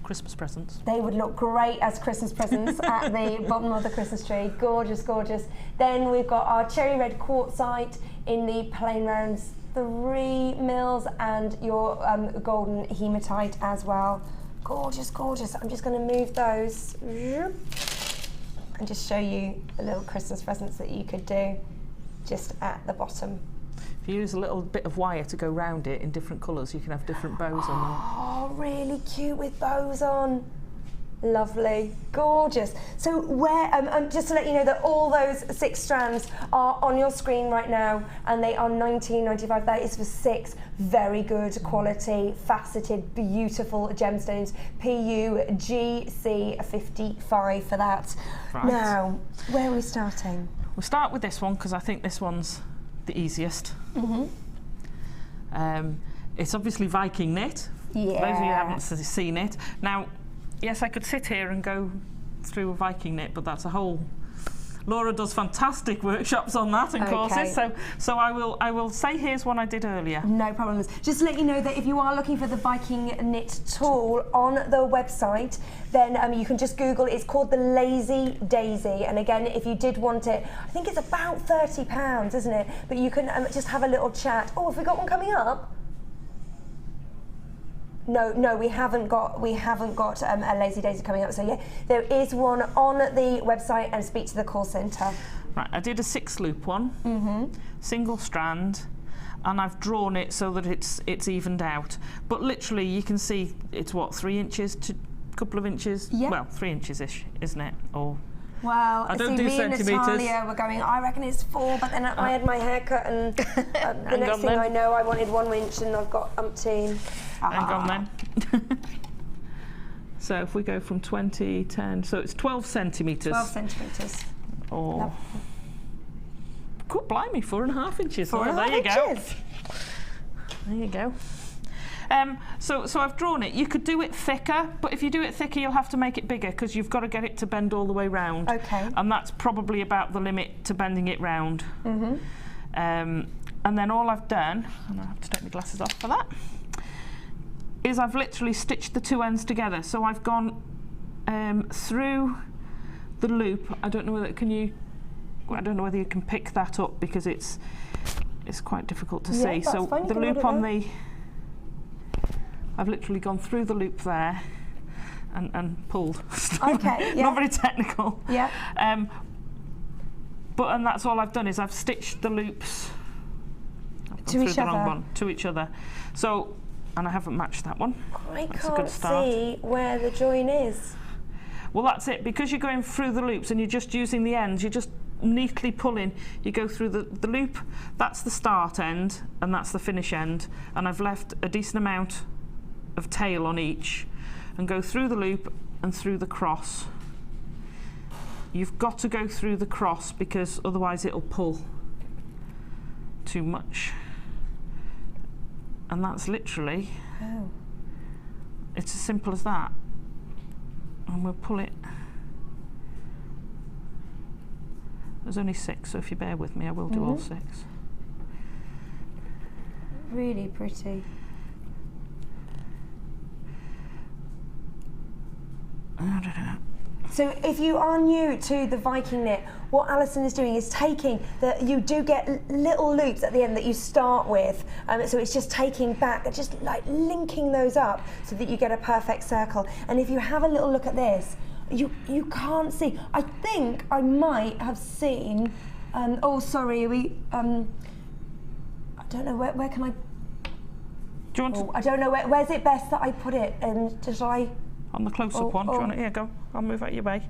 Christmas presents. They would look great as Christmas presents at the bottom of the Christmas tree. Gorgeous, gorgeous. Then we've got our cherry red quartzite in the plain rounds, 3 mils, and your golden hematite as well. Gorgeous, gorgeous. I'm just going to move those and just show you the little Christmas presents that you could do just at the bottom. If you use a little bit of wire to go round it in different colours, you can have different bows on them. Oh, really cute with bows on. Lovely, gorgeous. So where, just to let you know that all those 6 strands are on your screen right now, and they are $19.95. That is for 6 very good quality, faceted, beautiful gemstones. PUGC 55 for that. Right. Now, where are we starting? We'll start with this one because I think this one's the easiest. It's obviously Viking knit. Yeah. For those of you who haven't seen it. Now, yes, I could sit here and go through a Viking knit, but that's a whole... Laura does fantastic workshops on that and courses, so I will say here's one I did earlier. No problems. Just to let you know that if you are looking for the Viking knit tool on the website, then you can just Google, it's called the Lazy Daisy, and again, if you did want it, I think it's about £30, isn't it? But you can just have a little chat. Oh, have we got one coming up? No, we haven't got a Lazy Daisy coming up. So yeah, there is one on the website, and speak to the call centre. Right, I did a 6 loop one, single strand, and I've drawn it so that it's evened out. But literally, you can see it's what, 3 inches to a couple of inches. Yeah. Well, 3 inches-ish, isn't it? Or well, I don't see, do me centimetres. and Natalia were going, I reckon it's 4, but then I had my haircut, and the next thing then. I know, I wanted 1 inch, and I've got umpteen. Hang on then. So if we go from 20, 10, so it's 12 centimetres. 12 centimetres. Oh. Good blimey, 4.5 inches. 4.5 there you go. inches. There you go. So I've drawn it. You could do it thicker, but if you do it thicker, you'll have to make it bigger because you've got to get it to bend all the way round. Okay. And that's probably about the limit to bending it round. And then all I've done, and I have to take my glasses off for that, is I've literally stitched the 2 ends together. So I've gone through the loop. I don't know whether you can pick that up because it's quite difficult to see. So the loop on the, I've literally gone through the loop there and pulled. Okay. Yeah. Not very technical. Yeah. And that's all I've done is I've stitched the loops to each other. To each other. So. And I haven't matched that one. I can't see where the join is. Well, that's it. Because you're going through the loops and you're just using the ends, you're just neatly pulling. You go through the loop, that's the start end, and that's the finish end. And I've left a decent amount of tail on each, and go through the loop and through the cross. You've got to go through the cross because otherwise it'll pull too much. And that's literally, it's as simple as that. And we'll pull it. There's only 6, so if you bear with me, I will do all 6. Really pretty. So if you are new to the Viking knit, what Alison is doing is taking you do get little loops at the end that you start with, so it's just taking back, just like linking those up so that you get a perfect circle. And if you have a little look at this, you can't see. I think I might have seen. Oh, sorry. I don't know where can I. Do you want to? I don't know where's it best that I put it, and just on the close-up one. Do you want it? Here, go. I'll move out of your way.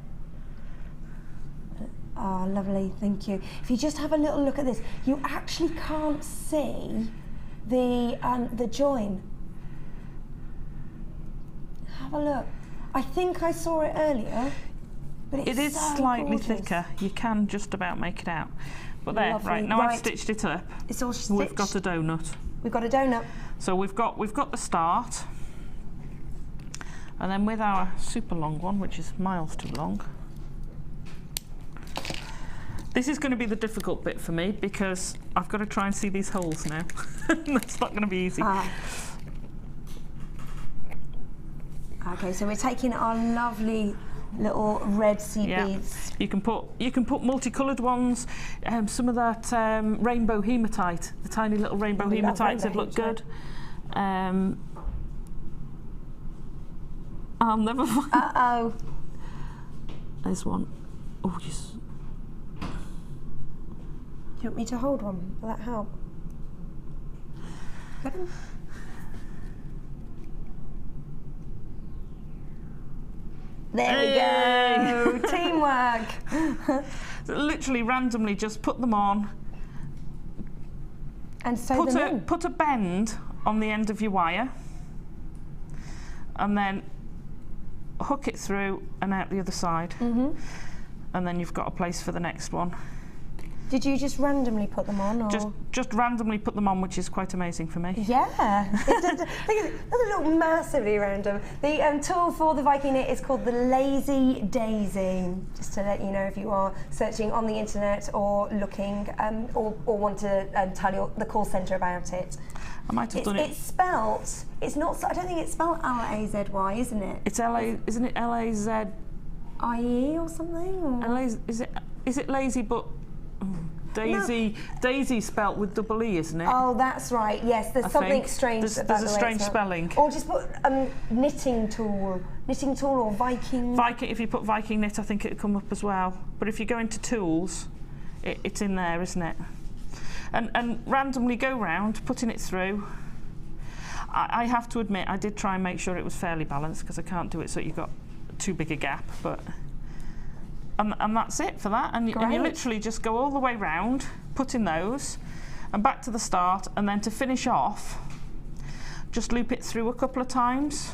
Oh, lovely, thank you. If you just have a little look at this, you actually can't see the join. have a look. I think I saw it earlier, but it is so slightly gorgeous. thicker. You can just about make it out. But there, Lovely. right, now I've stitched it up. It's all stitched. We've got a donut. We've got a donut. So we've got the start. And then with our super long one, which is miles too long, this is going to be the difficult bit for me because I've got to try and see these holes now. That's not going to be easy. Okay, so we're taking our lovely little red seed beads. You can put multicoloured ones. Some of that rainbow hematite, the tiny little rainbow hematites, would look good. I'll never find. There's one. Oh, yes. Do you want me to hold one? Will that help? Get them. There we go. Teamwork. So literally randomly just put them on. And sew them in. Put a bend on the end of your wire. And then hook it through and out the other side. And then you've got a place for the next one. Did you just randomly put them on? Or? Just randomly put them on, which is quite amazing for me. Yeah, it doesn't look massively random. The tool for the Viking knit is called the Lazy Daisy. Just to let you know, if you are searching on the internet or looking or want to tell the call centre about it. I might have done it. It's spelt. It's not. I don't think it's spelled L-A-Z-Y, isn't it? It's L-A. Isn't it L-A-Z? I-E or something? Or? L-A. Is it lazy but? Daisy, no. Daisy spelt with double E, isn't it? Oh, that's right. Yes, there's something strange about there's the a way strange it's spelling. Or just put knitting tool or Viking. Viking. If you put Viking knit, I think it'll come up as well. But if you go into tools, it's in there, isn't it? And randomly go round, putting it through. I have to admit, I did try and make sure it was fairly balanced because I can't do it so you've got too big a gap, but. And that's it for that. And you literally just go all the way round, put in those, and back to the start. And then to finish off, just loop it through a couple of times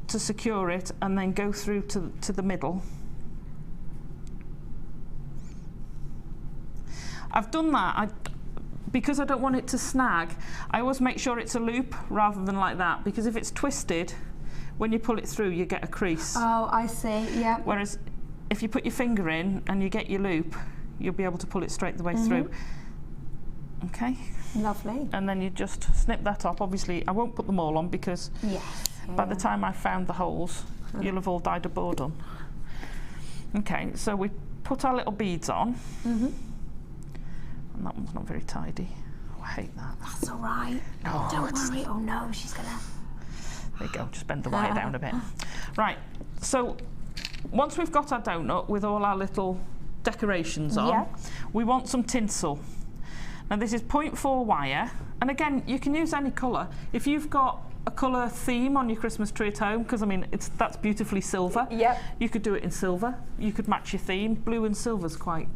to secure it, and then go through to the middle. I've done that. Because I don't want it to snag, I always make sure it's a loop rather than like that, because if it's twisted, when you pull it through, you get a crease. Oh, I see, yeah. Whereas if you put your finger in and you get your loop, you'll be able to pull it straight the way through. Okay? Lovely. And then you just snip that off. Obviously, I won't put them all on because by the time I found the holes, you'll have all dyed a board on. Okay, so we put our little beads on. And that one's not very tidy. Oh, I hate that. That's all right. No, don't worry. Oh, no, she's going to... There you go, just bend the wire down a bit. Right, so once we've got our donut with all our little decorations on, we want some tinsel. Now this is 0.4 wire, and again, you can use any colour. If you've got a colour theme on your Christmas tree at home, because I mean, that's beautifully silver, you could do it in silver. You could match your theme. Blue and silver's quite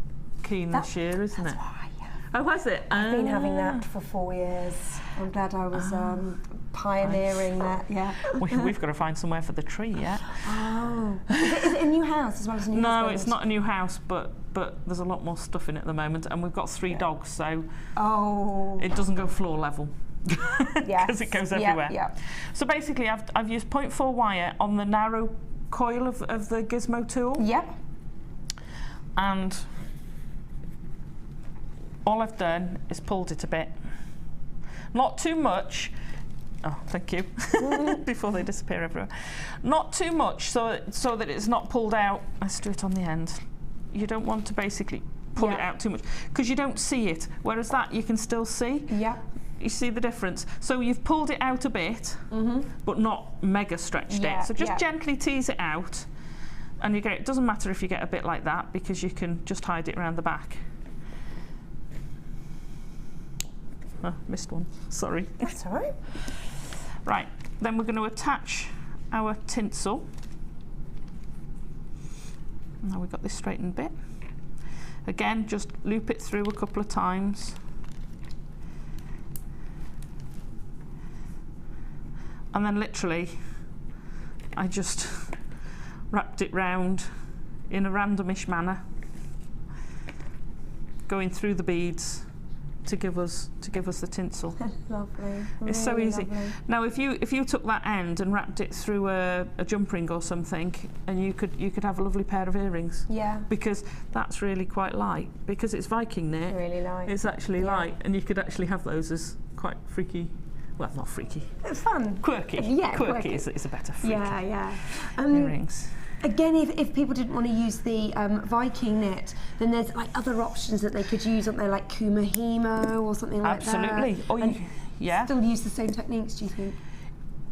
keen this year, isn't it? Why, Oh, was it? I've been having that for 4 years. I'm glad I was pioneering that, We've got to find somewhere for the tree yet. Oh. Is it a new house as well as a new No, husband? it's not a new house, but there's a lot more stuff in it at the moment, and we've got 3 dogs, so it doesn't go floor level. Because it goes everywhere. So basically, I've used 0.4 wire on the narrow coil of the gizmo tool. And all I've done is pulled it a bit. Not too much. Oh, thank you. Before they disappear everywhere. Not too much so that it's not pulled out. Let's do it on the end. You don't want to basically pull it out too much because you don't see it. Whereas that you can still see. You see the difference. So you've pulled it out a bit, but not mega stretched it. So just gently tease it out, and you get. It doesn't matter if you get a bit like that because you can just hide it around the back. Oh, missed one. Sorry. That's all right. Right, then we're going to attach our tinsel. Now we've got this straightened bit. Again, just loop it through a couple of times. And then literally, I just wrapped it round in a randomish manner, going through the beads to give us the tinsel. Lovely. It's so Really easy. lovely. Now, if you took that end and wrapped it through a jump ring or something, and you could have a lovely pair of earrings. Yeah. Because that's really quite light. Because it's Viking knit. Really light. It's actually light, and you could actually have those as quite freaky. Well, not freaky. It's fun. Quirky. Yeah, quirky. Is a better freak. Yeah. Earrings. Again, if people didn't want to use the Viking knit, then there's like other options that they could use, aren't there, like Kumahimo or something like that? Absolutely. Or yeah. Still use the same techniques, do you think?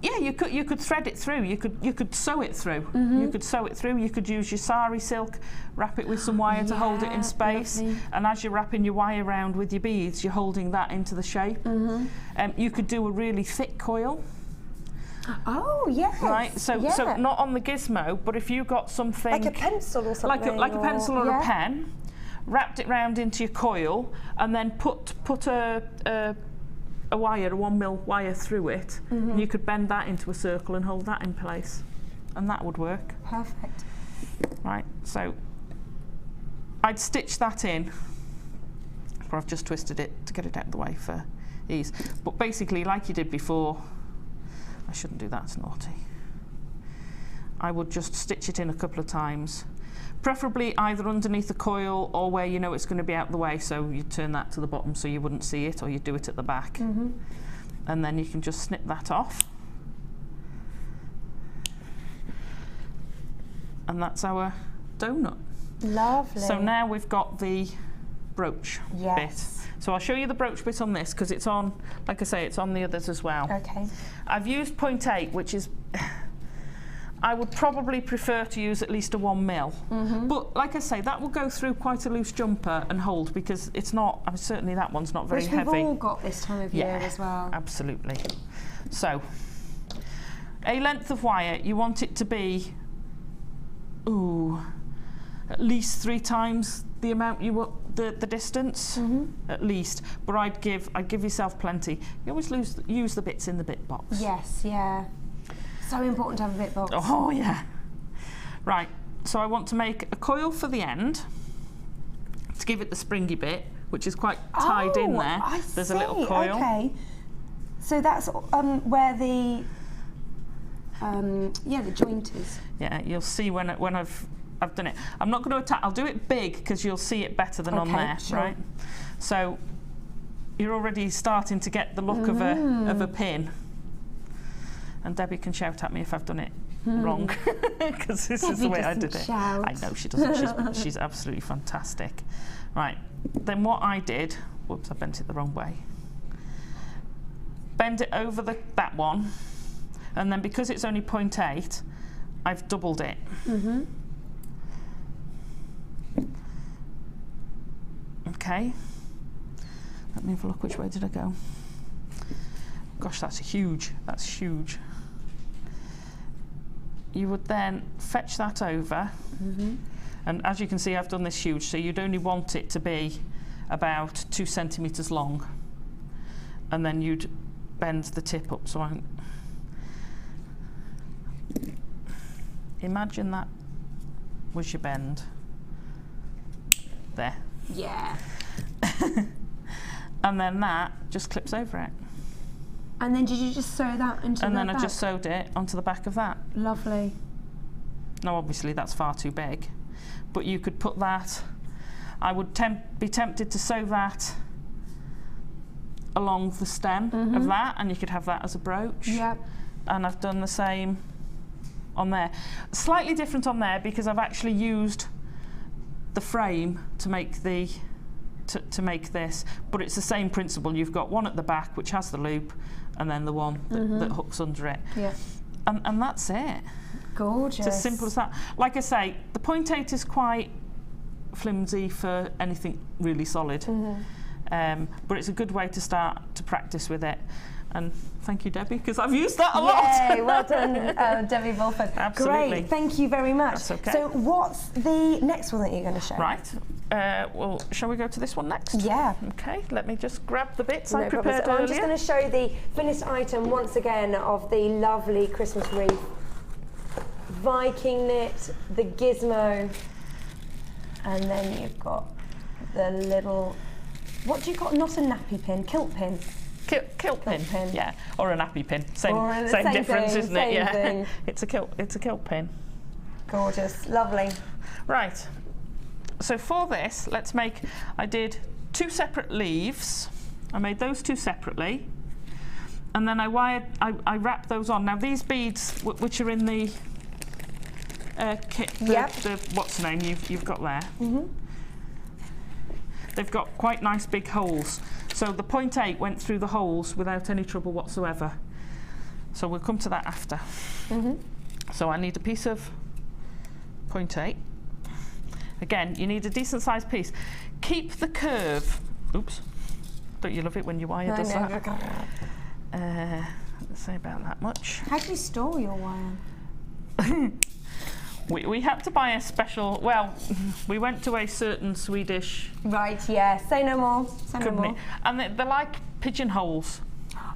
Yeah, you could thread it through. You could sew it through. Mm-hmm. You could sew it through. You could use your sari silk, wrap it with some wire to hold it in space, lovely. and as you're wrapping your wire around with your beads, you're holding that into the shape. Mm-hmm. You could do a really thick coil. Oh, yes. Right, so not on the gizmo, but if you got something like a pencil or something, like a pencil or a pen, wrapped it round into your coil, and then put a wire, a 1mm wire through it, and you could bend that into a circle and hold that in place, and that would work. Perfect. Right, so I'd stitch that in, but I've just twisted it to get it out of the way for ease. But basically, like you did before, I shouldn't do that, it's naughty. I would just stitch it in a couple of times, preferably either underneath the coil or where you know it's going to be out the way, so you turn that to the bottom so you wouldn't see it, or you do it at the back. And then you can just snip that off. And that's our donut. Lovely. So now we've got the brooch bit. So I'll show you the brooch bit on this, because it's on, like I say, it's on the others as well. Okay. I've used 0.8, which is, I would probably prefer to use at least a 1mm. But like I say, that will go through quite a loose jumper and hold, because it's not, I mean, certainly that one's not very heavy. Which we've all got this time of year as well. Absolutely. So, a length of wire, you want it to be, at least 3 times the amount you want, the distance, at least. But I'd give yourself plenty. You always use the bits in the bit box. Yes, yeah. So important to have a bit box. Oh yeah. Right. So I want to make a coil for the end to give it the springy bit, which is quite tied in there. There's a little coil. Okay. So that's where the the joint is. Yeah, you'll see when I've done it. I'm not going to attach. I'll do it big because you'll see it better than on there, sure. right? So you're already starting to get the look of a pin. And Debbie can shout at me if I've done it wrong, because this is the way I did it. Shout. I know she doesn't. She's absolutely fantastic. Right. Then what I did, whoops, I bent it the wrong way. Bend it over that one, and then because it's only 0.8, I've doubled it. Okay. Let me have a look. Which way did I go? Gosh, that's huge. That's huge. You would then fetch that over, and as you can see, I've done this huge, so you'd only want it to be about 2 centimetres long, and then you'd bend the tip up. So imagine that was your bend. There. Yeah. And then that just clips over it. And then did you just sew that into And the then back? I just sewed it onto the back of that. Lovely. Now obviously that's far too big, but you could put that, I would be tempted to sew that along the stem of that, and you could have that as a brooch. Yep. And I've done the same on there. Slightly different on there because I've actually used the frame to make to make this, but it's the same principle. You've got one at the back which has the loop, and then the one that hooks under it. Yeah. And that's it. Gorgeous. It's as simple as that. Like I say, the 0.8 is quite flimsy for anything really solid. but it's a good way to start to practice with it. And thank you, Debbie, because I've used that a lot. Yay, well done, Debbie Bulford. Absolutely. Great, thank you very much. That's okay. So what's the next one that you're going to show? Right. Well, shall we go to this one next? Yeah. Okay, let me just grab the bits I No prepared problem. So earlier. I'm just going to show the finished item once again of the lovely Christmas wreath. Viking knit, the gizmo, and then you've got the little, what do you got? Not a nappy pin, kilt pin. Kilt pin, yeah, or a nappy pin. Same difference, isn't it? Same thing. It's a kilt pin. Gorgeous, lovely. Right. So for this, I did 2 separate leaves. I made those 2 separately, and then I wrapped those on. Now these beads, which are in the kit, the what's the name you've got there. They've got quite nice big holes. So the 0.8 went through the holes without any trouble whatsoever. So we'll come to that after. So I need a piece of 0.8. Again, you need a decent sized piece. Keep the curve. Oops. Don't you love it when your wire does that? Let's say about that much. How do you store your wire? We had to buy a special, well, we went to a certain Swedish Right, yeah, say no more, say no company, more. and they're like pigeonholes.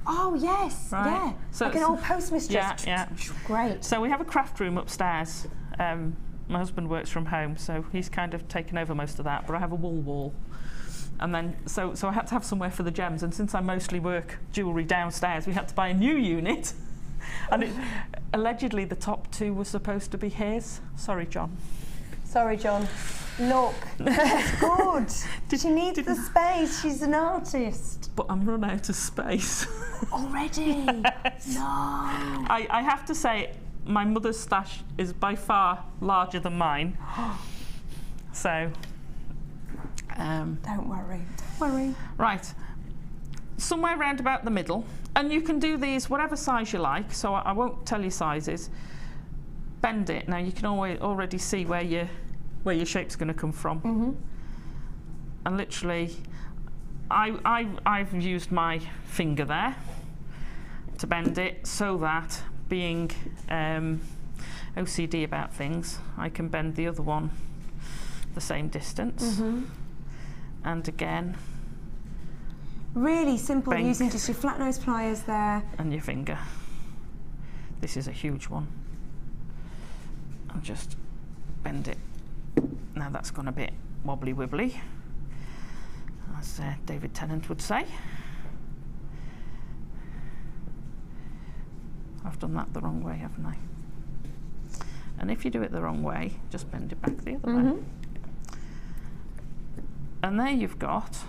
Oh yes, Right. yeah, So like an old postmistress. Yeah. Great. So we have a craft room upstairs. My husband works from home, so he's kind of taken over most of that, but I have a wool wall. And then, so I had to have somewhere for the gems, and since I mostly work jewellery downstairs, we had to buy a new unit. And allegedly the top 2 were supposed to be his. Sorry, John. Sorry, John. Look, that's good. She needs the space. She's an artist. But I'm run out of space. Already? Yes. No. I have to say, my mother's stash is by far larger than mine. So, don't worry. Don't worry. Right. Somewhere round about the middle, and you can do these whatever size you like, so I won't tell you sizes. Bend it. Now you can already see where your shape's going to come from. And literally, I've used my finger there to bend it so that, being OCD about things, I can bend the other one the same distance. And again, really simple, bank. using just your flat nose pliers there. And your finger. This is a huge one. And just bend it. Now that's gone a bit wobbly wibbly, as David Tennant would say. I've done that the wrong way, haven't I? And if you do it the wrong way, just bend it back the other way. And there you've got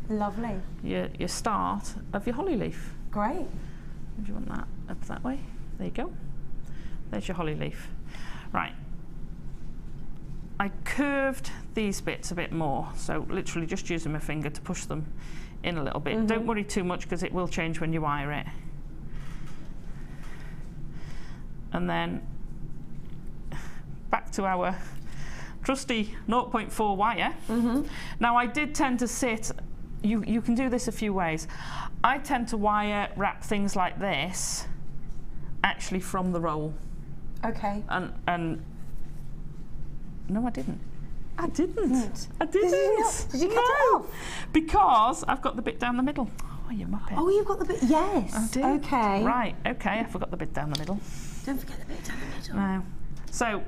Lovely. your start of your holly leaf. Great. Do you want that up that way? There you go. There's your holly leaf. Right. I curved these bits a bit more, so literally just using my finger to push them in a little bit. Don't worry too much because it will change when you wire it. And then back to our trusty 0.4 wire. Now I did tend to sit, you can do this a few ways. I tend to wire wrap things like this actually from the roll. Okay. And no, I didn't. I didn't. I didn't. Did you cut it off? Because I've got the bit down the middle. Oh, you muppet. Oh, you've got the bit, yes. I did. Okay. Right, okay, I forgot the bit down the middle. Don't forget the bit down the middle. No. So,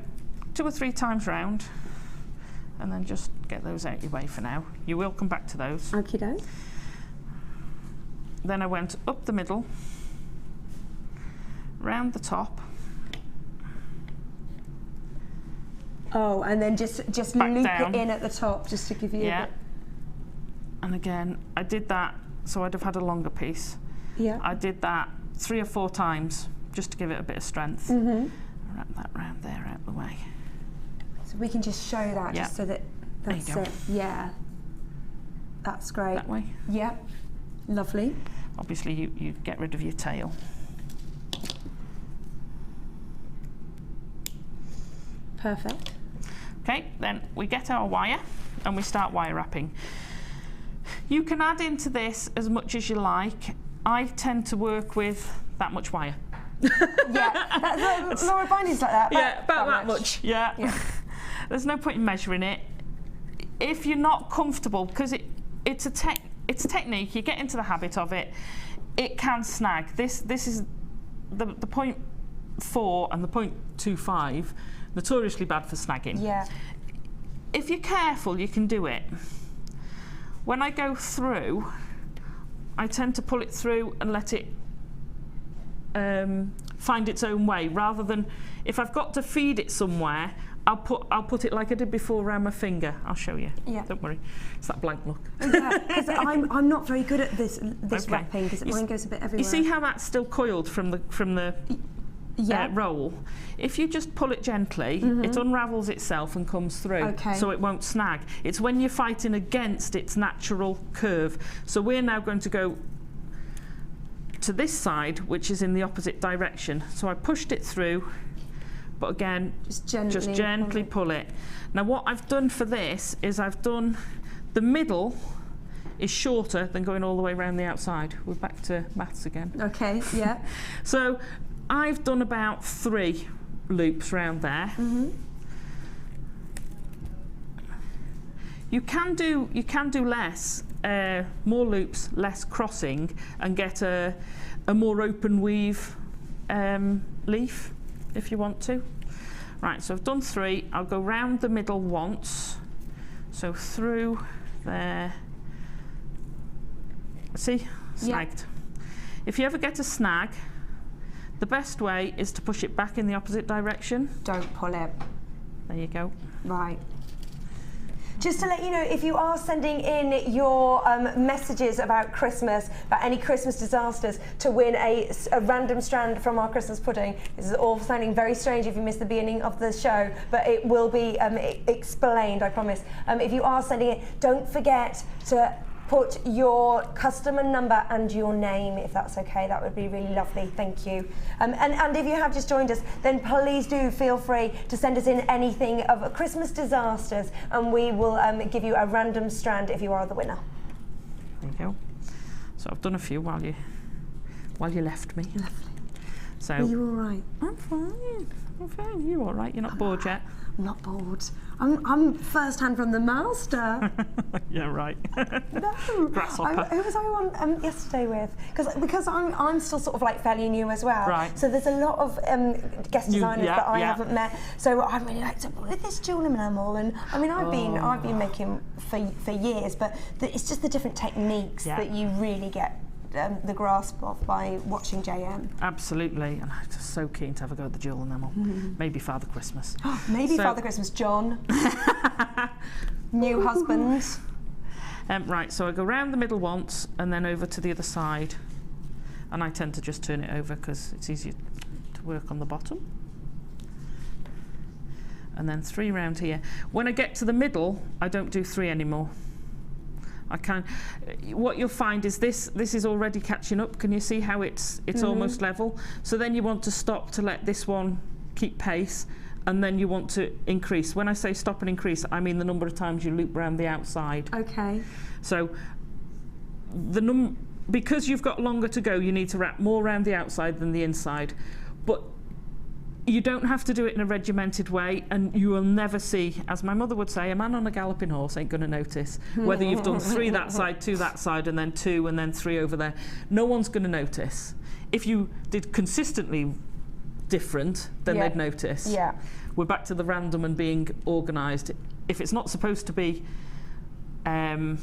2 or 3 times round, and then just get those out your way for now. You will come back to those. Okie doke. Then I went up the middle, round the top. Oh, and then just Back loop down. it in at the top, just to give you a bit. And again, I did that, so I'd have had a longer piece. Yeah. I did that 3 or 4 times, just to give it a bit of strength. Wrap that round there out the way. So we can just show that, Yeah. just so that that's There you it. Yeah. That's great. That way. Yep. Lovely. Obviously, you get rid of your tail. Perfect. Okay, then we get our wire and we start wire wrapping. You can add into this as much as you like. I tend to work with that much wire. Yeah, Laura Binding's like that. Yeah, about that much. Yeah. There's no point in measuring it. If you're not comfortable, because it's a technique, you get into the habit of it, it can snag. This is the 0.4 and the 0.25, notoriously bad for snagging. Yeah. If you're careful, you can do it. When I go through, I tend to pull it through and let it find its own way, rather than if I've got to feed it somewhere, I'll put it like I did before around my finger. I'll show you. Yeah. Don't worry. It's that blank look. Yeah, because I'm not very good at this wrapping, because mine goes a bit everywhere. You see how that's still coiled from the roll? If you just pull it gently, it unravels itself and comes through, so it won't snag. It's when you're fighting against its natural curve. So we're now going to go to this side, which is in the opposite direction. So I pushed it through, but again, just gently pull it. Now what I've done for this is I've done the middle is shorter than going all the way around the outside. We're back to maths again. Okay, yeah. So I've done about 3 loops round there. You can do less, more loops, less crossing, and get a more open weave leaf if you want to. Right, so I've done 3. I'll go round the middle once. So through there. See? Snagged. If you ever get a snag, the best way is to push it back in the opposite direction. Don't pull it. There you go. Right. Just to let you know, if you are sending in your messages about Christmas, about any Christmas disasters, to win a random strand from our Christmas pudding, this is all sounding very strange if you missed the beginning of the show, but it will be explained, I promise. If you are sending it, don't forget to put your customer number and your name, if that's okay. That would be really lovely, thank you. And if you have just joined us, then please do feel free to send us in anything of Christmas disasters, and we will give you a random strand if you are the winner. There you go. So I've done a few while you left me. Lovely. So are you all right? I'm fine. You all right? You're not bored yet? I'm not bored. I'm first hand from the master. Yeah, right. No. Grasshopper. Who was I on yesterday with? Because I'm still sort of like fairly new as well. Right. So there's a lot of guest designers that I haven't met. So I'm really like, so with this jewel enamel, and I mean I've been making for years, but it's just the different techniques that you really get the grasp of by watching JM. Absolutely, and I'm just so keen to have a go at the jewel enamel. Maybe Father Christmas. Maybe Father Christmas, John. New husband. Right, so I go round the middle once and then over to the other side, and I tend to just turn it over because it's easier to work on the bottom. And then 3 round here. When I get to the middle, I don't do 3 anymore. What you'll find is this is already catching up. Can you see how it's almost level? So then you want to stop to let this one keep pace, and then you want to increase. When I say stop and increase, I mean the number of times you loop around the outside. Okay. So because you've got longer to go, you need to wrap more around the outside than the inside. But you don't have to do it in a regimented way, and you will never see, as my mother would say, a man on a galloping horse ain't going to notice whether you've done 3 that side, 2 that side, and then 2 and then 3 over there. No one's going to notice. If you did consistently different, then they'd notice. Yeah. We're back to the random and being organised. If it's not supposed to be non-random,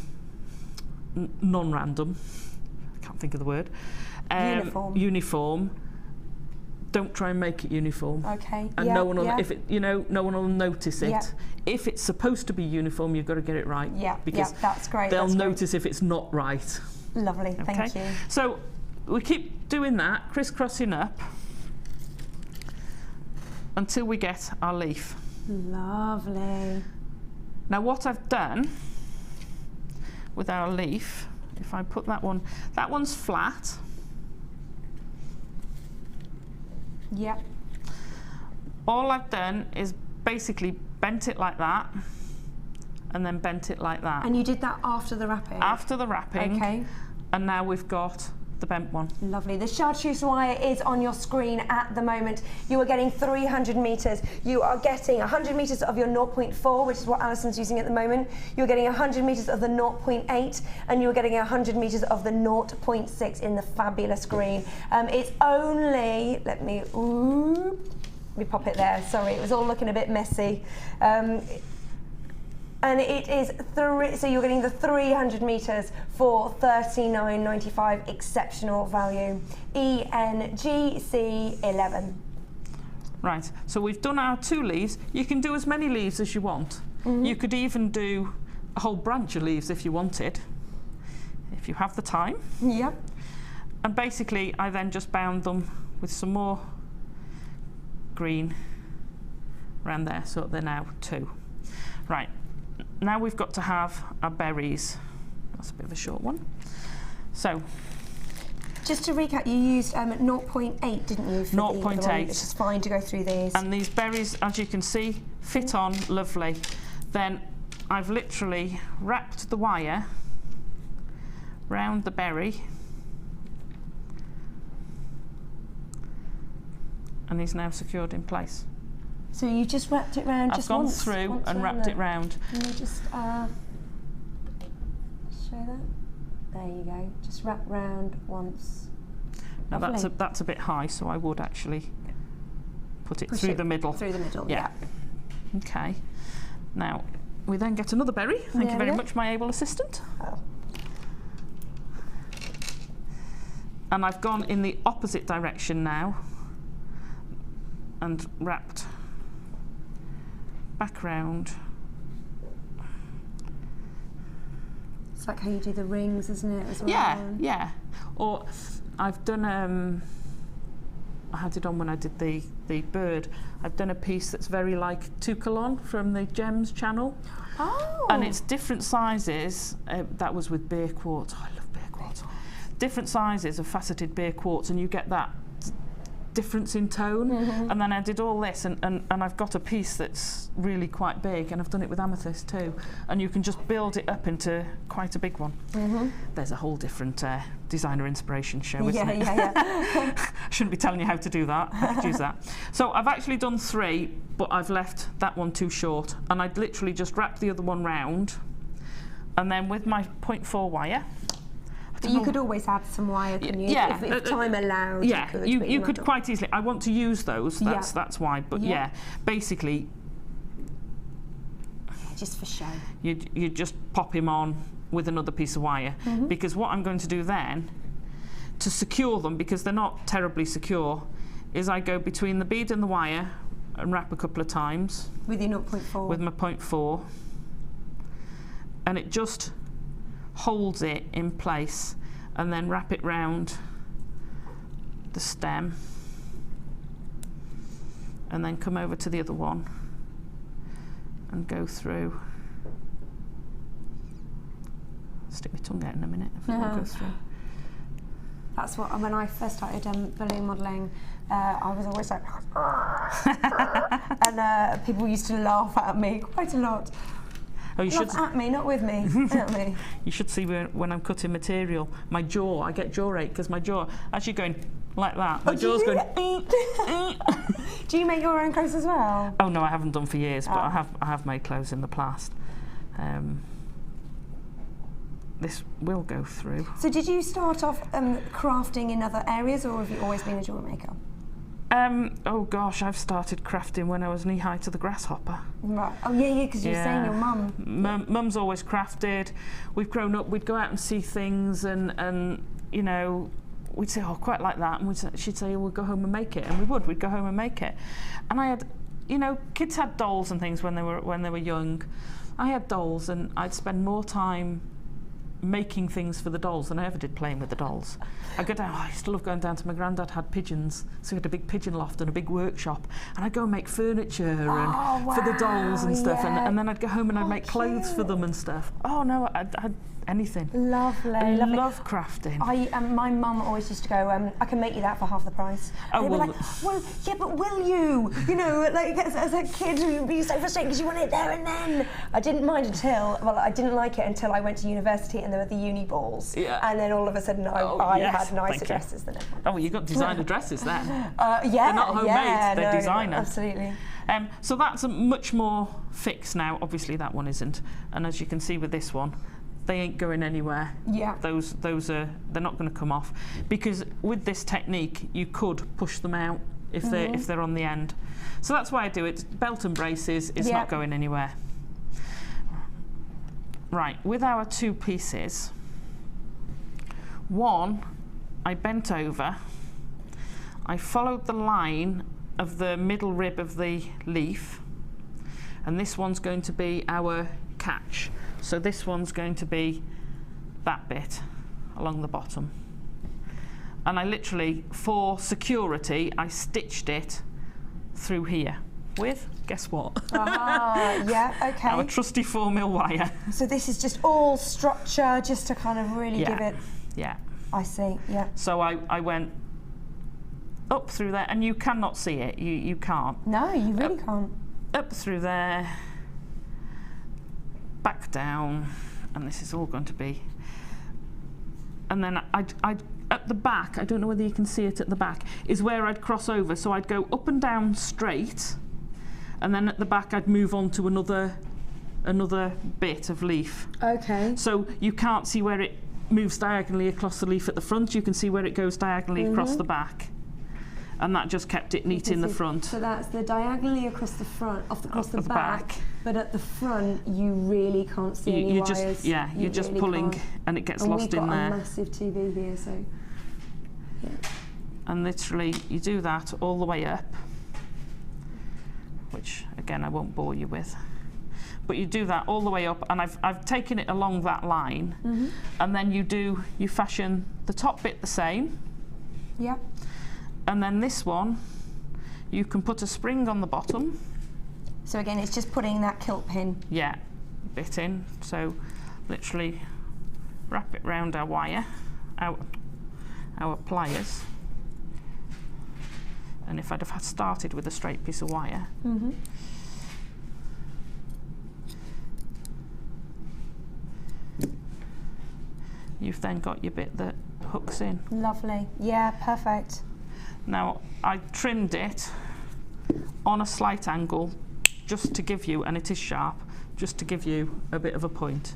I can't think of the word. Uniform. Don't try and make it uniform. Okay. And no one will, no one will notice it. Yeah. If it's supposed to be uniform, you've got to get it right. Yeah. Because that's great. They'll notice if it's not right. Lovely. Okay? Thank you. So we keep doing that, crisscrossing up, until we get our leaf. Lovely. Now what I've done with our leaf, if I put that one's flat. Yep. All I've done is basically bent it like that and then bent it like that. And you did that after the wrapping? After the wrapping. Okay. And now we've got the bent one. Lovely. The chartreuse wire is on your screen at the moment. You are getting 300 metres. You are getting 100 metres of your 0.4, which is what Alison's using at the moment. You're getting 100 metres of the 0.8, and you're getting 100 metres of the 0.6 in the fabulous green. It's only, let me pop it there. Sorry, it was all looking a bit messy. And it is so you're getting the 300 metres for $39.95, exceptional value. ENGC 11. Right, so we've done our 2 leaves. You can do as many leaves as you want. You could even do a whole branch of leaves if you wanted, if you have the time. Yep. And basically, I then just bound them with some more green around there, so they're now 2. Right. Now we've got to have our berries. That's a bit of a short one. So, just to recap, you used 0.8, didn't you? 0.8. Which is fine to go through these. And these berries, as you can see, fit on lovely. Then I've literally wrapped the wire round the berry, and he's now secured in place. So you just wrapped it round just once? I've gone through and wrapped it round. Can you just show that? There you go. Just wrap round once. Now that's a bit high, so I would actually put it through the middle. Through the middle, yeah. Okay. Now we then get another berry. Thank you very much, my able assistant. Oh. And I've gone in the opposite direction now and wrapped back round. It's like how you do the rings, isn't it, as well? Yeah. Or I've done, I had it on when I did the bird. I've done a piece that's very like Toucolon from the Gems channel. Oh. And it's different sizes. That was with beer quartz. Oh, I love beer quartz. Different sizes of faceted beer quartz, and you get that difference in tone. And then I did all this, and I've got a piece that's really quite big, and I've done it with amethyst too, and you can just build it up into quite a big one. There's a whole different designer inspiration show, isn't it? I shouldn't be telling you how to do that. I could use that. So I've actually done 3, but I've left that one too short, and I'd literally just wrapped the other one round, and then with my 0.4 wire. But you could always add some wire, couldn't you? Yeah. If time allowed, yeah, you could not. quite easily. I want to use those, that's why. But yeah, basically, just for show. You just pop him on with another piece of wire, because what I'm going to do then, to secure them, because they're not terribly secure, is I go between the bead and the wire and wrap a couple of times. With your 0.4? With my 0.4. And it just holds it in place, and then wrap it round the stem, and then come over to the other one and go through. Stick my tongue out in a minute if it won't go through. That's what, when I first started balloon modelling, I was always like, and people used to laugh at me quite a lot. Oh, you should at me, not with me. At me. You should see when I'm cutting material, my jaw. I get jaw ache because my jaw, as you're going like that, my jaw's going. Do you make your own clothes as well? Oh no, I haven't done for years, but I have made clothes in the past. This will go through. So did you start off crafting in other areas, or have you always been a jewellery maker? Oh gosh, I've started crafting when I was knee high to the grasshopper. Right. Oh yeah, because you were saying your mum. Mum's always crafted. We've grown up. We'd go out and see things, and you know, we'd say, oh, quite like that, and she'd say, oh, we'll go home and make it, and we would. We'd go home and make it. And I had, you know, kids had dolls and things when they were young. I had dolls, and I'd spend more time making things for the dolls than I ever did playing with the dolls. I used to love going down to my granddad had pigeons, so he had a big pigeon loft and a big workshop, and I'd go and make furniture and for the dolls and stuff, and then I'd go home and I'd make clothes for them and stuff. Oh no, anything. Lovely, I lovely. love crafting. My mum always used to go, I can make you that for half the price. Oh, and they'd well, be like, well, yeah, but will you? You know, like as a kid, you'd be so frustrated because you want it there and then. I didn't mind I didn't like it until I went to university and there were the uni balls. Yeah. And then all of a sudden I had nicer dresses than everyone. Oh, well, you got designer dresses then. Yeah, they're not homemade, they're no, designer. Absolutely. So that's much more fixed now. Obviously that one isn't. And as you can see with this one, they ain't going anywhere. Yeah. Those they're not going to come off, because with this technique you could push them out if they're on the end. So that's why I do it. Belt and braces is not going anywhere. Right, with our two pieces, one I bent over, I followed the line of the middle rib of the leaf, and this one's going to be our catch. So this one's going to be that bit along the bottom. And I literally, for security, I stitched it through here with, guess what? Yeah, okay. Our trusty 4mm wire. So this is just all structure, just to kind of really give it... Yeah. I see, yeah. So I went up through there, and you cannot see it, you can't. No, you really can't. Up through there, back down, and this is all going to be, and then I'd at the back, I don't know whether you can see it at the back, is where I'd cross over. So I'd go up and down straight, and then at the back I'd move on to another bit of leaf. Okay. So you can't see where it moves diagonally across the leaf at the front, you can see where it goes diagonally across the back. And that just kept it neat in the front. So that's the diagonally across the front, across the back, but at the front you really can't see any wires. You're just really pulling can't. And it gets lost in there. We've got a massive TV here, so yeah. And literally you do that all the way up, which again I won't bore you with. But you do that all the way up, and I've taken it along that line, and then you fashion the top bit the same. Yep. And then this one, you can put a spring on the bottom. So again, it's just putting that kilt pin. Yeah, bit in. So literally wrap it round our wire, our pliers. And if I'd have started with a straight piece of wire, you've then got your bit that hooks in. Lovely. Yeah, perfect. Now, I trimmed it on a slight angle just to give you, and it is sharp, just to give you a bit of a point.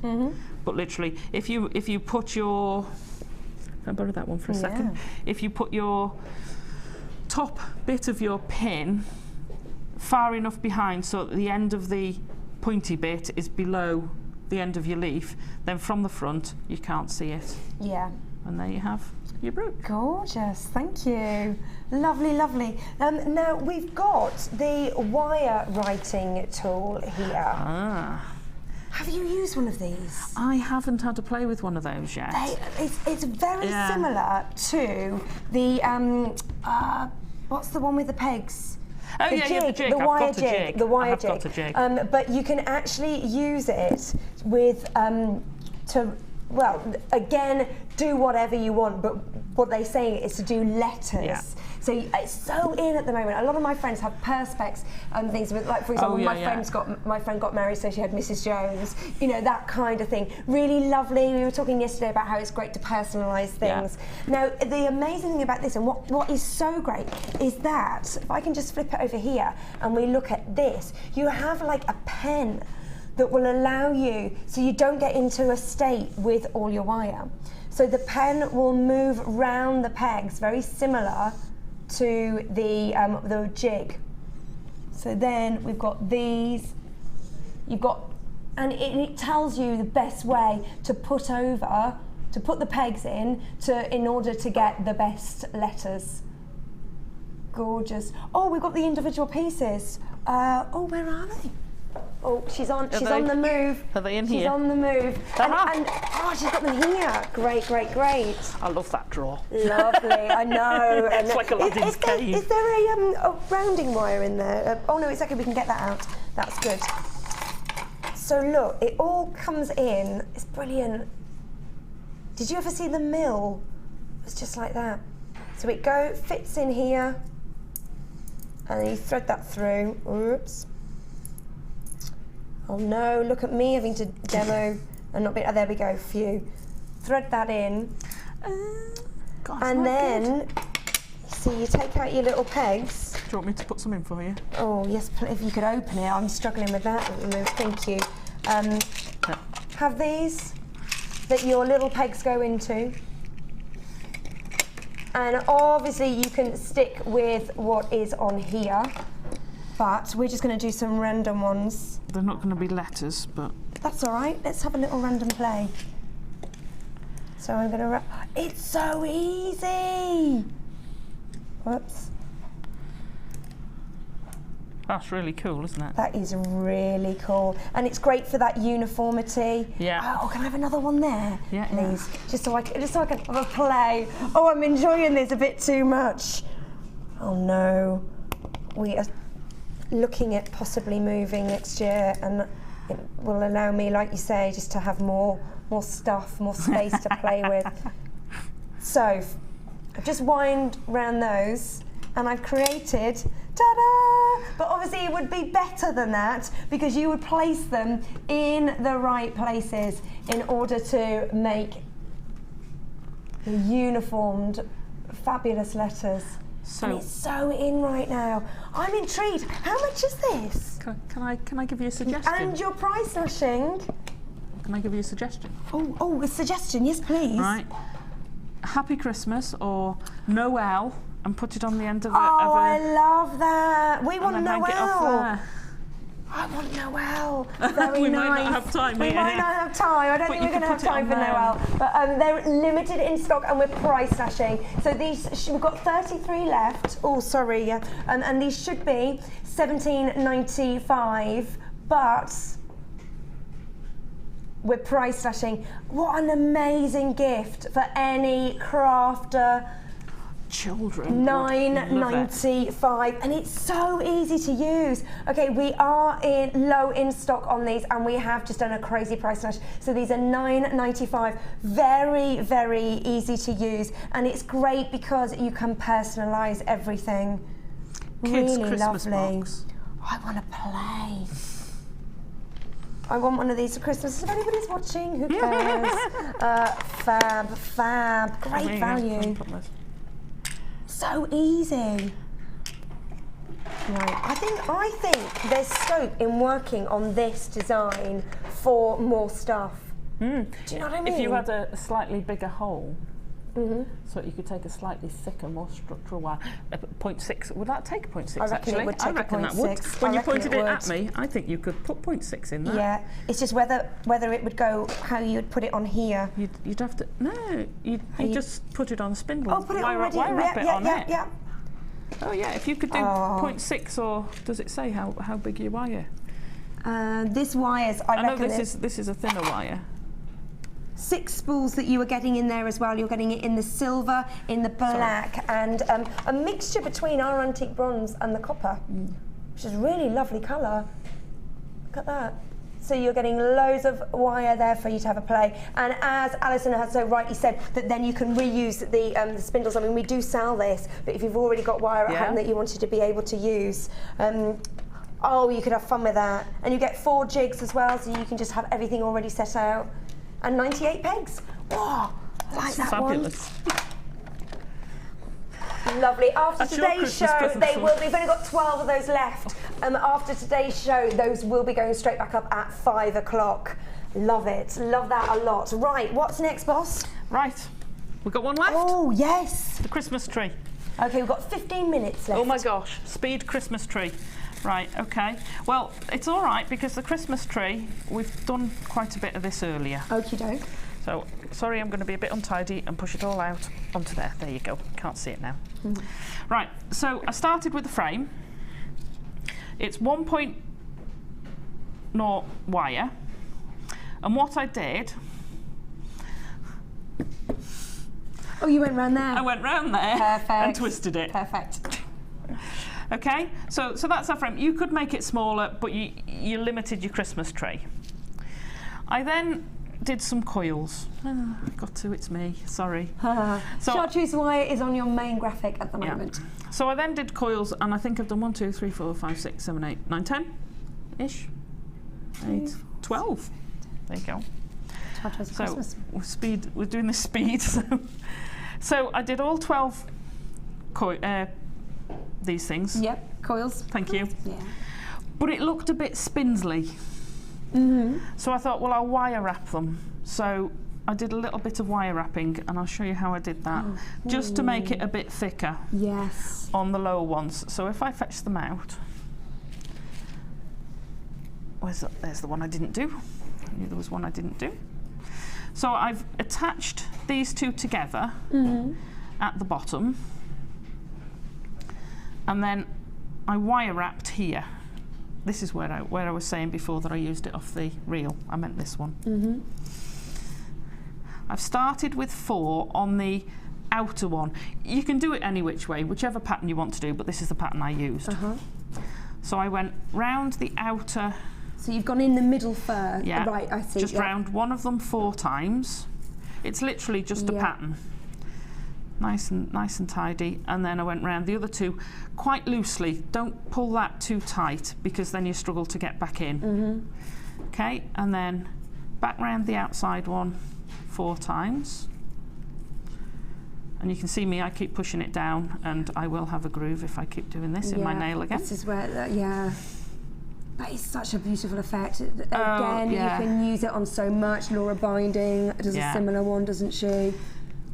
But literally, if you put your, can I borrow that one for a second? If you put your top bit of your pin far enough behind so that the end of the pointy bit is below the end of your leaf, then from the front you can't see it. Yeah. And there you have your brooch. Gorgeous, thank you. Lovely, lovely. Now we've got the wire writing tool here. Have you used one of these? I haven't had to play with one of those yet. It's very similar to the, what's the one with the pegs? Oh, the jig. The wire jig. The wire jig. Got a jig. But you can actually use it with, well, again, do whatever you want, but what they're saying is to do letters. Yeah. So it's so in at the moment. A lot of my friends have perspex and things with, like, for example, my friend got married, so she had Mrs. Jones. You know, that kind of thing. Really lovely. We were talking yesterday about how it's great to personalise things. Yeah. Now, the amazing thing about this, and what is so great, is that if I can just flip it over here and we look at this, you have like a pen that will allow you, so you don't get into a state with all your wire. So the pen will move round the pegs, very similar to the jig. So then we've got these, you've got, and it tells you the best way to put the pegs in order to get the best letters. Gorgeous. Oh, we've got the individual pieces. Oh, where are they? Oh, she's on the move. Are they in here? She's on the move. And oh, she's got them here. Great, great, great. I love that drawer. Lovely, I know. It's like Aladdin's cave. Is there a rounding wire in there? Oh no, it's okay, we can get that out. That's good. So look, it all comes in. It's brilliant. Did you ever see the mill? It's just like that. So it fits in here, and then you thread that through. Oops. Oh no, look at me having to demo and not be, there we go, phew. Thread that in. God, and then, see, you take out your little pegs. Do you want me to put some in for you? Oh yes, if you could open it. I'm struggling with that at the moment, thank you. Have these that your little pegs go into. And obviously you can stick with what is on here, but we're just going to do some random ones. They're not going to be letters, but... That's all right, let's have a little random play. So I'm going to... It's so easy! Whoops. That's really cool, isn't it? That is really cool. And it's great for that uniformity. Yeah. Oh, can I have another one there, yeah, please? Yeah. Just so I can have a play. Oh, I'm enjoying this a bit too much. Oh no. We are looking at possibly moving next year, and it will allow me, like you say, just to have more stuff, more space to play with. So, I've just wind round those, and I've created, ta-da! But obviously it would be better than that, because you would place them in the right places in order to make the uniformed, fabulous letters. So, and it's so in right now. I'm intrigued. How much is this? Can I give you a suggestion? And your price slashing. Can I give you a suggestion? Oh, a suggestion, yes please. Right. Happy Christmas or Noel, and put it on the end of I love that. We want Noel. Hang it off there. I want Noel. Very we nice. might not have time. We might not have time. I don't think we're going to have time for Noel. But they're limited in stock, and we're price slashing. So these, we've got 33 left. Oh, sorry. Yeah. And these should be $17.95, but we're price slashing. What an amazing gift for any crafter. Children. $9.95, and it's so easy to use. Okay, we are low in stock on these, and we have just done a crazy price slash. So these are $9.95. Very, very easy to use, and it's great because you can personalise everything. Kids' really Christmas lovely. box. I want to play. I want one of these for Christmas. If anybody's watching, who cares? Fab. Great value. So easy. Right, I think there's scope in working on this design for more stuff. Do you know what I mean? If you had a slightly bigger hole, so you could take a slightly thicker, more structural wire, 0.6. Would that take 0.6? I reckon it would take a 0.6. When you pointed it at me, I think you could put 0.6 in that. Yeah, it's just whether it would go how you'd put it on here. You'd have to you just put it on a spindle. Oh, put it wire already. wrap it on it. Yeah. Oh yeah, if you could do 0.6, or does it say how big your wire? This wire's. I know reckon this is a thinner wire. 6 spools that you are getting in there as well. You're getting it in the silver, in the black, and a mixture between our antique bronze and the copper, which is a really lovely colour. Look at that. So you're getting loads of wire there for you to have a play. And as Alison has so rightly said, that then you can reuse the spindles. I mean, we do sell this, but if you've already got wire at home that you wanted to be able to use, you could have fun with that. And you get 4 jigs as well, so you can just have everything already set out. And 98 pegs. Wow, I like that fabulous. One. Lovely. After today's show, we've only got 12 of those left. After today's show, those will be going straight back up at 5 o'clock. Love it. Love that a lot. Right, what's next, boss? Right, we've got one left. Oh, yes. The Christmas tree. Okay, we've got 15 minutes left. Oh my gosh, speed Christmas tree. Right, okay. Well, it's all right because the Christmas tree, we've done quite a bit of this earlier. Okie doke. So, sorry, I'm going to be a bit untidy and push it all out onto there. There you go. Can't see it now. Right, so I started with the frame. It's 1.0 wire. And what I did... Oh, you went round there? I went round there. Perfect. And twisted it. Perfect. Okay, so that's our frame. You could make it smaller, but you limited your Christmas tree. I then did some coils. Got to, it's me, sorry. Chartreuse wire is on your main graphic at the moment. So I then did coils, and I think I've done 1, 2, 3, 4, 5, 6, 7, 8, 9, 10-ish. 8, 12. There you go. So we're doing the speed. So I did all 12 these things. Yep, coils. Thank you. Yeah. But it looked a bit spindly. So I thought, well, I'll wire wrap them. So I did a little bit of wire wrapping, and I'll show you how I did that, just to make it a bit thicker. Yes. On the lower ones. So if I fetch them out, there's the one I didn't do. I knew there was one I didn't do. So I've attached these two together at the bottom, and then I wire wrapped here. This is where I was saying before that I used it off the reel. I meant this one. I've started with 4 on the outer one. You can do it any which way, whichever pattern you want to do, but this is the pattern I used. So I went round the outer. So you've gone in the middle first. Yeah. Right, I see. Just round one of them 4 times. It's literally just a pattern. Nice and tidy. And then I went round the other 2 quite loosely. Don't pull that too tight, because then you struggle to get back in. Okay, and then back round the outside one 4 times. And you can see me, I keep pushing it down, and I will have a groove if I keep doing this in my nail again. This is where, that is such a beautiful effect. Again, you can use it on so much. Laura Binding does a similar one, doesn't she?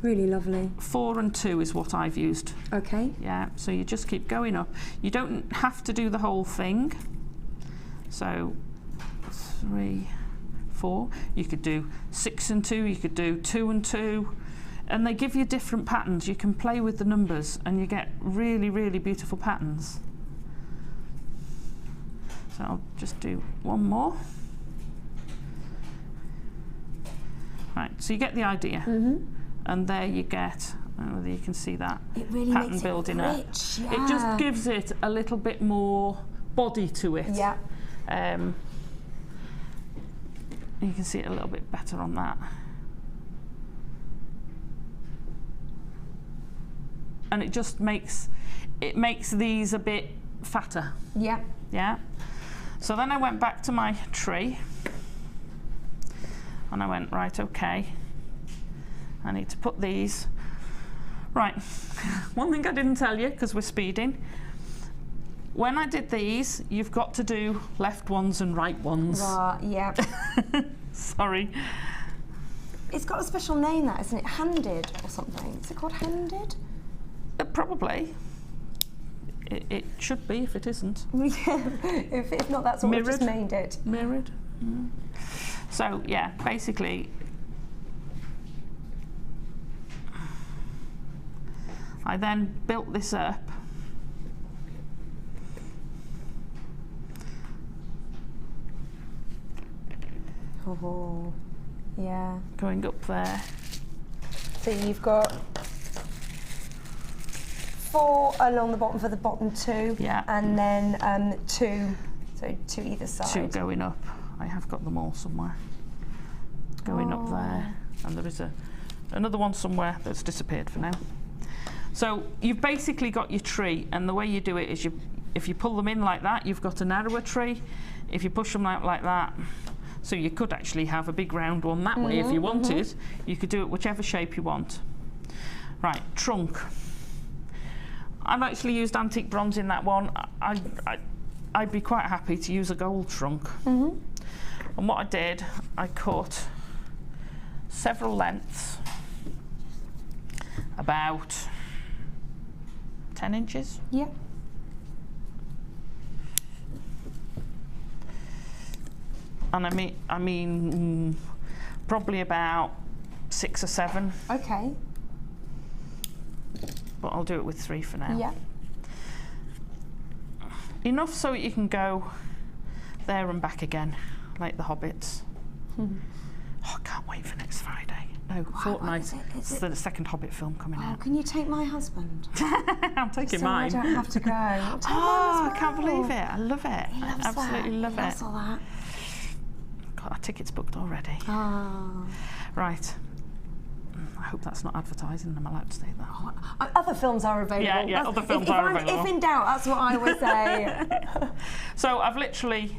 Really lovely. 4 and 2 is what I've used. Okay. Yeah, so you just keep going up. You don't have to do the whole thing. So 3, 4. You could do 6 and 2. You could do 2 and 2. And they give you different patterns. You can play with the numbers, and you get really, really beautiful patterns. So I'll just do one more. Right, so you get the idea. And there you get, I don't know whether you can see that, it really pattern makes building it up. rich, It just gives it a little bit more body to it. Yeah. You can see it a little bit better on that. And it just makes these a bit fatter. Yeah. Yeah. So then I went back to my tree, and I went, right, okay, I need to put these. Right, one thing I didn't tell you, because we're speeding, when I did these, you've got to do left ones and right ones. Right, yeah. Sorry. It's got a special name, that, isn't it? Handed or something. Is it called handed? Probably. It should be, if it isn't. If not, that's what we've just named it. Mirrored. So, yeah, basically, I then built this up. Oh, yeah. Going up there. So you've got 4 along the bottom for the bottom 2. Yeah. And then 2, so 2 either side. 2 going up. I have got them all somewhere. Going up there. And there is another one somewhere that's disappeared for now. So you've basically got your tree, and the way you do it is if you pull them in like that, you've got a narrower tree. If you push them out like that, so you could actually have a big round one that way if you wanted. You could do it whichever shape you want. Right, trunk. I've actually used antique bronze in that one. I'd be quite happy to use a gold trunk. And what I did, I cut several lengths, about 10 inches. Yeah. And I mean probably about 6 or 7. Okay. But I'll do it with 3 for now. Yeah. Enough so you can go there and back again, like the Hobbits. Oh, I can't wait for next Friday. No, fortnight. It's the second Hobbit film coming out. Can you take my husband? I'm taking mine. I don't have to go. I can't believe it. I love it. He loves I absolutely that. love He loves it. all that. God, our ticket's booked already. Right. I hope that's not advertising. I'm allowed to say that. Other films are available. Yeah, other films are available. If in doubt, that's what I would say. So I've literally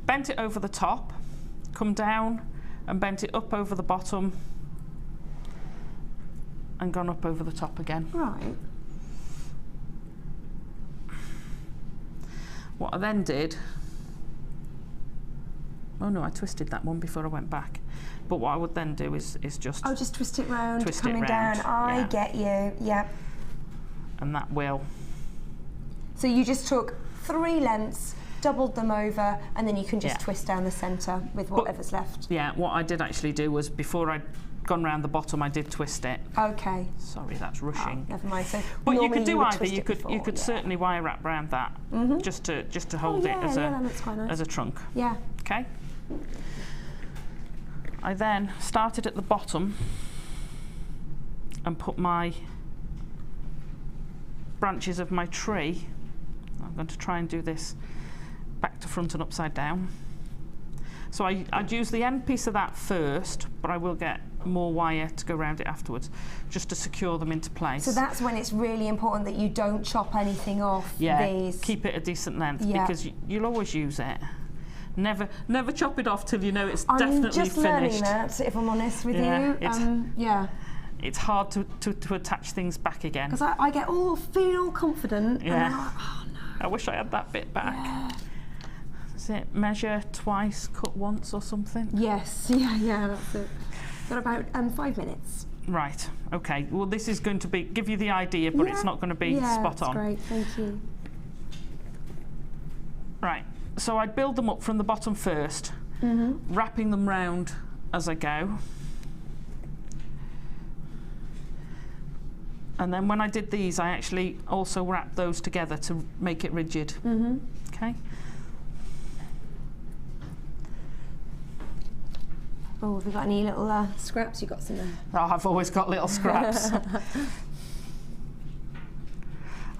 bent it over the top, come down and bent it up over the bottom and gone up over the top again. Right. What I then did, oh no, I twisted that one before I went back. But what I would then do is just... Oh, just twist it round, twist coming it round. down. I get you, yep. And that will... So you just took 3 lengths, doubled them over, and then you can just twist down the centre with whatever's left. Yeah, what I did actually do was, before I'd gone round the bottom, I did twist it. Okay. Sorry, that's rushing. Oh, never mind. So but you could do either. You could certainly wire wrap around that, just to hold it as a trunk. Yeah. Okay. I then started at the bottom and put my branches of my tree. I'm going to try and do this back to front and upside down. So I'd use the end piece of that first, but I will get more wire to go around it afterwards, just to secure them into place. So that's when it's really important that you don't chop anything off these. Keep it a decent length, because you'll always use it. Never chop it off till you know it's definitely finished. I'm just learning that, if I'm honest with you. It's hard to attach things back again. Because I get feel confident. And I'm like, oh no. I wish I had that bit back. Yeah. Is it measure twice, cut once or something? Yes, yeah, that's it. Got about 5 minutes. Right, okay. Well, this is going to give you the idea, but it's not going to be spot on. Great, thank you. Right, so I'd build them up from the bottom first, wrapping them round as I go. And then when I did these, I actually also wrapped those together to make it rigid. Okay. Oh, have you got any little scraps? You got some there? Oh, I've always got little scraps.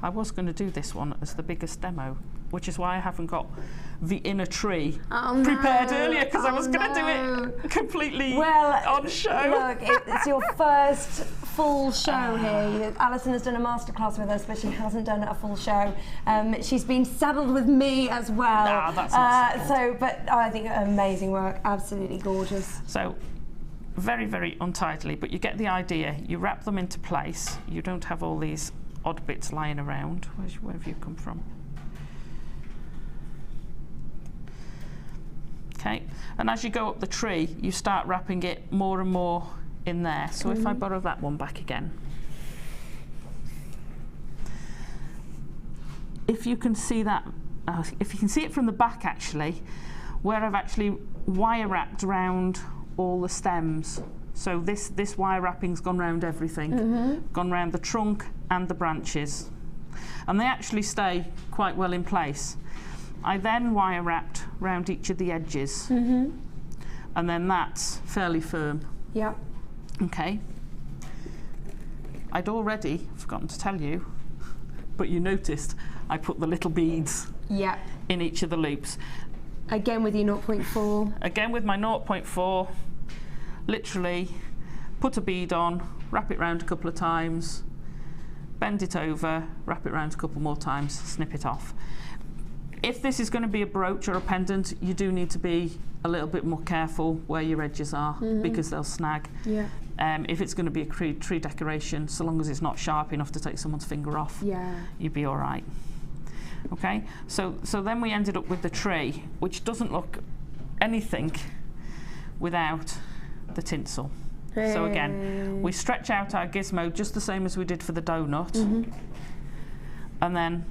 I was going to do this one as the biggest demo, which is why I haven't got the inner tree prepared earlier, because I was going to do it completely on show. Look, it's your first full show here. Alison has done a masterclass with us, but she hasn't done a full show. She's been saddled with me as well. Nah, that's not but I think amazing work, absolutely gorgeous. So, very, very untidily, but you get the idea. You wrap them into place. You don't have all these odd bits lying around. Where have you come from? Okay, and as you go up the tree, you start wrapping it more and more in there. So if I borrow that one back again. If you can see that, if you can see it from the back actually, where I've actually wire wrapped around all the stems. So this wire wrapping's gone round everything, gone round the trunk and the branches. And they actually stay quite well in place. I then wire wrapped round each of the edges, and then that's fairly firm. Yeah. Okay. I'd already forgotten to tell you, but you noticed I put the little beads in each of the loops. Again with your 0.4. Again with my 0.4, literally put a bead on, wrap it round a couple of times, bend it over, wrap it round a couple more times, snip it off. If this is going to be a brooch or a pendant, you do need to be a little bit more careful where your edges are, because they'll snag. Yeah. If it's going to be a tree decoration, so long as it's not sharp enough to take someone's finger off, you'd be all right. Okay, so then we ended up with the tree, which doesn't look anything without the tinsel. So again, we stretch out our gizmo just the same as we did for the donut, and then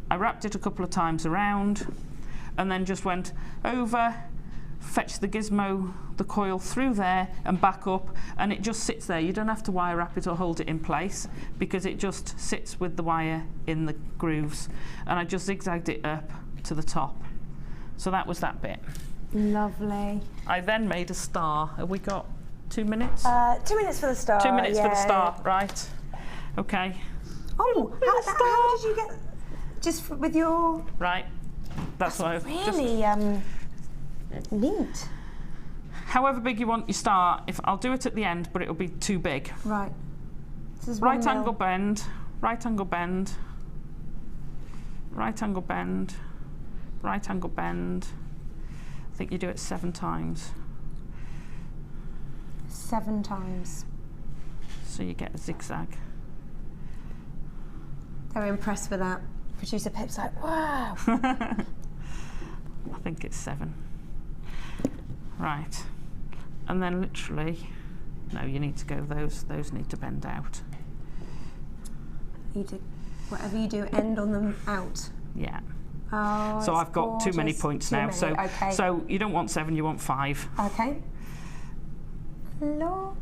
I wrapped it a couple of times around, and then just went over, fetched the gizmo, the coil through there and back up, and it just sits there. You don't have to wire wrap it or hold it in place, because it just sits with the wire in the grooves. And I just zigzagged it up to the top. So that was that bit. Lovely. I then made a star. Have we got 2 minutes? 2 minutes for the star. 2 minutes for the star, right. Okay. Oh, how did you get... just with your... Right. That's what I really neat. However big you want your star, I'll do it at the end, but it'll be too big. Right. This is right angle bend, right angle bend, right angle bend, right angle bend. I think you do it 7 times. 7 times. So you get a zigzag. They're impressed with that. Producer Pip's like, wow. I think it's 7. Right. And then literally, no, you need to go, those need to bend out. You do, whatever you do, end on them out. Yeah. Oh, so I've got too many points now. So, okay. So you don't want 7, you want 5. Okay. Look.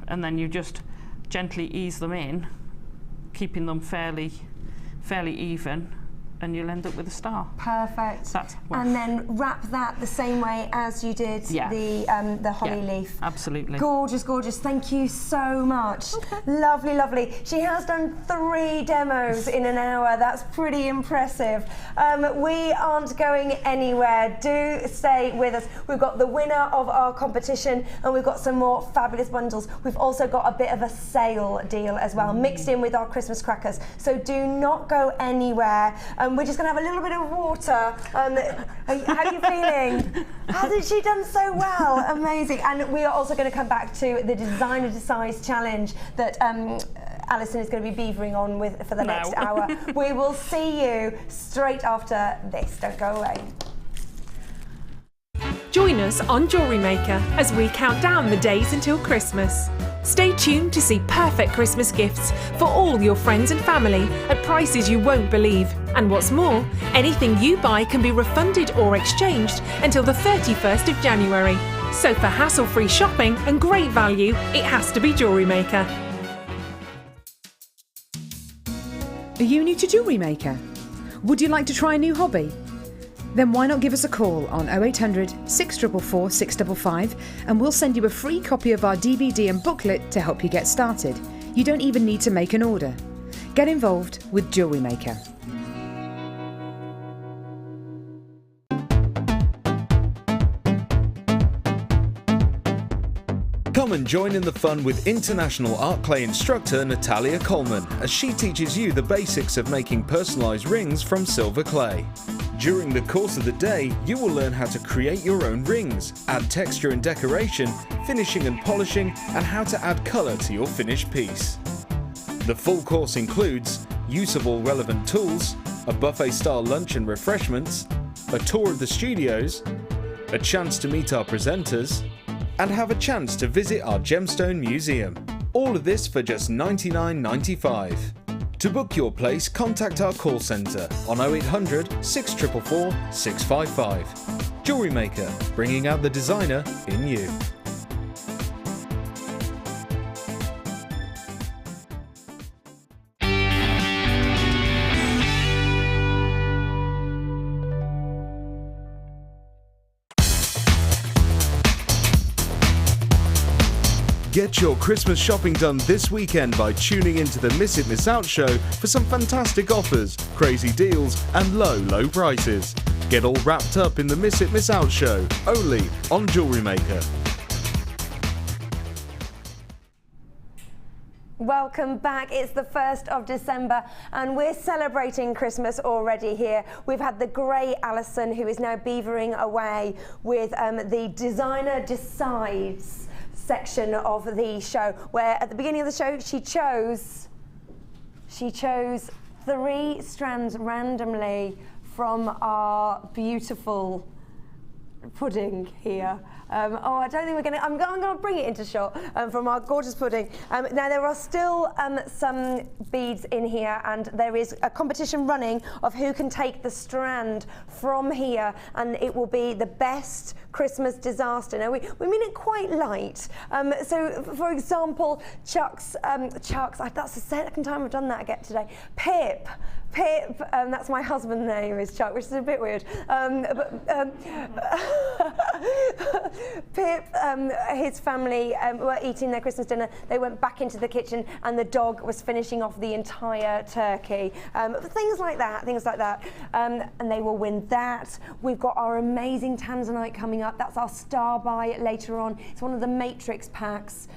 And then you just gently ease them in, keeping them fairly even, and you'll end up with a star. Perfect. And then wrap that the same way as you did the holly leaf. Absolutely. Gorgeous, gorgeous. Thank you so much. Okay. Lovely, lovely. She has done 3 demos in an hour. That's pretty impressive. We aren't going anywhere. Do stay with us. We've got the winner of our competition, and we've got some more fabulous bundles. We've also got a bit of a sale deal as well, mixed in with our Christmas crackers. So do not go anywhere. We're just going to have a little bit of water. How are you feeling? Hasn't she done so well? Amazing. And we are also going to come back to the designer decides challenge that Alison is going to be beavering on with for the next hour. We will see you straight after this. Don't go away. Join us on Jewellery Maker as we count down the days until Christmas. Stay tuned to see perfect Christmas gifts for all your friends and family at prices you won't believe. And what's more, anything you buy can be refunded or exchanged until the 31st of January. So for hassle-free shopping and great value, it has to be Jewellery Maker. Are you new to Jewellery Maker? Would you like to try a new hobby? Then why not give us a call on 0800 644 655 and we'll send you a free copy of our DVD and booklet to help you get started. You don't even need to make an order. Get involved with Jewellery Maker. Come and join in the fun with international art clay instructor Natalia Coleman as she teaches you the basics of making personalised rings from silver clay. During the course of the day, you will learn how to create your own rings, add texture and decoration, finishing and polishing, and how to add colour to your finished piece. The full course includes use of all relevant tools, a buffet-style lunch and refreshments, a tour of the studios, a chance to meet our presenters, and have a chance to visit our Gemstone museum. All of this for just $99.95. To book your place, contact our call centre on 0800 644 655. Jewellery Maker, bringing out the designer in you. Get your Christmas shopping done this weekend by tuning into the Miss It Miss Out show for some fantastic offers, crazy deals and low prices. Get all wrapped up in the Miss It Miss Out show, only on Jewellery Maker. Welcome back. It's the 1st of December and we're celebrating Christmas already here. We've had the great Alison, who is now beavering away with the Designer Decides section of the show, where at the beginning of the show she chose 3 strands randomly from our beautiful pudding here. I don't think we're going to... I'm going to bring it into shot from our gorgeous pudding. Now, there are still some beads in here, and there is a competition running of who can take the strand from here, and it will be the best Christmas disaster. Now, we mean it quite light. So, for example, Chuck's... that's the second time I've done that again today. Pip, that's my husband's name is Chuck, which is a bit weird. Pip, his family were eating their Christmas dinner. They went back into the kitchen and the dog was finishing off the entire turkey. Things like that. And they will win that. We've got our amazing Tanzanite coming up. That's our star buy later on. It's one of the Matrix packs.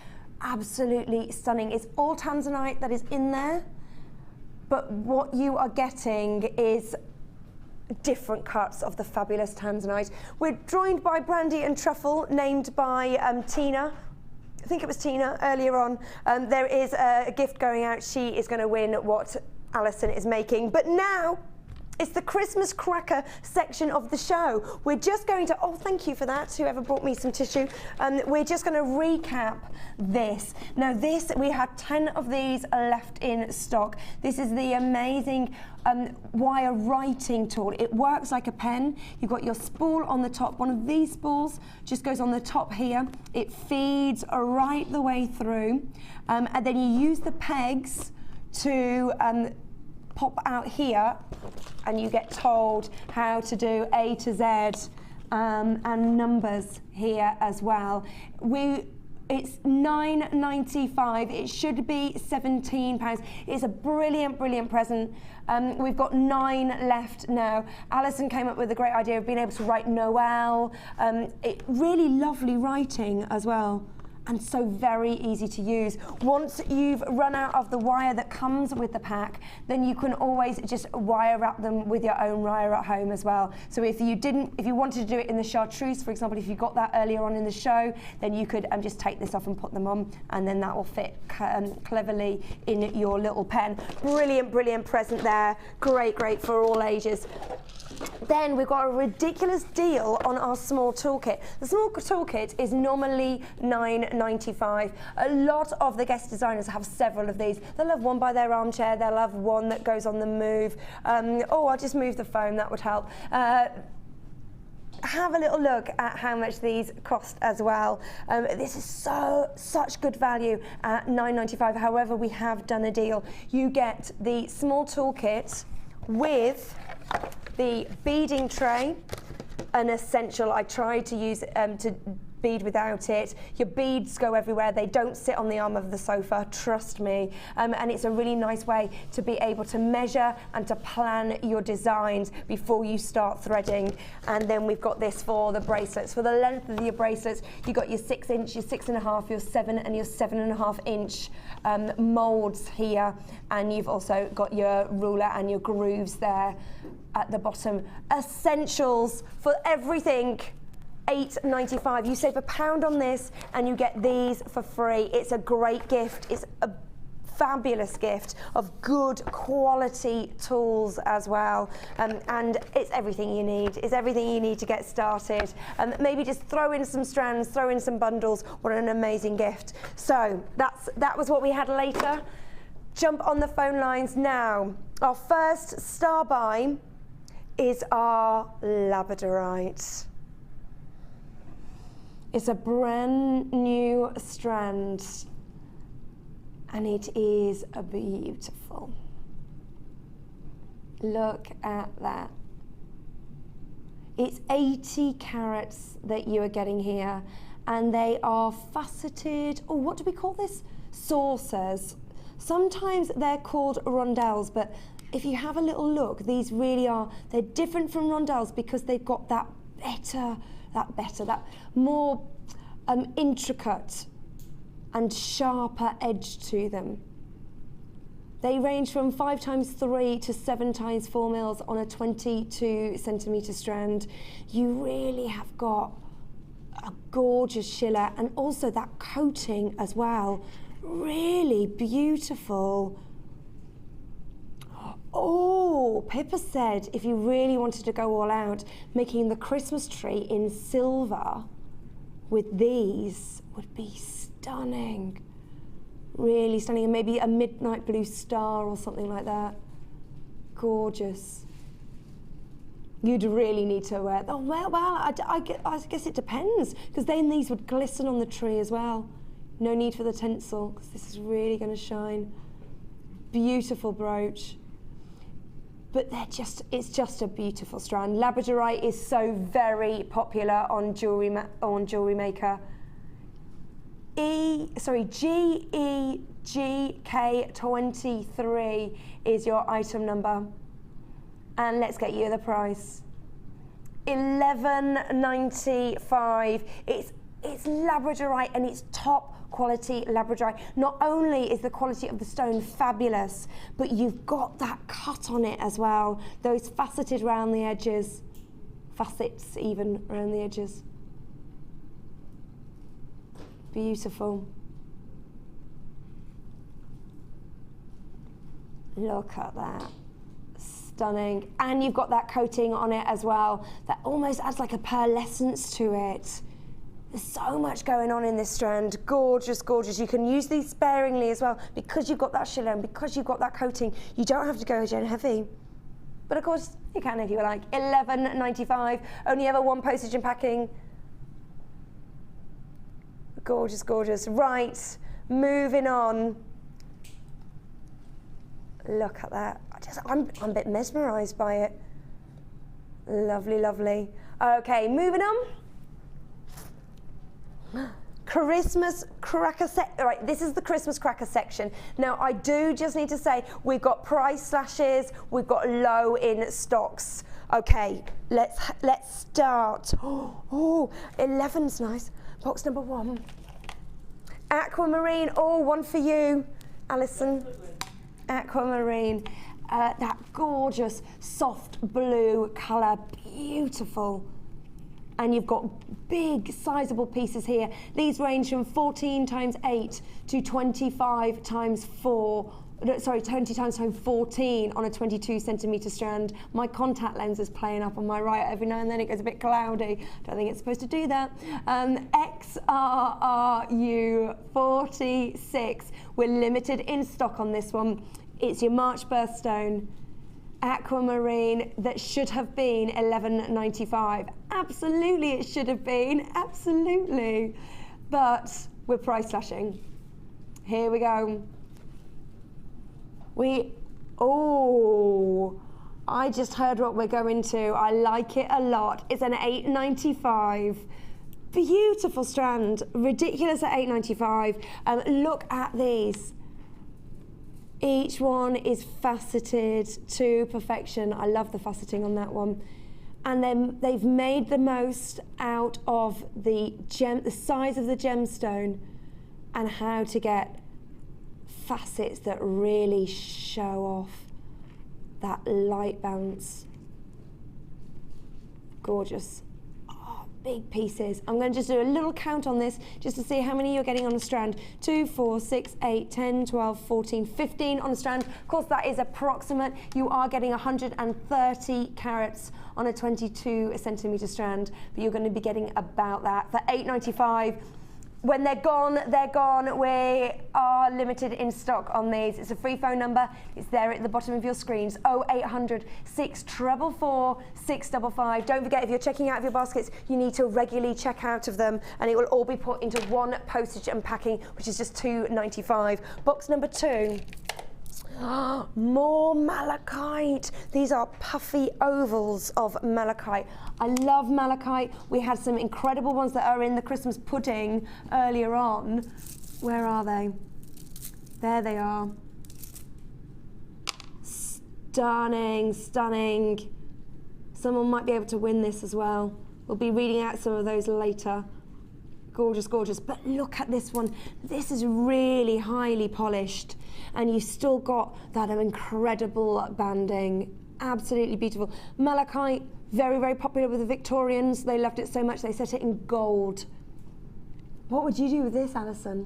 Absolutely stunning. It's all Tanzanite that is in there, but what you are getting is different cuts of the fabulous Tanzanite. We're joined by Brandy and Truffle, named by Tina. I think it was Tina earlier on. There is a gift going out. She is going to win what Alison is making. But now it's the Christmas cracker section of the show. We're just going to, oh, thank you for that, whoever brought me some tissue. We're just going to recap this. Now this, we had 10 of these left in stock. This is the amazing wire writing tool. It works like a pen. You've got your spool on the top. One of these spools just goes on the top here. It feeds right the way through. And then you use the pegs to pop out here, and you get told how to do A to Z and numbers here as well. It's £9.95. It should be £17. It's a brilliant, brilliant present. We've got 9 left now. Alison came up with a great idea of being able to write Noel. Really lovely writing as well, and so very easy to use. Once you've run out of the wire that comes with the pack, then you can always just wire wrap them with your own wire at home as well. So if you wanted to do it in the chartreuse, for example, if you got that earlier on in the show, then you could just take this off and put them on, and then that will fit cleverly in your little pen. Brilliant, brilliant present there. Great, great for all ages. Then we've got a ridiculous deal on our small toolkit. The small toolkit is normally £9.95. A lot of the guest designers have several of these. They'll have one by their armchair, they'll have one that goes on the move. Oh, I'll just move the phone, that would help. Have a little look at how much these cost as well. This is such good value at £9.95. However, we have done a deal. You get the small toolkit with the beading tray, an essential. I tried to use to bead without it. Your beads go everywhere. They don't sit on the arm of the sofa, trust me. And it's a really nice way to be able to measure and to plan your designs before you start threading. And then we've got this for the bracelets. For the length of your bracelets, you've got your 6 inch, your 6.5, your 7 and your 7.5 inch molds here. And you've also got your ruler and your grooves there at the bottom. Essentials for everything. £8.95. You save £1 on this and you get these for free. It's a great gift. It's a fabulous gift of good quality tools as well, and it's everything you need. It's everything you need to get started. Maybe just throw in some strands, throw in some bundles. What an amazing gift. So that was what we had later. Jump on the phone lines now. Our first star buy is our labradorite. It's a brand new strand and it is beautiful. Look at that. It's 80 carats that you are getting here, and they are faceted, oh, what do we call this? Saucers. Sometimes they're called rondelles, but if you have a little look, these really are, they're different from rondelles because they've got that more intricate and sharper edge to them. They range from 5x3 to 7x4 mils on a 22 centimetre strand. You really have got a gorgeous shiller, and also that coating as well. Really beautiful. Oh, Pippa said if you really wanted to go all out, making the Christmas tree in silver with these would be stunning. Really stunning, and maybe a midnight blue star or something like that. Gorgeous. You'd really need to wear, oh, well, I guess it depends, because then these would glisten on the tree as well. No need for the tinsel, because this is really going to shine. Beautiful brooch. but it's just a beautiful strand. Labradorite is so very popular on Jewellery Maker. GEGK23 is your item number. And let's get you the price. $11.95. It's labradorite, and it's top quality labradorite. Not only is the quality of the stone fabulous, but you've got that cut on it as well. Those faceted around the edges, facets even around the edges. Beautiful. Look at that. Stunning. And you've got that coating on it as well that almost adds like a pearlescence to it. There's so much going on in this strand. Gorgeous, gorgeous. You can use these sparingly as well because you've got that shiller and because you've got that coating. You don't have to go gen heavy. But of course, you can if you like. $11.95. Only ever one postage and packing. Gorgeous, gorgeous. Right, moving on. Look at that. I'm a bit mesmerised by it. Lovely, lovely. Okay, moving on. Christmas cracker right, this is the Christmas cracker section. Now I do just need to say we've got price slashes, we've got low in stocks. Okay, let's start. Oh, 11's nice. Box number 1. Aquamarine. Oh, one for you, Alison. Aquamarine. That gorgeous soft blue colour, beautiful. And you've got big sizable pieces here. These range from 14 times 8 to 25 times 4. Sorry, 20 times 14 on a 22 centimetre strand. My contact lens is playing up on my right every now and then. It gets a bit cloudy. Don't think it's supposed to do that. XRRU 46. We're limited in stock on this one. It's your March birthstone. Aquamarine that should have been $11.95. Absolutely it should have been, absolutely. But we're price slashing. Here we go. I just heard what we're going to. I like it a lot. It's an $8.95. Beautiful strand, ridiculous at $8.95. Look at these. Each one is faceted to perfection. I love the faceting on that one. And then they've made the most out of the size of the gemstone and how to get facets that really show off that light bounce. Gorgeous. Big pieces. I'm going to just do a little count on this just to see how many you're getting on a strand. 2, 4, 6, 8, 10, 12, 14, 15 on a strand. Of course, that is approximate. You are getting 130 carats on a 22 centimetre strand, but you're going to be getting about that for $8.95. When they're gone, they're gone. We are limited in stock on these. It's a free phone number. It's there at the bottom of your screens. 0800 644 655. Don't forget, if you're checking out of your baskets, you need to regularly check out of them, and it will all be put into one postage and packing, which is just $2.95. Box number 2. More malachite. These are puffy ovals of malachite. I love malachite. We had some incredible ones that are in the Christmas pudding earlier on. Where are they? There they are. Stunning, stunning. Someone might be able to win this as well. We'll be reading out some of those later. Gorgeous, gorgeous. But look at this one. This is really highly polished, and you've still got that incredible banding. Absolutely beautiful. Malachite, very, very popular with the Victorians. They loved it so much they set it in gold. What would you do with this, Alison?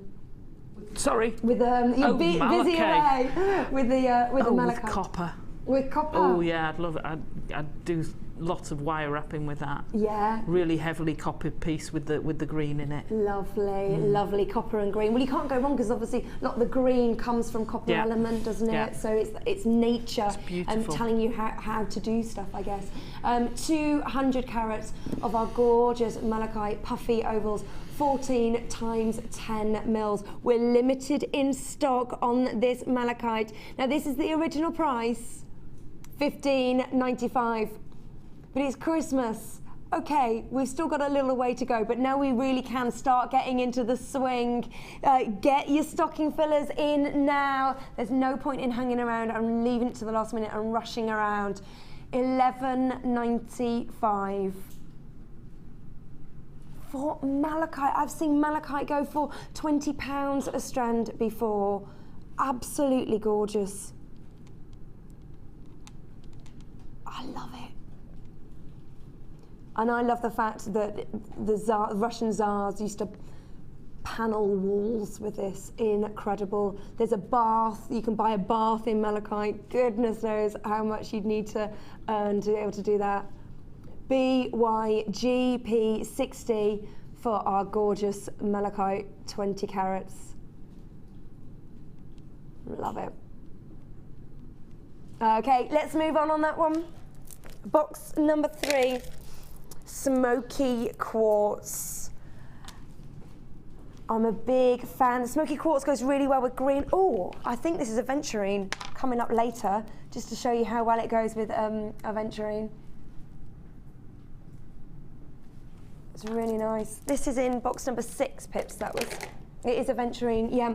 Sorry? With you're busy away with the malachite. With copper. With copper? Oh yeah, I'd love it. I'd do lots of wire wrapping with that. Yeah. Really heavily coppered piece with the green in it. Lovely, lovely copper and green. Well, you can't go wrong because obviously a lot of the green comes from copper element, doesn't it? So it's nature and telling you how to do stuff, I guess. 200 carats of our gorgeous malachite puffy ovals. 14 times 10 mils. We're limited in stock on this malachite. Now this is the original price, $15.95. But it's Christmas. Okay, we've still got a little way to go, but now we really can start getting into the swing. Get your stocking fillers in now. There's no point in hanging around and leaving it to the last minute and rushing around. $11.95. For malachite, I've seen malachite go for £20 a strand before. Absolutely gorgeous. I love it. And I love the fact that the Russian Tsars used to panel walls with this. Incredible. There's a bath. You can buy a bath in malachite. Goodness knows how much you'd need to earn to be able to do that. BYGP60 for our gorgeous malachite 20 carats. Love it. Okay, let's move on that one. Box number 3, smoky quartz. I'm a big fan. Smoky quartz goes really well with green. Oh, I think this is aventurine coming up later, just to show you how well it goes with aventurine. It's really nice. This is in box number 6, Pips, that was. It is aventurine, yeah.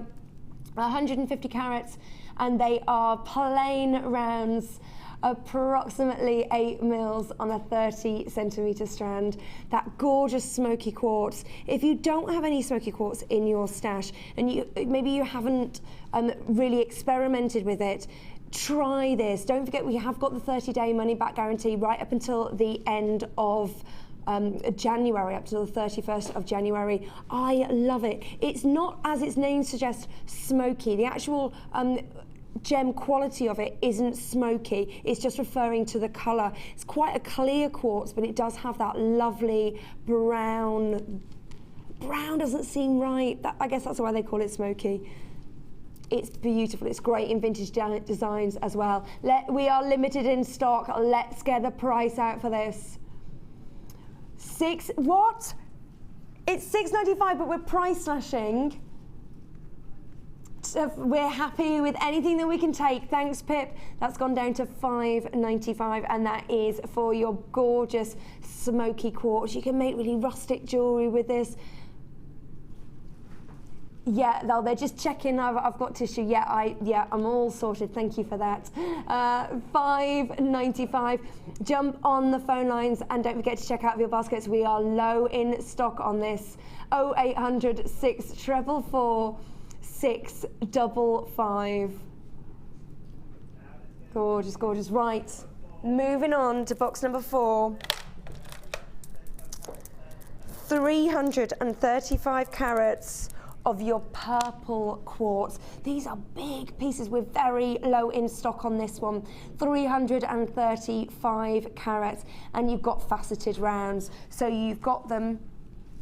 150 carats, and they are plain rounds, approximately 8 mils on a 30 centimetre strand. That gorgeous smoky quartz. If you don't have any smoky quartz in your stash, and maybe you haven't really experimented with it, try this. Don't forget, we have got the 30-day money-back guarantee right up until the end of January, up to the 31st of January. I love it. It's not, as its name suggests, smoky. The actual gem quality of it isn't smoky. It's just referring to the colour. It's quite a clear quartz, but it does have that lovely brown. Brown doesn't seem right. I guess that's why they call it smoky. It's beautiful. It's great in vintage designs as well. We are limited in stock. Let's get the price out for this. What? It's $6.95, but we're price slashing. We're happy with anything that we can take. Thanks, Pip. That's gone down to $5.95, and that is for your gorgeous smoky quartz. You can make really rustic jewellery with this. Yeah, no, they're just checking. I've got tissue. Yeah, I'm all sorted. Thank you for that. $5.95. Jump on the phone lines and don't forget to check out your baskets. We are low in stock on this. 0800 644 655. Gorgeous, gorgeous. Right, moving on to box number 4. 335 carats of your purple quartz. These are big pieces. We're very low in stock on this one. 335 carats, and you've got faceted rounds. So you've got them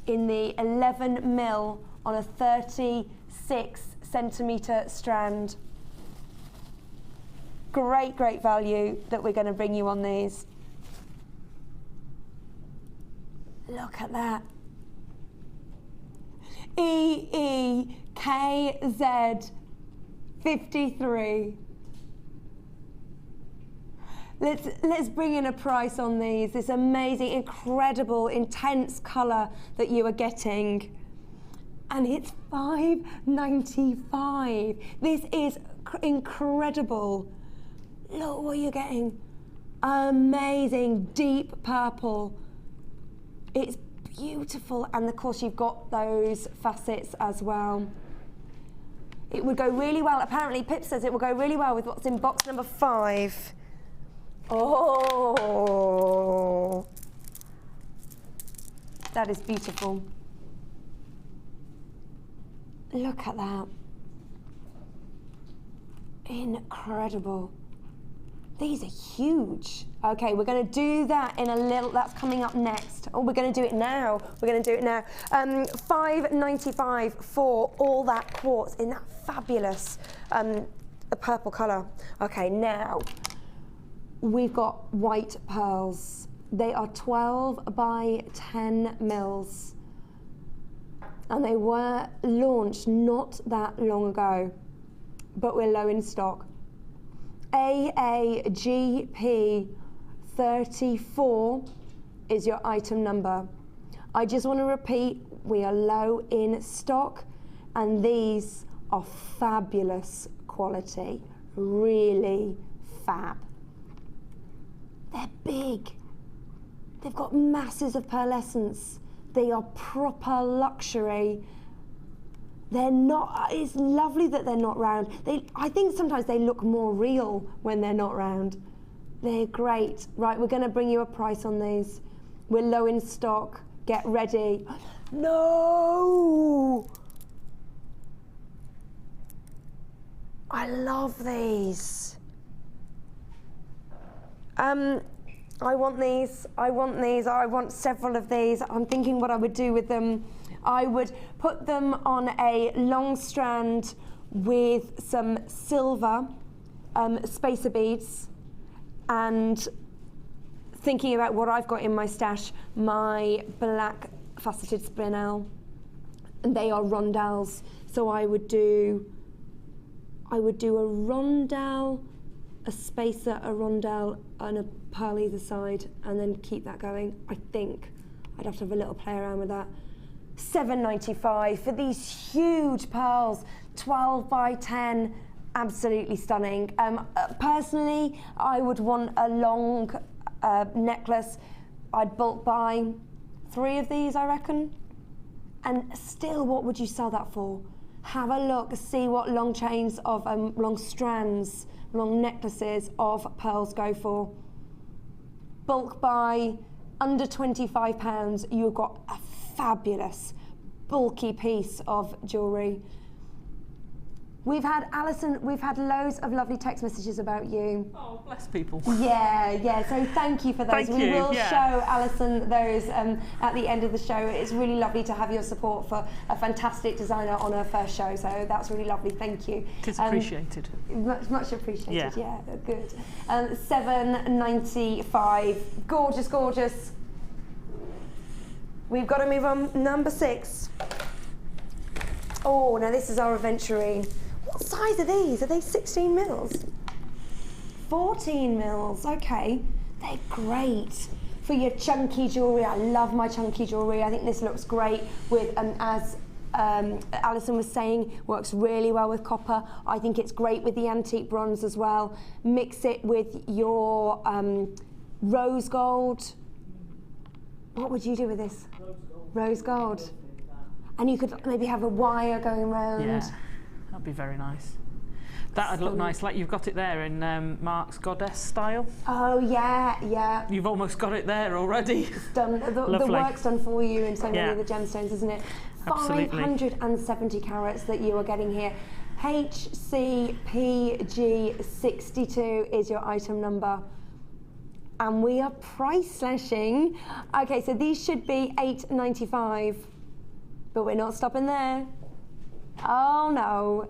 in the 11 mil on a 36 centimetre strand. Great, great value that we're going to bring you on these. Look at that. EEKZ 53. Let's bring in a price on these. This amazing, incredible, intense colour that you are getting. And it's $5.95. This is incredible. Look what you're getting. Amazing, deep purple. It's beautiful, and of course you've got those facets as well. It would go really well. Apparently Pip says it will go really well with what's in box number 5. Oh, that is beautiful. Look at that. Incredible. These are huge. Okay, we're going to do that in a little. That's coming up next. Oh, we're going to do it now. We're going to do it now. $5.95 for all that quartz in that fabulous purple colour. Okay, now we've got white pearls. They are 12 by 10 mils, and they were launched not that long ago, but we're low in stock. AAGP 34 is your item number. I just want to repeat, we are low in stock, and these are fabulous quality, really fab. They're big. They've got masses of pearlescence. They are proper luxury. They're not, it's lovely that they're not round. I think sometimes they look more real when they're not round. They're great. Right, we're gonna bring you a price on these. We're low in stock, get ready. No! I love these. I want these, I want several of these. I'm thinking what I would do with them. I would put them on a long strand with some silver spacer beads, and thinking about what I've got in my stash, my black faceted spinel, and they are rondelles. So I would do a rondelle, a spacer, a rondelle, and a pearl either side, and then keep that going. I think I'd have to have a little play around with that. $7.95 for these huge pearls, 12 by 10, absolutely stunning. Personally, I would want a long necklace. I'd bulk buy 3 of these, I reckon. And still, what would you sell that for? Have a look, see what long chains of, long strands, long necklaces of pearls go for. Bulk buy, under £25, you've got a fabulous, bulky piece of jewellery. We've had, Alison, we've had loads of lovely text messages about you. Oh, bless people. Yeah, so thank you for those. We will show Alison those at the end of the show. It's really lovely to have your support for a fantastic designer on her first show, so that's really lovely, thank you. It's appreciated. Much appreciated, yeah good. $7.95, gorgeous, gorgeous. We've got to move on, number 6. Oh, now this is our aventurine. What size are these? Are they 16 mils? 14 mils, okay. They're great for your chunky jewellery. I love my chunky jewellery. I think this looks great with, as Alison was saying, works really well with copper. I think it's great with the antique bronze as well. Mix it with your rose gold. What would you do with this? Rose gold. And you could maybe have a wire going round. Yeah, that'd be very nice. That'd look nice, like you've got it there in Mark's goddess style. Oh yeah. You've almost got it there already. It's done. The work's done for you in so many of the gemstones, isn't it? Absolutely. 570 carats that you are getting here. HCPG62 is your item number. And we are price slashing. Okay, so these should be $8.95. But we're not stopping there. Oh no.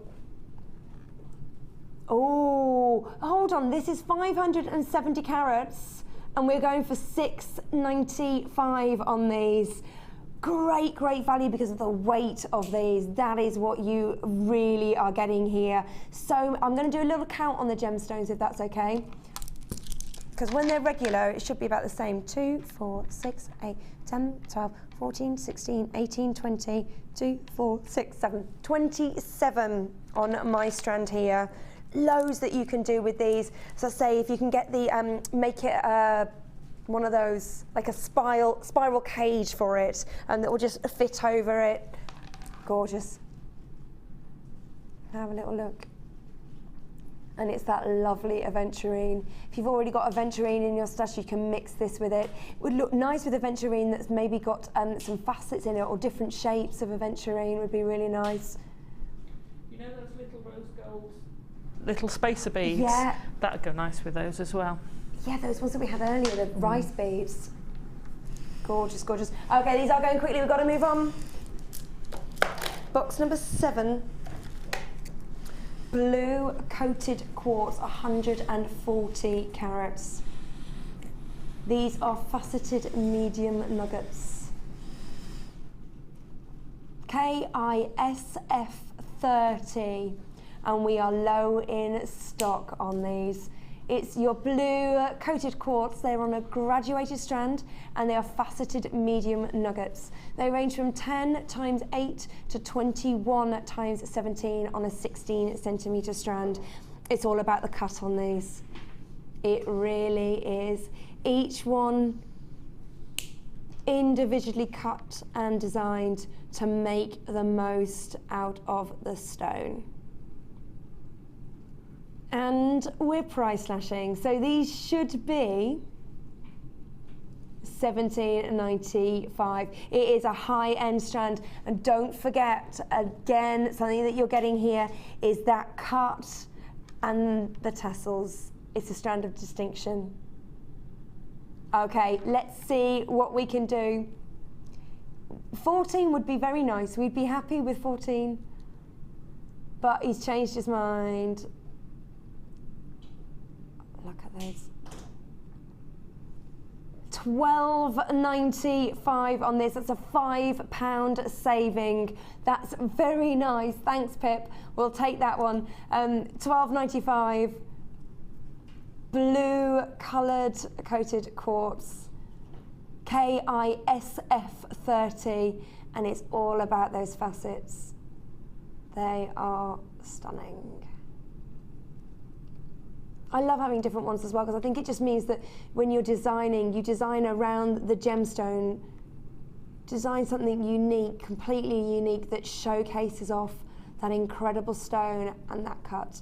Oh, hold on, this is 570 carats and we're going for $6.95 on these. Great value because of the weight of these. That is what you really are getting here. So I'm going to do a little count on the gemstones if that's okay. Because when they're regular, it should be about the same. 2, 4, 6, 8, 10, 12, 14, 16, 18, 20, 2, 4, 6, 7, 27 on my strand here. Loads that you can do with these. So say if you can get the, make it one of those, like a spiral cage for it, and that will just fit over it. Gorgeous. Have a little look. And it's that lovely aventurine. If you've already got aventurine in your stash, you can mix this with it. It would look nice with aventurine that's maybe got some facets in it, or different shapes of aventurine would be really nice. You know those little rose gold, little spacer beads? Yeah. That'd go nice with those as well. Yeah, those ones that we had earlier, the rice beads. Gorgeous. Okay, these are going quickly, we've got to move on. Box number 7. Blue coated quartz, 140 carats. These are faceted medium nuggets. KISF 30. and we are low in stock on these. It's your blue coated quartz. They're on a graduated strand and they are faceted medium nuggets. They range from 10 times 8 to 21 times 17 on a 16 centimetre strand. It's all about the cut on these. It really is. Each one individually cut and designed to make the most out of the stone. And we're price slashing, so these should be $17.95. It is a high-end strand, and don't forget, again, something that you're getting here is that cut and the tassels. It's a strand of distinction. Okay, let's see what we can do. 14 would be very nice. We'd be happy with 14, but he's changed his mind. Look at those. $12.95 on this. That's a £5 saving. That's very nice. Thanks, Pip. We'll take that one. $12.95. Blue coloured coated quartz. KISF 30, and it's all about those facets. They are stunning. I love having different ones as well, because I think it just means that when you're designing, you design around the gemstone, design something unique, completely unique, that showcases off that incredible stone and that cut.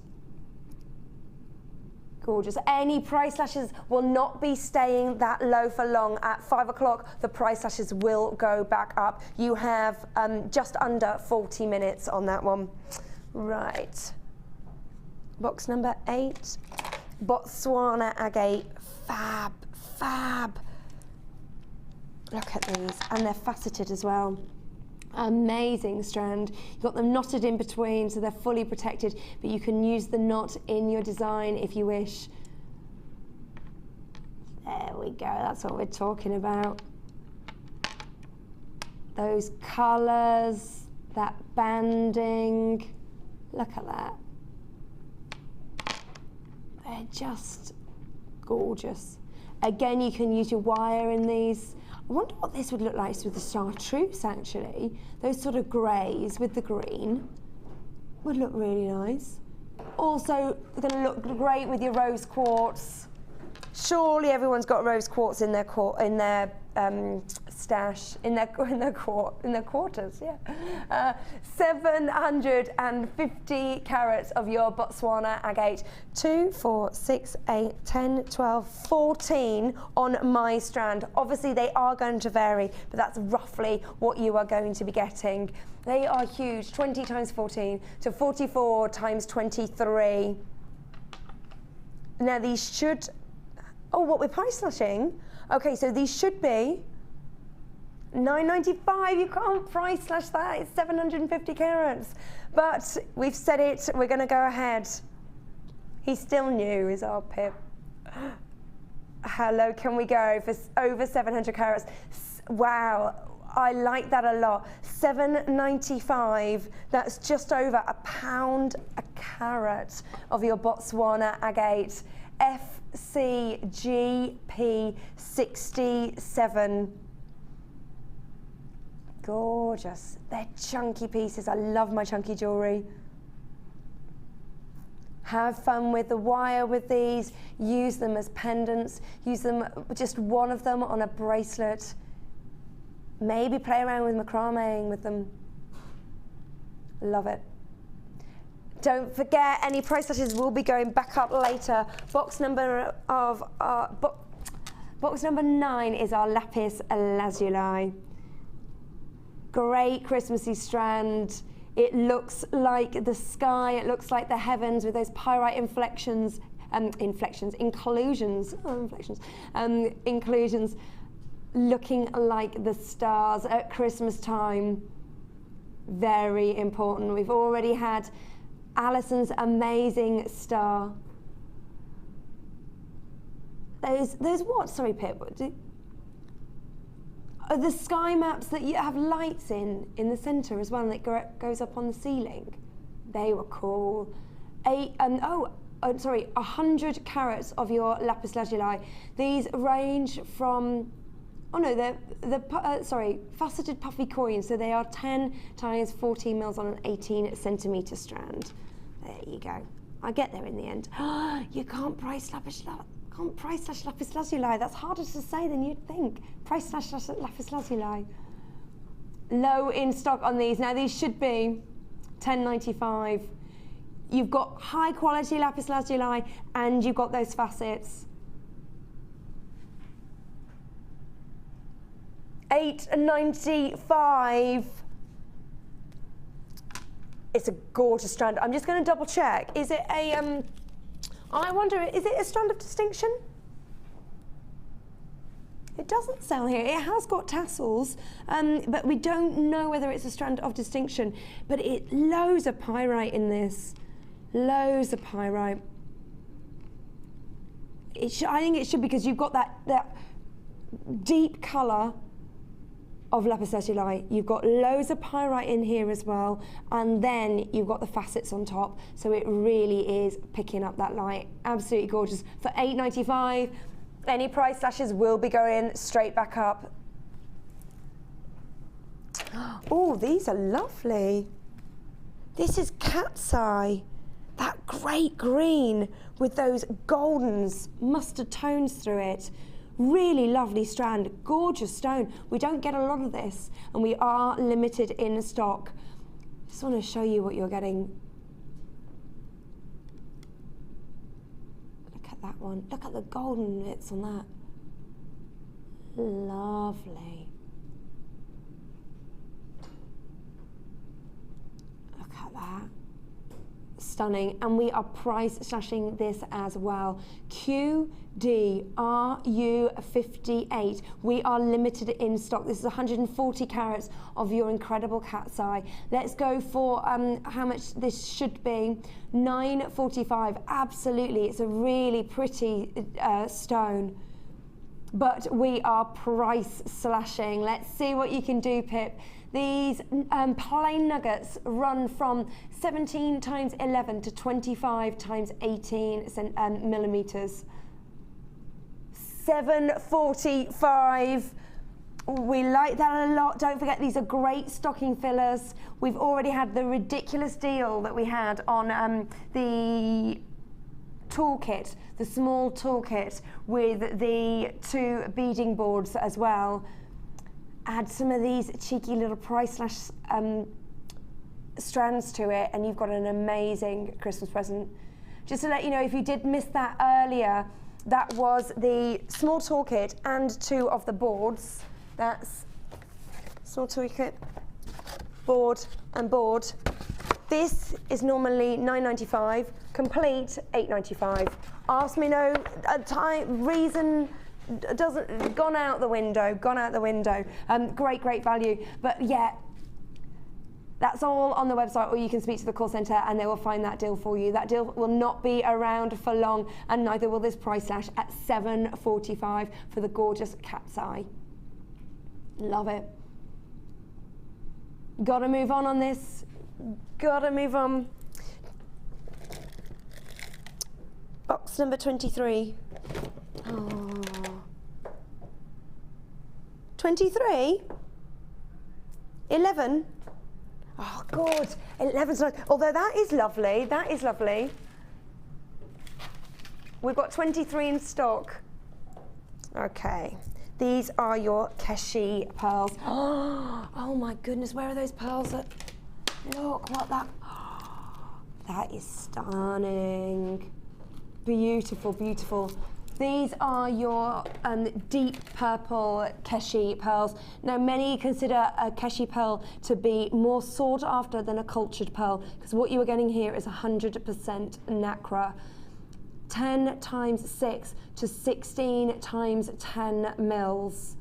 Gorgeous. Any price slashes will not be staying that low for long. At 5 o'clock, the price slashes will go back up. You have just under 40 minutes on that one. Right. Box number 8. Botswana agate. Fab, fab. Look at these, and they're faceted as well. Amazing strand. You've got them knotted in between, so they're fully protected, but you can use the knot in your design if you wish. There we go, that's what we're talking about. Those colours, that banding, look at that. They're just gorgeous. Again, you can use your wire in these. I wonder what this would look like with the chartreuse, actually. Those sort of greys with the green would look really nice. Also, going to look great with your rose quartz. Surely everyone's got rose quartz in their stash, in their quarters. Yeah, 750 carats of your Botswana agate. 2, 4, 6, 8, 10, 12, 14 on my strand. Obviously, they are going to vary, but that's roughly what you are going to be getting. They are huge. 20 times 14 to 44 times 23. Now these should. Oh, what we're price slashing? Okay, so these should be $9.95. You can't price slash that. It's 750 carats. But we've said it. We're going to go ahead. He's still new, is our Pip. How low can we go for over 700 carats? Wow, I like that a lot. $7.95. That's just over £1 a carat of your Botswana agate. FCGP 67. Gorgeous. They're chunky pieces. I love my chunky jewellery. Have fun with the wire with these. Use them as pendants. Use them, just one of them on a bracelet. Maybe play around with macrameing with them. Love it. Don't forget, any price slashes will be going back up later. Box number 9 is our lapis lazuli. Great Christmassy strand. It looks like the sky. It looks like the heavens with those pyrite inclusions, looking like the stars at Christmas time. Very important. We've already had Alison's amazing star. Those what? Sorry, Pip. The sky maps that you have lights in the centre as well, and it goes up on the ceiling. They were cool. 100 carats of your lapis lazuli. These range from, faceted puffy coins. So they are 10 times 14 mils on an 18 centimetre strand. There you go. I get there in the end. You can't price lapis lazuli. That's harder to say than you'd think. Price lapis lazuli. Low in stock on these. Now these should be $10.95. You've got high quality lapis lazuli and you've got those facets. $8.95. It's a gorgeous strand. I'm just going to double check. Is it a, I wonder, is it a strand of distinction? It doesn't sell here. It has got tassels, but we don't know whether it's a strand of distinction. But loads of pyrite in this. Loads of pyrite. I think it should, because you've got that deep colour of lapis lazuli. You've got loads of pyrite in here as well, and then you've got the facets on top, so it really is picking up that light. Absolutely gorgeous. For $8.95, any price slashes will be going straight back up. Oh, these are lovely. This is cat's eye. That great green with those goldens, mustard tones through it. Really lovely strand, gorgeous stone. We don't get a lot of this, and we are limited in stock. Just want to show you what you're getting. Look at that one. Look at the golden bits on that. Lovely. Look at that. Stunning. And we are price slashing this as well. QDRU58. We are limited in stock. This is 140 carats of your incredible cat's eye. Let's go for how much this should be. $9.45. Absolutely, it's a really pretty stone. But we are price slashing. Let's see what you can do, Pip. These plain nuggets run from 17 times 11 to 25 times 18 millimeters. $7.45. We like that a lot. Don't forget, these are great stocking fillers. We've already had the ridiculous deal that we had on the toolkit, the small toolkit with the 2 beading boards as well. Add some of these cheeky little price slash strands to it, and you've got an amazing Christmas present. Just to let you know, if you did miss that earlier, that was the small toolkit and 2 of the boards. That's small toolkit, board and board. This is normally $9.95, complete $8.95. Ask me no reason. Doesn't gone out the window. Great value. But yeah, that's all on the website, or you can speak to the call centre and they will find that deal for you. That deal will not be around for long, and neither will this price slash at $7.45 for the gorgeous cat's eye. Love it. Gotta move on this. Gotta move on. Box number 23. Oh. 23? 11? Oh, God. 11's nice. Although that is lovely. That is lovely. We've got 23 in stock. Okay. These are your Keshi pearls. Oh, my goodness. Where are those pearls? Look what that... That is stunning. Beautiful, beautiful. These are your deep purple Keshi pearls. Now, many consider a Keshi pearl to be more sought after than a cultured pearl, because what you are getting here is 100% nacre. 10 times 6 to 16 times 10 mils.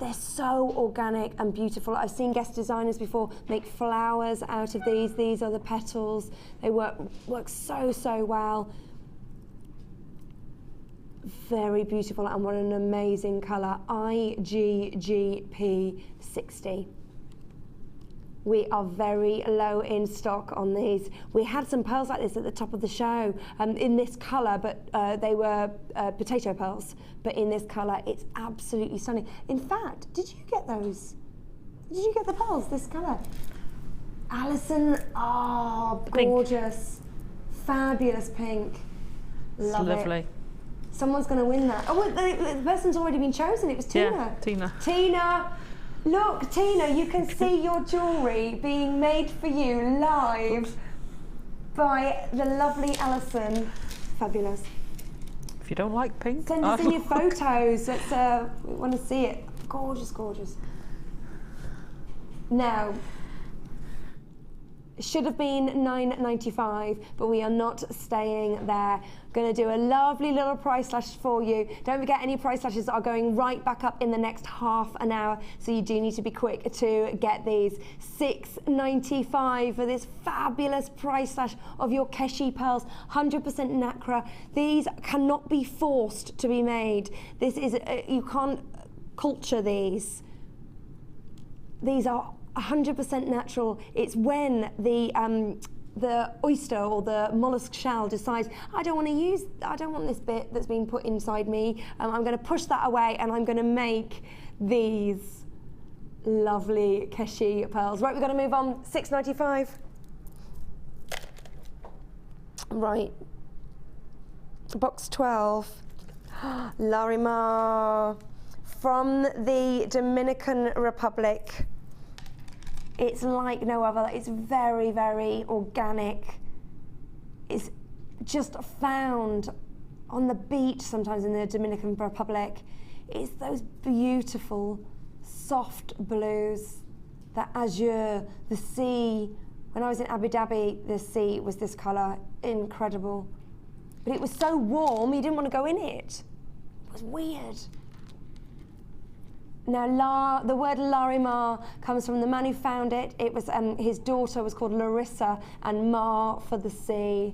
They're so organic and beautiful. I've seen guest designers before make flowers out of these. These are the petals. They work so well. Very beautiful, and what an amazing colour. IGGP 60. We are very low in stock on these. We had some pearls like this at the top of the show in this colour, but they were potato pearls. But in this colour, it's absolutely stunning. In fact, did you get those? Did you get the pearls, this colour? Alison, oh, gorgeous. Fabulous pink. Love it. Lovely. Someone's going to win that. Oh, the person's already been chosen. It was Tina. Yeah, Tina. Tina. Look, Tina, you can see your jewellery being made for you live by the lovely Alison. Fabulous. If you don't like pink, send us in your photos. We want to see it. Gorgeous, gorgeous. Now, it should have been $9.95, but we are not staying there. Going to do a lovely little price slash for you. Don't forget, any price slashes are going right back up in the next half an hour, so you do need to be quick to get these. $6.95 for this fabulous price slash of your Keshi pearls, 100% nacre. These cannot be forced to be made. This is you can't culture these. These are 100% natural. It's when the oyster or the mollusk shell decides, I don't want this bit that's been put inside me. I'm going to push that away, and I'm going to make these lovely Keshi pearls. Right, we've got to move on. $6.95. Right. Box 12. Larimar from the Dominican Republic. It's like no other. It's very, very organic. It's just found on the beach sometimes in the Dominican Republic. It's those beautiful, soft blues, the azure, the sea. When I was in Abu Dhabi, the sea was this colour, incredible. But it was so warm, you didn't want to go in it. It was weird. Now, the word Larimar comes from the man who found it. It was his daughter was called Larissa, and Mar for the sea.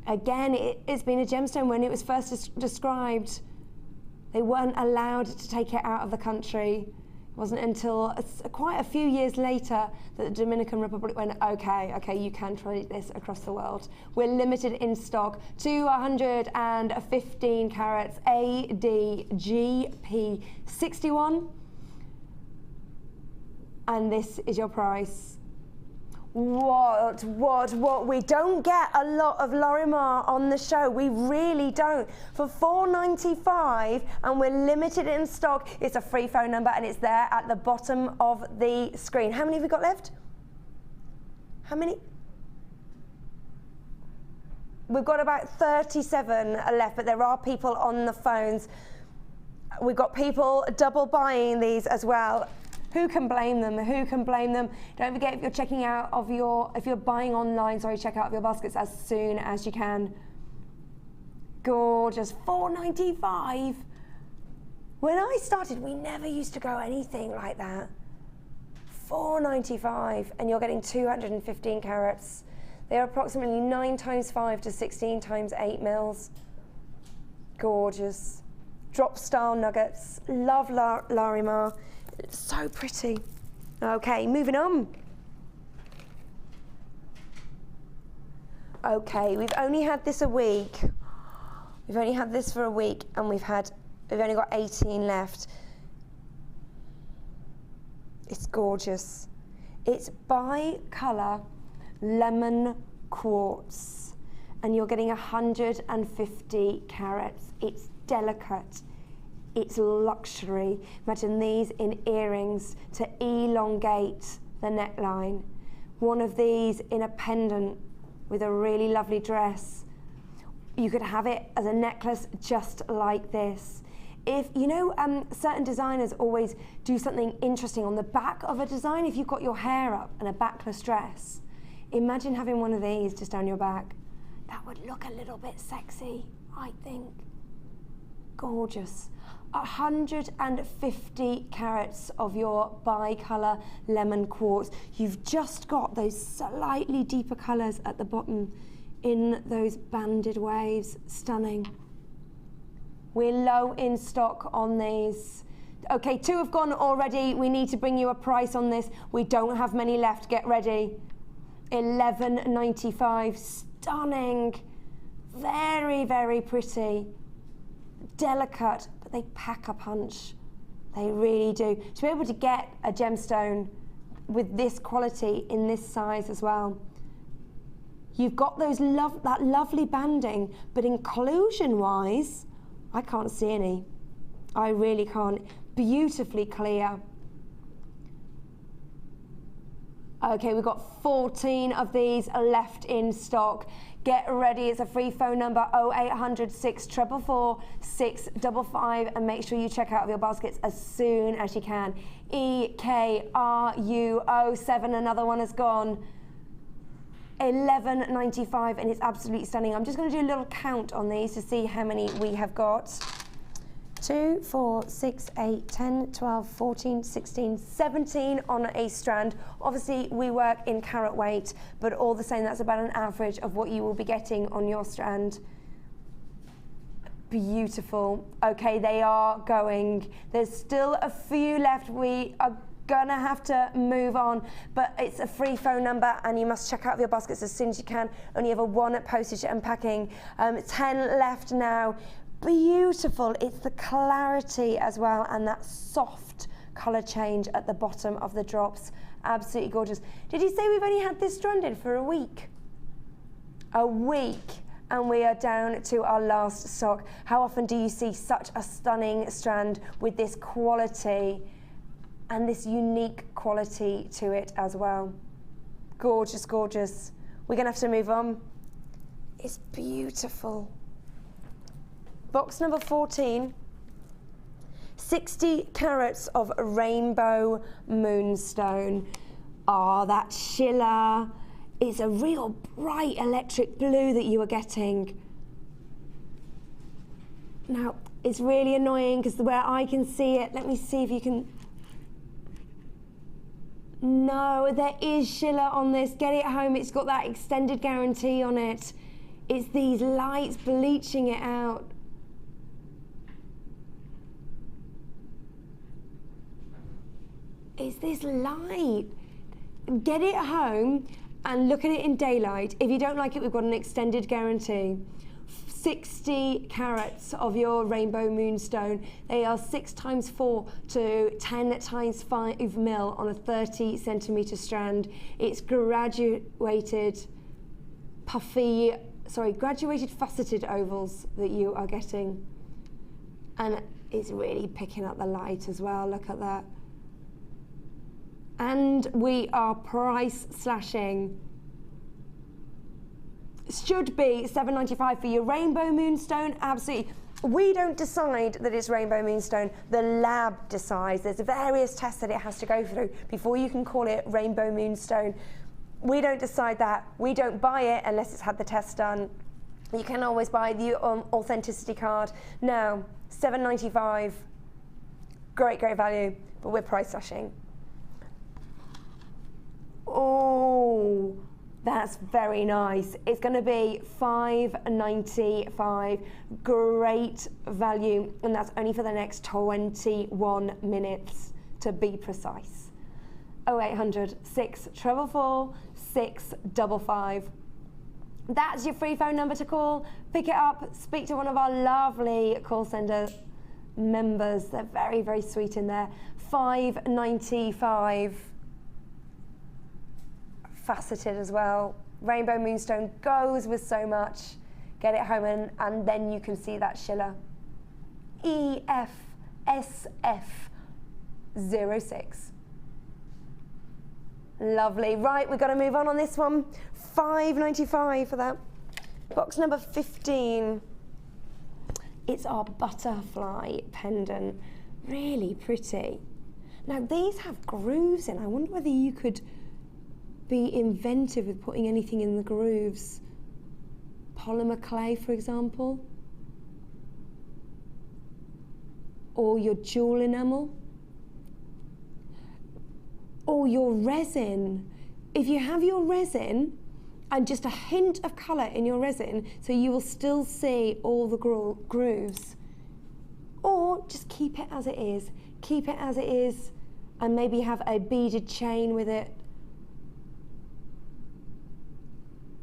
Again, it's been a gemstone. When it was first described, they weren't allowed to take it out of the country. It wasn't until quite a few years later that the Dominican Republic went, okay, you can trade this across the world. We're limited in stock to 115 carats ADGP 61. And this is your price. What? We don't get a lot of Larimar on the show. We really don't. For $4.95, and we're limited in stock. It's a free phone number, and it's there at the bottom of the screen. How many have we got left? How many? We've got about 37 left, but there are people on the phones. We've got people double buying these as well. Who can blame them? Who can blame them? Don't forget, if you're checking out if you're buying online, check out of your baskets as soon as you can. Gorgeous, $4.95. When I started, we never used to go anything like that. $4.95, and you're getting 215 carats. They are approximately 9 times 5 to 16 times 8 mils. Gorgeous. Drop style nuggets. Love Larimar. It's so pretty. Okay, moving on. Okay, we've only had this a week. We've only had this for a week, and we've only got 18 left. It's gorgeous. It's bi-colour lemon quartz, and you're getting 150 carats. It's delicate. It's luxury. Imagine these in earrings to elongate the neckline. One of these in a pendant with a really lovely dress. You could have it as a necklace just like this. If you know, certain designers always do something interesting on the back of a design. If you've got your hair up and a backless dress, imagine having one of these just down your back. That would look a little bit sexy, I think. Gorgeous. 150 carats of your bi-colour lemon quartz. You've just got those slightly deeper colours at the bottom in those banded waves. Stunning. We're low in stock on these. Okay, 2 have gone already. We need to bring you a price on this. We don't have many left. Get ready. $11.95. Stunning. Very, very pretty. Delicate, but they pack a punch. They really do. To be able to get a gemstone with this quality in this size as well. You've got that lovely banding, but inclusion-wise, I can't see any. I really can't. Beautifully clear. Okay, we've got 14 of these left in stock. Get ready, it's a free phone number, 0800 644 655, and make sure you check out your baskets as soon as you can. EKRU07, another one has gone. $11.95, and it's absolutely stunning. I'm just going to do a little count on these to see how many we have got. 2, 4, 6, 8, 10, 12, 14, 16, 17 on a strand. Obviously, we work in carat weight, but all the same, that's about an average of what you will be getting on your strand. Beautiful. Okay, they are going. There's still a few left. We are gonna have to move on, but it's a free phone number and you must check out your baskets as soon as you can. Only have a 1 postage and packing. 10 left now. Beautiful. It's the clarity as well, and that soft color change at the bottom of the drops. Absolutely gorgeous. Did you say we've only had this stranded for a week? A week, and we are down to our last stock. How often do you see such a stunning strand with this quality and this unique quality to it as well? Gorgeous, gorgeous. We're gonna have to move on. It's beautiful. Box number 14, 60 carats of rainbow moonstone. Oh, that shiller. It's a real bright electric blue that you are getting. Now, it's really annoying because where I can see it, let me see if you can. No, there is shiller on this. Get it home, it's got that extended guarantee on it. It's these lights bleaching it out. It's this light. Get it home and look at it in daylight. If you don't like it, we've got an extended guarantee. 60 carats of your rainbow moonstone. They are 6 times 4 to 10 times 5 mil on a 30 centimetre strand. It's graduated faceted ovals that you are getting. And it's really picking up the light as well. Look at that. And we are price slashing. Should be $7.95 for your rainbow moonstone. Absolutely. We don't decide that it's rainbow moonstone. The lab decides. There's various tests that it has to go through before you can call it rainbow moonstone. We don't decide that. We don't buy it unless it's had the test done. You can always buy the authenticity card. Now, $7.95. Great, great value, but we're price slashing. Oh, that's very nice. It's going to be $5.95. Great value, and that's only for the next 21 minutes to be precise. 0800 644 655. That's your free phone number to call. Pick it up, speak to one of our lovely call center members. They're very, very sweet in there. $5.95. Faceted as well. Rainbow moonstone goes with so much. Get it home and then you can see that shiller. EFSF06. Lovely. Right, we've got to move on this one. $5.95 for that. Box number 15. It's our butterfly pendant. Really pretty. Now these have grooves in. I wonder whether you could be inventive with putting anything in the grooves. Polymer clay, for example. Or your jewel enamel. Or your resin. If you have your resin and just a hint of colour in your resin, so you will still see all the grooves. Or just keep it as it is. keep it as it is and maybe have a beaded chain with it.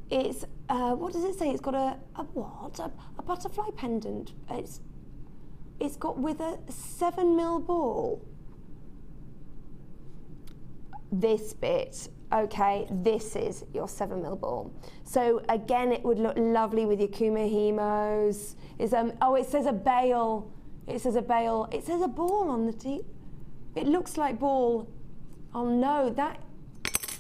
It's, what does it say? It's got a butterfly pendant. It's got with a 7mm ball. This bit, okay, this is your 7mm ball. So again, it would look lovely with your kumihimos. Oh, it says a bail. It says a bail. It says a ball on the tee. It looks like ball. Oh no, that.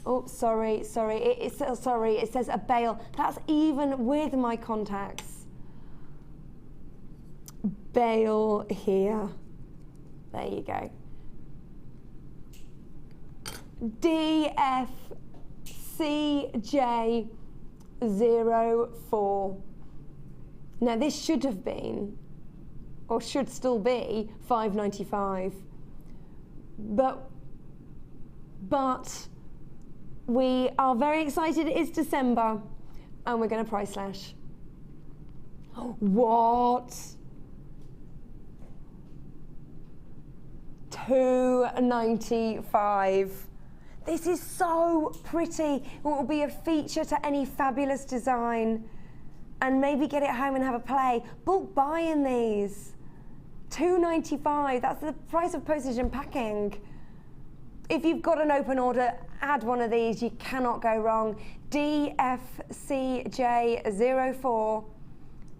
Oh, sorry. It says a bail. That's even with my contacts. Bail here. There you go. DFCJ04. Now this should have been, or should still be, $5.95. But we are very excited. It's December, and we're going to price slash. What? $2.95. This is so pretty. It will be a feature to any fabulous design, and maybe get it home and have a play. Bulk buying these. $2.95. That's the price of postage and packing. If you've got an open order, add one of these. You cannot go wrong. DFCJ04 for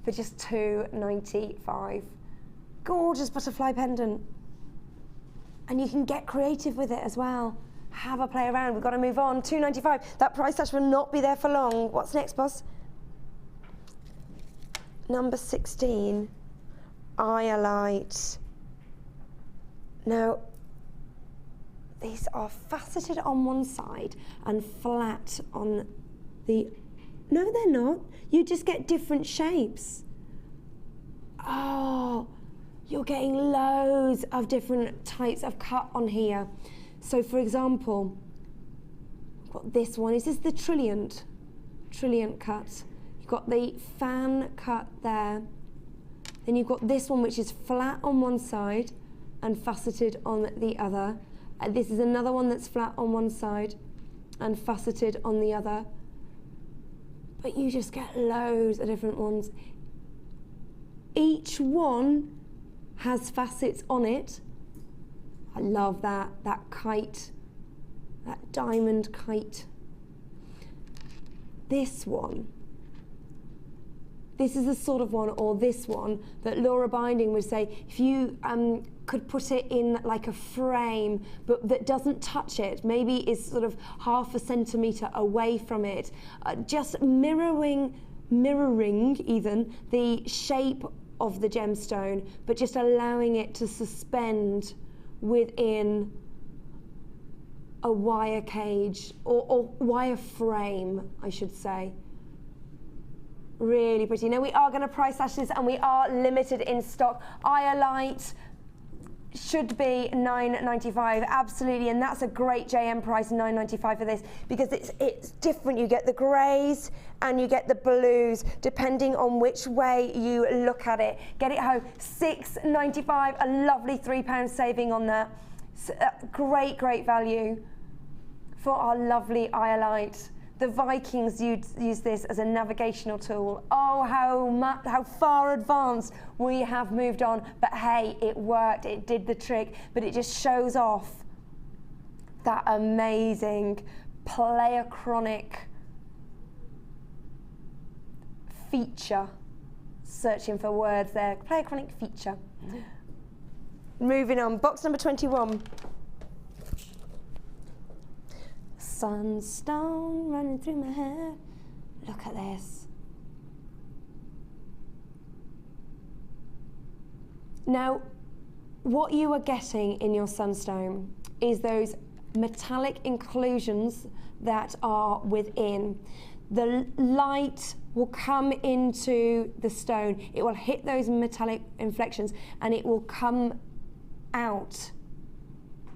just $2.95. Gorgeous butterfly pendant. And you can get creative with it as well. Have a play around. We've got to move on. $2.95. That price slash will not be there for long. What's next, boss? Number 16. Iolite. Now, these are faceted on one side and flat on the... No, they're not. You just get different shapes. Oh, you're getting loads of different types of cut on here. So, for example, I've got this one. This is the trilliant cut. You've got the fan cut there. Then you've got this one, which is flat on one side and faceted on the other. This is another one that's flat on one side and faceted on the other. But you just get loads of different ones. Each one has facets on it. I love that kite, that diamond kite. This one. This is the sort of one, or this one, that Laura Binding would say, if you could put it in like a frame, but that doesn't touch it, maybe is sort of ½ centimetre away from it, just mirroring even the shape of the gemstone, but just allowing it to suspend within a wire cage, or wire frame, I should say. Really pretty. Now we are going to price slash this, and we are limited in stock. Iolite should be $9.95, absolutely, and that's a great JM price, $9.95 for this, because it's different. You get the greys and you get the blues, depending on which way you look at it. Get it home, $6.95, a lovely £3 saving on that. Great value for our lovely Iolite. The Vikings use this as a navigational tool. Oh, how far advanced we have moved on. But hey, it worked, it did the trick, but it just shows off that amazing pleiochronic feature. Searching for words there, pleiochronic feature. Moving on, box number 21. Sunstone running through my hair. Look at this. Now, what you are getting in your sunstone is those metallic inclusions that are within. The light will come into the stone. It will hit those metallic inflections and it will come out.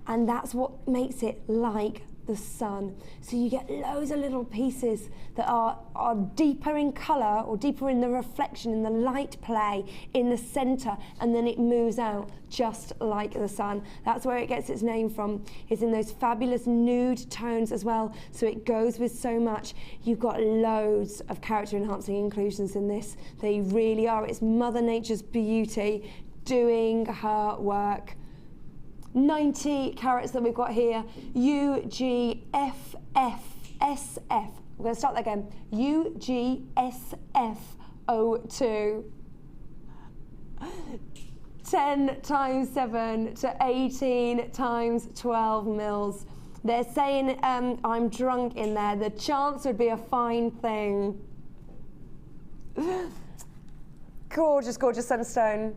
And that's what makes it like the sun. So you get loads of little pieces that are deeper in colour or deeper in the reflection, in the light play, in the centre, and then it moves out just like the sun. That's where it gets its name from. It's in those fabulous nude tones as well, so it goes with so much. You've got loads of character enhancing inclusions in this. They really are. It's Mother Nature's beauty doing her work. 90 carats that we've got here. UGFFSF. We're going to start that again. UGSF02. 10 times 7 to 18 times 12 mils. They're saying I'm drunk in there. The chance would be a fine thing. Gorgeous, gorgeous sunstone.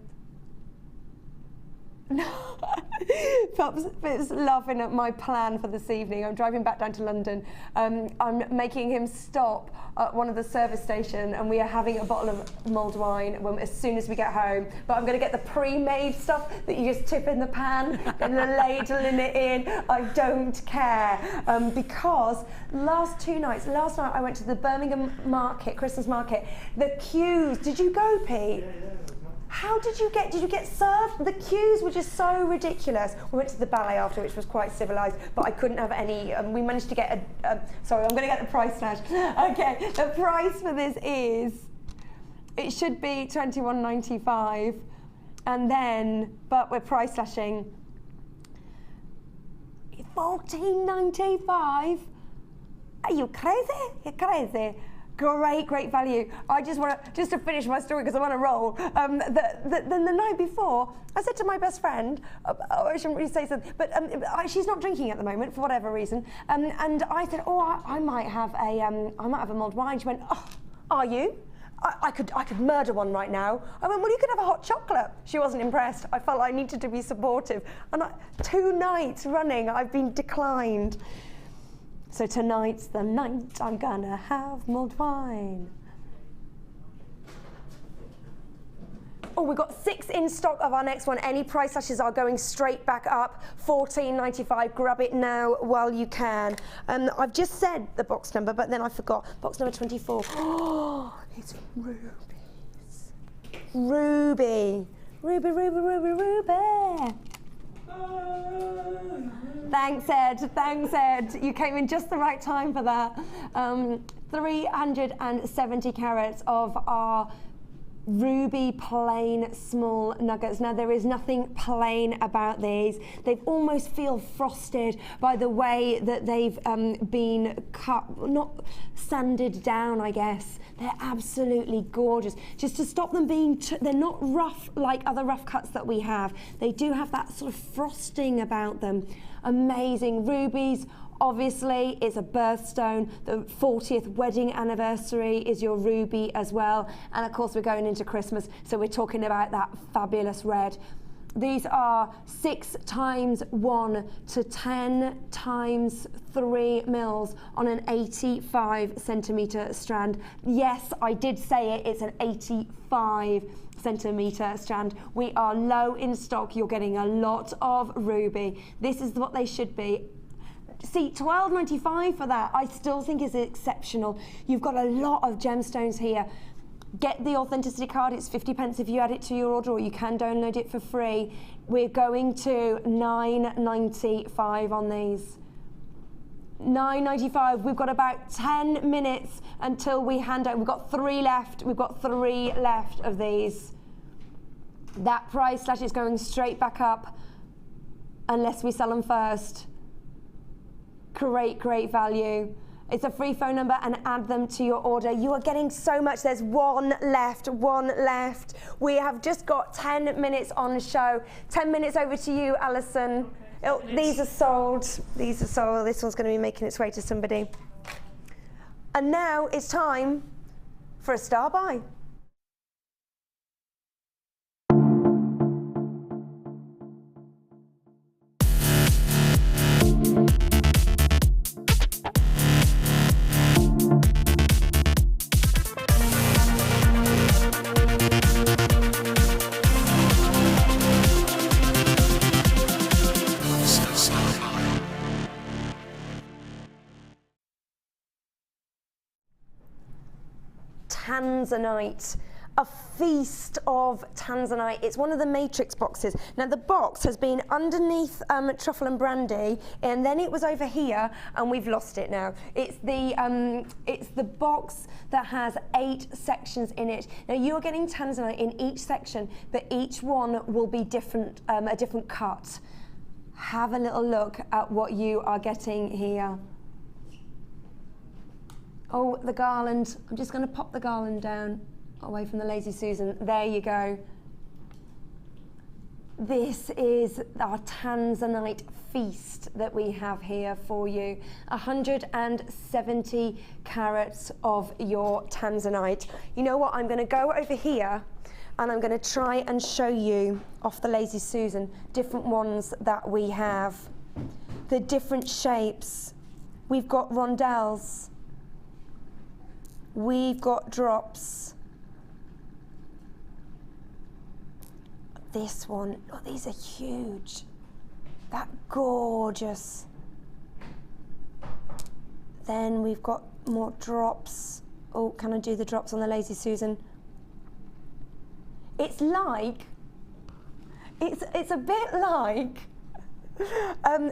Pip's laughing at my plan for this evening. I'm driving back down to London. I'm making him stop at one of the service stations, and we are having a bottle of mulled wine as soon as we get home. But I'm going to get the pre-made stuff that you just tip in the pan and the ladling it in. I don't care, because last night I went to the Birmingham market, Christmas market. The queues. Did you go, Pete? How did you get served? The queues were just so ridiculous. We went to the ballet after, which was quite civilised, but I couldn't have any. We managed to get sorry, I'm going to get the price slash. Okay, the price for this it should be £21.95, and then, but we're price slashing £14.95. Are you crazy? You're crazy. Great value. I just want to finish my story because I'm on a roll. The night before, I said to my best friend, I shouldn't really say something, but she's not drinking at the moment for whatever reason, and I said, I might have a mulled wine. She went, oh, are you? I could murder one right now. I went, well, you could have a hot chocolate. She wasn't impressed. I felt I needed to be supportive, and 2 nights running, I've been declined. So tonight's the night I'm gonna have mulled wine. Oh, we've got 6 in stock of our next one. Any price slashes are going straight back up. £14.95. Grab it now while you can. I've just said the box number, but then I forgot. Box number 24. Oh, it's rubies. Ruby. Ruby. Thanks, Ed. You came in just the right time for that. 370 carats of our ruby plain small nuggets. Now, there is nothing plain about these. They almost feel frosted by the way that they've been cut, not sanded down, I guess. They're absolutely gorgeous. Just to stop them being, they're not rough like other rough cuts that we have. They do have that sort of frosting about them. Amazing rubies. Obviously, it's a birthstone. The 40th wedding anniversary is your ruby as well. And of course, we're going into Christmas, so we're talking about that fabulous red. These are 6 times 1 to 10 times 3 mils on an 85 centimetre strand. Yes, I did say it, it's an 85 centimetre strand. We are low in stock. You're getting a lot of ruby. This is what they should be. See, £12.95 for that, I still think is exceptional. You've got a lot of gemstones here. Get the authenticity card, it's 50p if you add it to your order, or you can download it for free. We're going to £9.95 on these. £9.95, we've got about 10 minutes until we hand out. We've got 3 left, of these. That price slash is going straight back up unless we sell them first. Great value. It's a free phone number and add them to your order. You are getting so much. There's one left. We have just got 10 minutes on the show. 10 minutes over to you, Alison. Okay, these are sold. This one's going to be making its way to somebody. And now it's time for a star buy. tanzanite. A feast of tanzanite. It's one of the matrix boxes. Now the box has been underneath truffle and brandy, and then it was over here, and we've lost it now. It's the box that has 8 sections in it. Now you're getting tanzanite in each section, but each one will be different, a different cut. Have a little look at what you are getting here. Oh, the garland. I'm just going to pop the garland down. Away from the Lazy Susan. There you go. This is our tanzanite feast that we have here for you. 170 carats of your tanzanite. You know what? I'm going to go over here and I'm going to try and show you off the Lazy Susan different ones that we have. The different shapes. We've got rondelles. We've got drops. This one, oh, these are huge. That gorgeous. Then we've got more drops. Oh, can I do the drops on the Lazy Susan? It's like, it's a bit like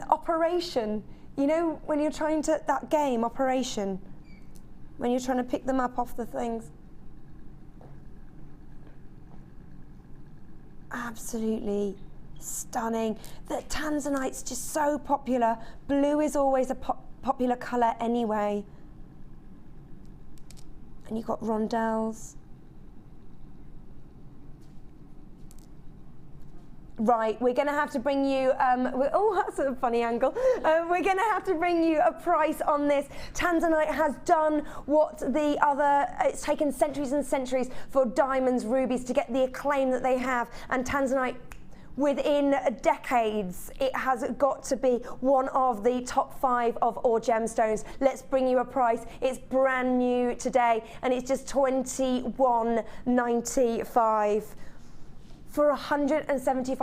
Operation. You know, when you're trying to, that game, Operation, when you're trying to pick them up off the things. Absolutely stunning. The tanzanite's just so popular. Blue is always a popular colour anyway. And you've got rondelles. Right, we're going to have to bring you, oh, that's a funny angle. We're going to have to bring you a price on this. Tanzanite has done what the other, it's taken centuries and centuries for diamonds, rubies to get the acclaim that they have. And Tanzanite, within decades, it has got to be one of the top 5 of all gemstones. Let's bring you a price. It's brand new today and it's just $21.95. For 170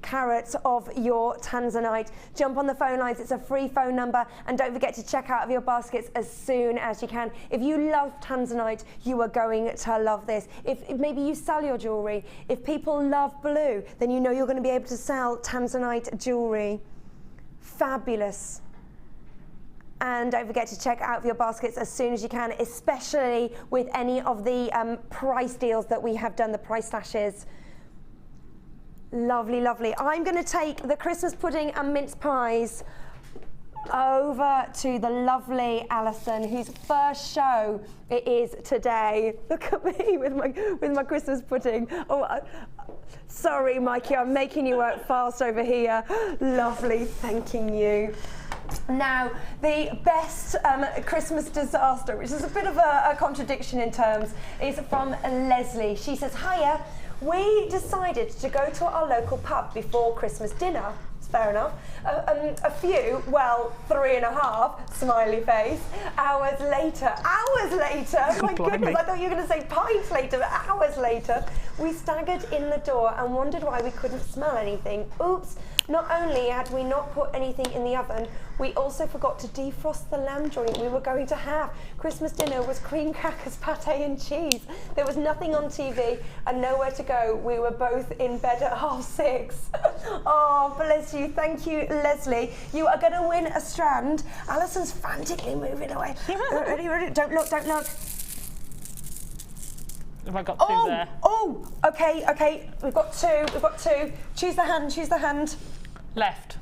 carats of your tanzanite. Jump on the phone lines, it's a free phone number, and don't forget to check out of your baskets as soon as you can. If you love tanzanite, you are going to love this. If maybe you sell your jewellery, if people love blue, then you know you're going to be able to sell tanzanite jewellery. Fabulous. And don't forget to check out your baskets as soon as you can, especially with any of the price deals that we have done, the price slashes. Lovely, lovely. I'm going to take the Christmas pudding and mince pies over to the lovely Alison, whose first show it is today. Look at me with my Christmas pudding. Oh, sorry, Mikey, I'm making you work fast over here. Lovely, thanking you. Now, the best Christmas disaster, which is a bit of a contradiction in terms, is from Leslie. She says, hiya, we decided to go to our local pub before Christmas dinner. It's fair enough. A few, well, 3.5, smiley face, hours later, my goodness, I thought you were going to say pints later, but hours later, we staggered in the door and wondered why we couldn't smell anything. Oops. Not only had we not put anything in the oven, we also forgot to defrost the lamb joint we were going to have. Christmas dinner was cream crackers, pate and cheese. There was nothing on TV and nowhere to go. We were both in bed at 6:30. Oh, bless you. Thank you, Leslie. You are going to win a strand. Alison's frantically moving away. Ready? Don't look. Have I got 2 there? Oh, okay. We've got two. Choose the hand. Left.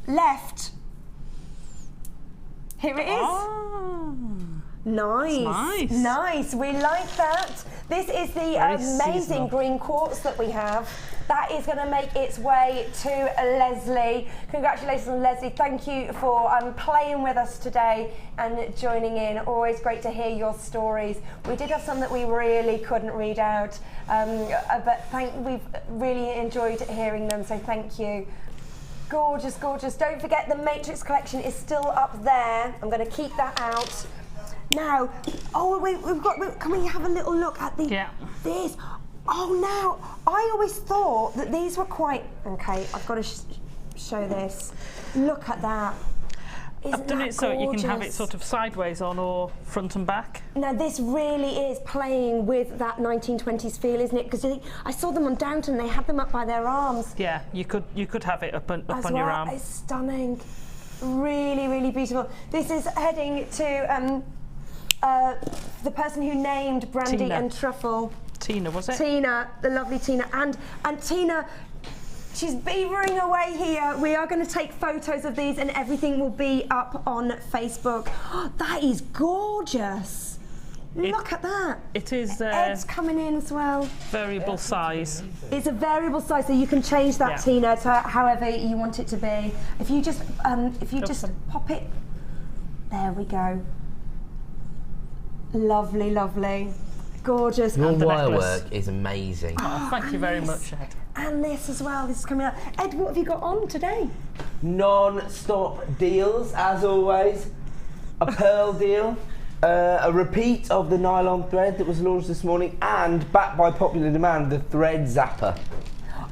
Here it is. Oh. Nice. We like that. This is the amazing green quartz that we have. That is going to make its way to Leslie. Congratulations, Leslie. Thank you for playing with us today and joining in. Always great to hear your stories. We did have some that we really couldn't read out, but we've really enjoyed hearing them, so thank you. Gorgeous. Don't forget the Matrix collection is still up there. I'm going to keep that out. Now, can we have a little look at this? Oh, now, I always thought that these were quite, okay, I've got to show this. Look at that. Isn't done that it so you can have it gorgeous? sort of sideways on or front and back. Now this really is playing with that 1920s feel, isn't it? Because I saw them on Downton, they had them up by their arms. Yeah, you could have it up As on your well. arm. It's stunning. Really, really beautiful. This is heading to the person who named Brandy Tina. and Truffle. Tina, was it? Tina, the lovely Tina. And Tina, she's beavering away here. We are going to take photos of these and everything will be up on Facebook. Oh, that is gorgeous. Look at that. It is Ed's coming in as well. variable size. It's a variable size, so you can change that, Yeah. Tina, to however you want it to be. If you just pop it, there we go. Lovely, lovely, gorgeous. Your And the wire necklace. work is amazing. Oh, thank you very much, Ed. And this as well. This is coming up. Ed, what have you got on today? Non-stop deals, as always. A pearl deal, a repeat of the nylon thread that was launched this morning, and backed by popular demand, the thread zapper.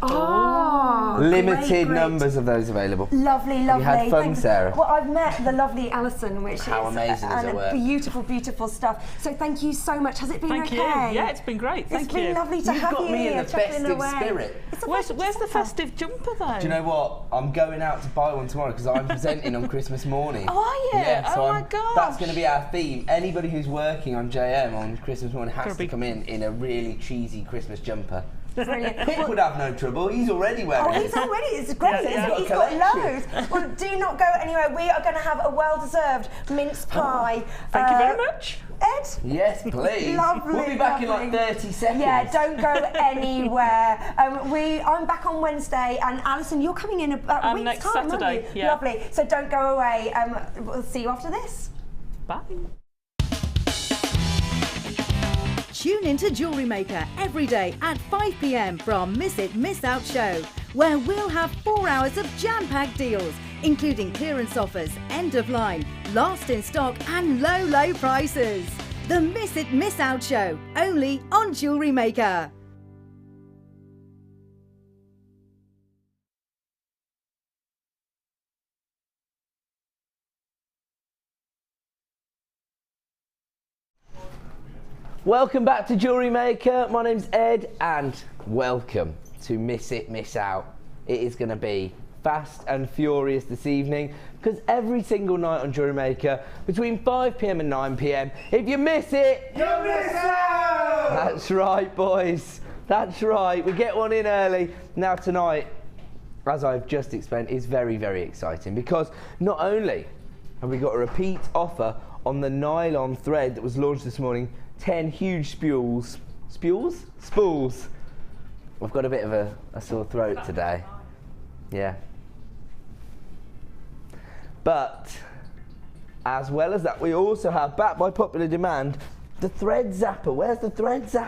Oh, Limited great. numbers of those available. Lovely, lovely. Have you had fun, Thanks. Sarah? Well, I've met the lovely Alison, which How is amazing does it work? beautiful, beautiful stuff. So thank you so much. Has it been Thank okay? you. Yeah, it's been great. Thank It's you. been lovely to You've have got you me in here, the chuckling festive away. spirit. It's a Where's festive the jumper. festive jumper though? Do you know what? I'm going out to buy one tomorrow because I'm presenting on Christmas morning. Oh, are you? Yeah, so Oh my gosh. that's going to be our theme. Anybody who's working on JM on Christmas morning has Gotta to be- come in a really cheesy Christmas jumper. Brilliant. Pip would have no trouble. He's already wearing Oh, it. he's already, it's great, Yeah, isn't yeah. it? He's got loads. Well, do not go anywhere. We are going to have a well-deserved mince pie. Thank you very much. Ed? Yes, please. Lovely, We'll be back in lovely. like 30 seconds. Yeah, don't go anywhere. I'm back on Wednesday, and Alison, you're coming in a week's next time, Saturday, aren't you? yeah. Lovely. So don't go away. We'll see you after this. Bye. Tune into Jewellery Maker every day at 5 p.m. from Miss It, Miss Out show, where we'll have 4 hours of jam-packed deals, including clearance offers, end of line, last in stock and low, low prices. The Miss It, Miss Out show, only on Jewellery Maker. Welcome back to Jewellery Maker. My name's Ed, and welcome to Miss It, Miss Out. It is going to be fast and furious this evening because every single night on Jewellery Maker between 5 p.m. and 9 p.m. if you miss it, you miss out! That's right, boys. That's right. We get one in early. Now tonight, as I've just explained, is very, very exciting because not only have we got a repeat offer on the nylon thread that was launched this morning, 10 huge spools. Spools. I've got a bit of a sore throat today. Yeah. But as well as that, we also have, backed by popular demand, the thread zapper. Where's the thread zapper?